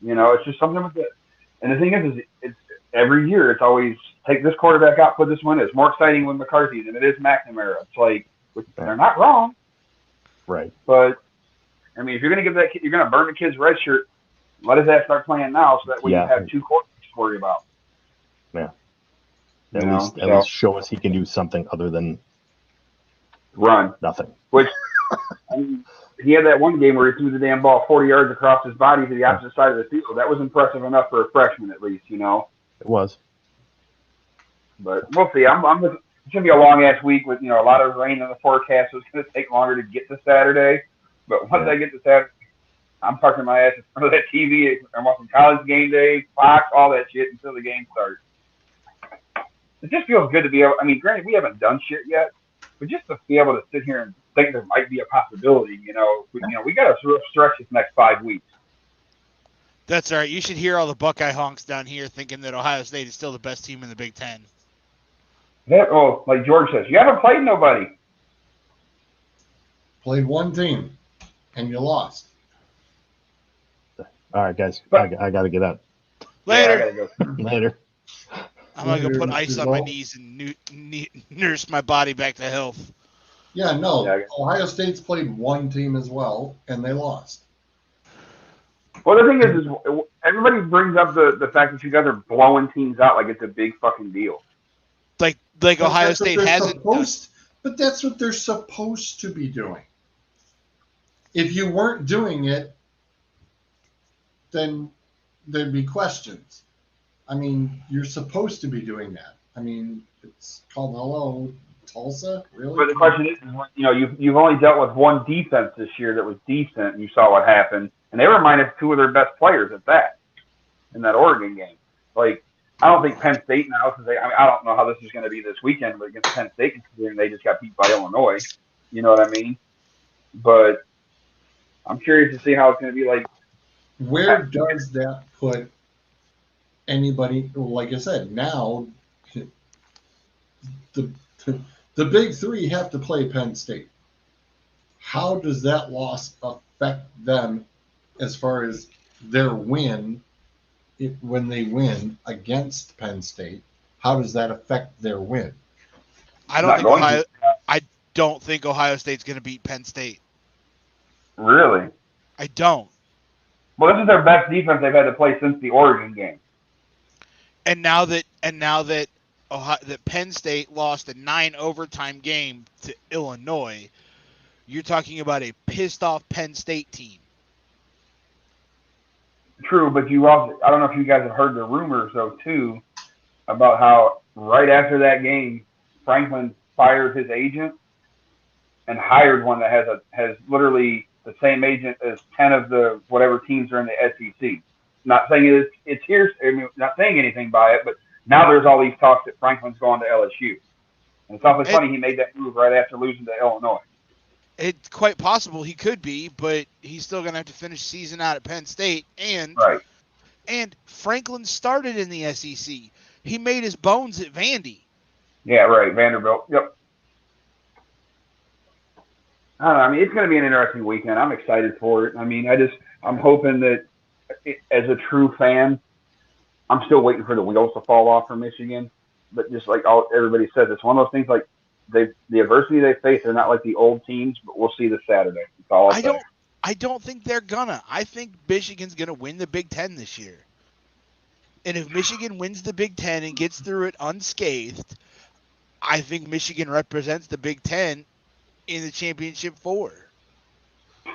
It's just something with it. And the thing is it's every year it's always take this quarterback out, put this one. It's more exciting with McCarthy than it is McNamara. It's like they're not wrong, right? But I mean, if you're going to give that kid, you're going to burn the kid's red shirt. Let his ass start playing now, so that way you have 2 quarterbacks to worry about. Yeah. At least show us he can do something other than run. Nothing. Which I mean, he had that one game where he threw the damn ball 40 yards across his body to the opposite side of the field. That was impressive enough for a freshman, at least. It was. But we'll see. It's going to be a long ass week with a lot of rain in the forecast, so it's going to take longer to get to Saturday. But once I get to Saturday, I'm parking my ass in front of that TV. I'm watching College Game Day, Fox, all that shit until the game starts. It just feels good to be able. I mean, granted, we haven't done shit yet, but just to be able to sit here and think there might be a possibility, we got to stretch this next 5 weeks. That's all right. You should hear all the Buckeye honks down here thinking that Ohio State is still the best team in the Big Ten. Yeah, like George says, you haven't played nobody. Played one team, and you lost. All right, guys. I got to get out. Later. Yeah, I gotta go. Later. I'm going to go put ice on my knees and nurse my body back to health. Yeah, no. Ohio State's played one team as well, and they lost. Well, the thing is everybody brings up the fact that you guys are blowing teams out like it's a big fucking deal. Like Ohio State hasn't. But that's what they're supposed to be doing. If you weren't doing it, then there'd be questions. I mean, you're supposed to be doing that. I mean, it's called Hello Tulsa, really? But the question is you've only dealt with one defense this year that was decent, and you saw what happened, and they were minus 2 of their best players at that in that Oregon game. Like, I don't think Penn State now, I don't know how this is going to be this weekend, but against Penn State, considering they just got beat by Illinois, you know what I mean? But I'm curious to see how it's going to be like. Where does that put anybody? Like I said, now the big three have to play Penn State. How does that loss affect them as far as their win? When they win against Penn State, how does that affect their win? I don't think Ohio State's going to beat Penn State. Really? I don't. Well, this is their best defense they've had to play since the Oregon game. And now that that Penn State lost a 9 overtime game to Illinois, you're talking about a pissed off Penn State team. True, but I don't know if you guys have heard the rumors though too about how right after that game, Franklin fired his agent and hired one that has literally the same agent as 10 of the whatever teams are in the SEC. Not saying it's here. I mean, not saying anything by it, but now there's all these talks that Franklin's going to LSU. And it's awfully funny he made that move right after losing to Illinois. It's quite possible he could be, but he's still going to have to finish the season out at Penn State. And Franklin started in the SEC. He made his bones at Vandy. Yeah, right. Vanderbilt. Yep. I don't know. I mean, it's going to be an interesting weekend. I'm excited for it. I mean, I'm hoping that as a true fan, I'm still waiting for the wheels to fall off for Michigan. But just like everybody says, it's one of those things like the adversity they face, they're not like the old teams, but we'll see this Saturday. That's all I'll say. I don't think they're gonna. I think Michigan's gonna win the Big Ten this year. And if Michigan wins the Big Ten and gets through it unscathed, I think Michigan represents the Big Ten in the championship 4.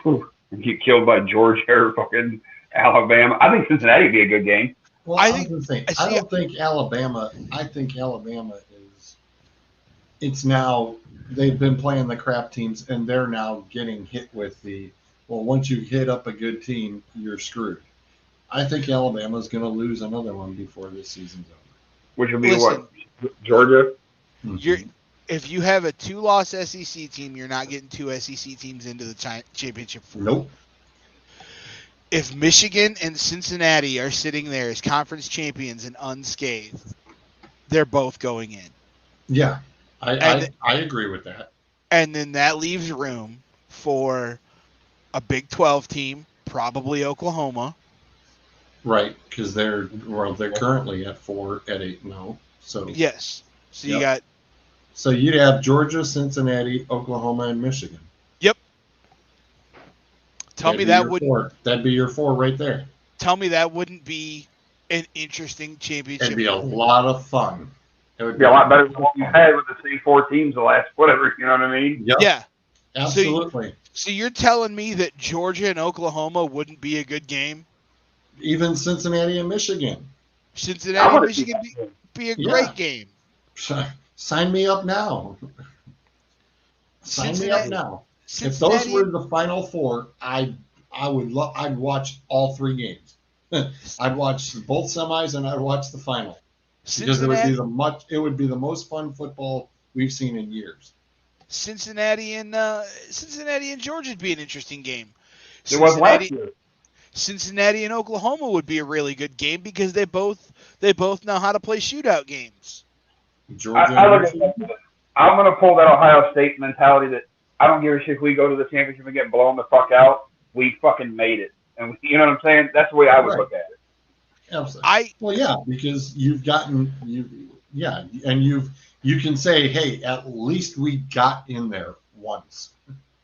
And get killed by Georgia or fucking Alabama. I think Cincinnati would be a good game. Well, I don't think Alabama. I think Alabama is. It's now they've been playing the crap teams, and they're now getting hit with the. Well, once you hit up a good team, you're screwed. I think Alabama's going to lose another one before this season's over. Which will be what? Georgia? If you have a 2-loss SEC team, you're not getting 2 SEC teams into the championship 4. Nope. If Michigan and Cincinnati are sitting there as conference champions and unscathed, they're both going in. Yeah, I agree with that. And then that leaves room for a Big 12 team, probably Oklahoma. Right, because they're currently at 8-0. So yes, so you got. So you'd have Georgia, Cincinnati, Oklahoma, and Michigan. Yep. That'd be your 4 right there. Tell me that wouldn't be an interesting championship. It'd be a lot of fun. It would be a lot better than what you had with the same 4 teams the last whatever. You know what I mean? Yep. Yeah. Absolutely. So you're telling me that Georgia and Oklahoma wouldn't be a good game? Even Cincinnati and Michigan. Cincinnati and Michigan be a great game. Sign me up now. Sign me up now. If those were the final 4, I'd watch all 3 games. I'd watch both semis and I'd watch the final. Because it would be the most fun football we've seen in years. Cincinnati and Georgia would be an interesting game. It was last year. Cincinnati and Oklahoma would be a really good game because they both know how to play shootout games. I'm going to pull that Ohio State mentality that I don't give a shit if we go to the championship and get blown the fuck out. We fucking made it. And you know what I'm saying? That's the way I would look at it. Absolutely. Because you've gotten and you can say, hey, at least we got in there once.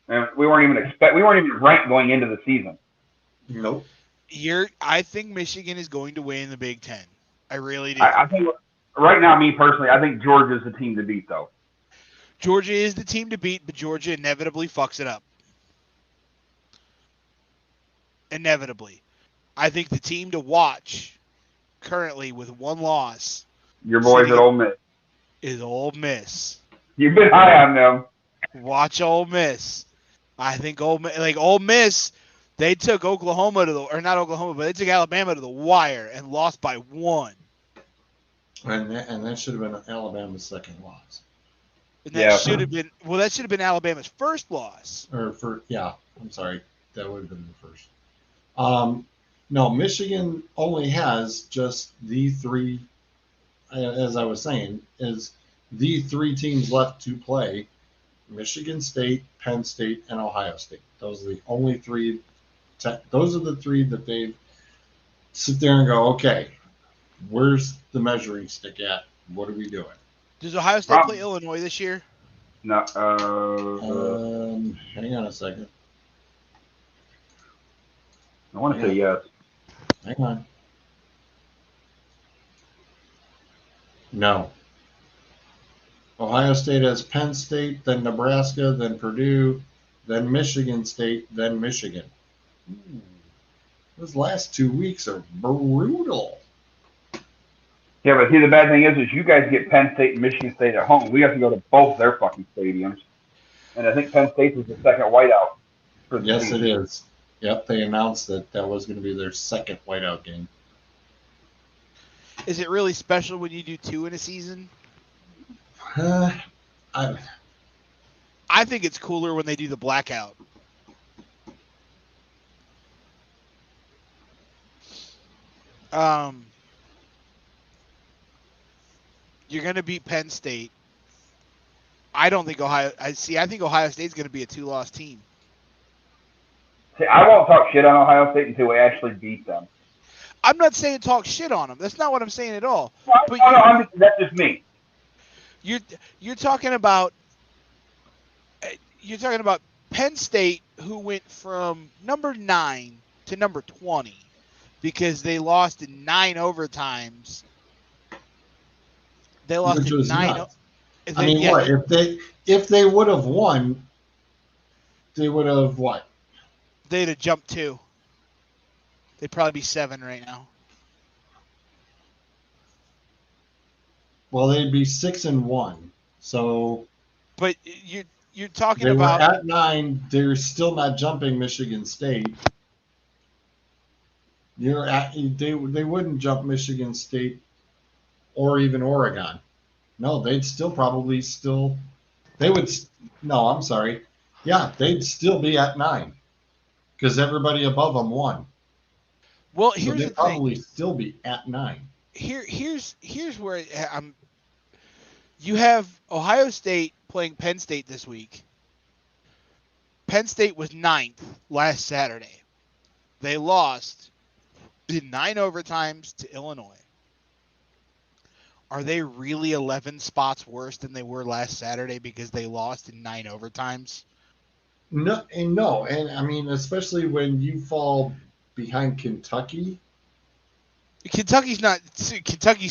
And we weren't even ranked going into the season. Nope. I think Michigan is going to win the Big Ten. I really do. I think right now, me personally, I think Georgia's the team to beat, though. Georgia is the team to beat, but Georgia inevitably fucks it up. Inevitably. I think the team to watch currently with 1 loss. Your boys at Ole Miss. Is Ole Miss. You've been high on them. Watch Ole Miss. I think Ole Miss, they took they took Alabama to the wire and lost by 1. And that should have been Alabama's second loss. And that should have been Alabama's first loss. I'm sorry. That would have been the first. No, Michigan only has just the 3, as I was saying, is the 3 teams left to play: Michigan State, Penn State, and Ohio State. Those are the only 3. Those are the 3 that they sit there and go, okay, where's the measuring stick at? What are we doing? Does Ohio State play Illinois this year? No. Hang on a second. I want to say yes. Hang on. No. Ohio State has Penn State, then Nebraska, then Purdue, then Michigan State, then Michigan. Those last 2 weeks are brutal. Yeah, but see, the bad thing is you guys get Penn State and Michigan State at home. We have to go to both their fucking stadiums. And I think Penn State is the second whiteout. Yes, it is. Yep, they announced that was going to be their second whiteout game. Is it really special when you do 2 in a season? I think it's cooler when they do the blackout. You're going to beat Penn State. I think Ohio State's going to be a 2-loss team. See, I won't talk shit on Ohio State until we actually beat them. I'm not saying talk shit on them. That's not what I'm saying at all. But that's just me. You're talking about Penn State, who went from number 9 to number 20 because they lost in 9 overtimes. They lost Which in was 9. nuts. I mean, what if they would have won? They would have what? They'd have jumped 2. They'd probably be 7 right now. Well, they'd be 6-1. So, but you're talking they about were at 9. They're still not jumping Michigan State. They wouldn't jump Michigan State or even Oregon. No, they'd still probably they would. No, I'm sorry. Yeah, they'd still be at 9 because everybody above them won. Well, So here's they'd the thing. probably still be at 9. Here's where I'm. You have Ohio State playing Penn State this week. Penn State was 9th last Saturday. They lost in 9 overtimes to Illinois. Are they really 11 spots worse than they were last Saturday because they lost in 9 overtimes? No, and I mean, especially when you fall behind Kentucky. Kentucky's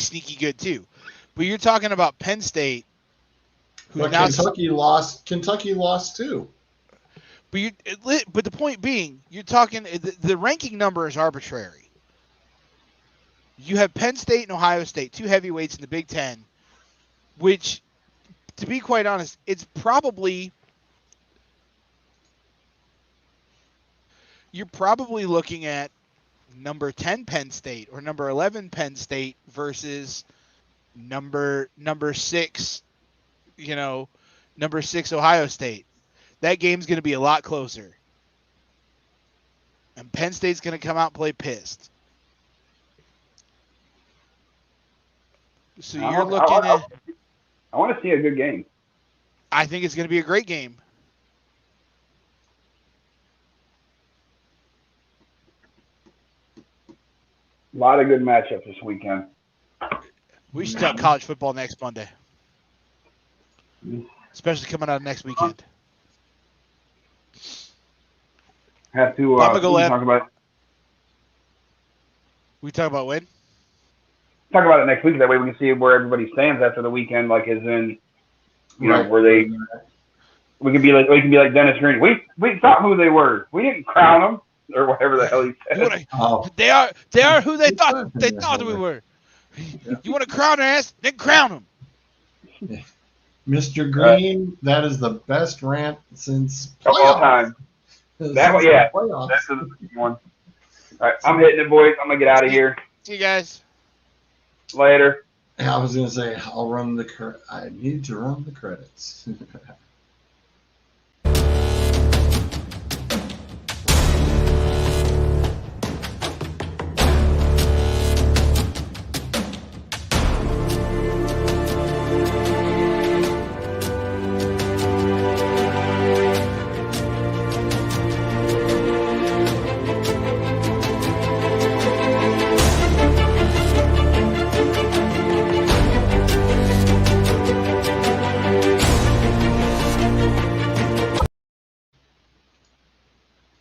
sneaky good too, but you're talking about Penn State. But Kentucky lost too. But the point being, you're talking the ranking number is arbitrary. You have Penn State and Ohio State, 2 heavyweights in the Big Ten, which, to be quite honest, it's probably you're probably looking at number 10 Penn State or number 11 Penn State versus number 6, number 6 Ohio State. That game's going to be a lot closer. And Penn State's going to come out and play pissed. So you're looking at... I want to see a good game. I think it's going to be a great game. A lot of good matchups this weekend. We should talk college football next Monday. Especially coming out next weekend. Have to I'm gonna go talk about. We talk about when? Talk about it next week. That way we can see where everybody stands after the weekend. Like, as in, Right. where they. We can be like Dennis Green. We thought who they were. We didn't crown them or whatever the hell he said. They are who they thought we were. You want to crown their ass? Then crown them. Mr. Green, that is the best rant since all time. That one, yeah. Playoffs. That's the one. All right, I'm hitting it, boys. I'm gonna get out of here. See you guys Later. I was gonna say I need to run the credits.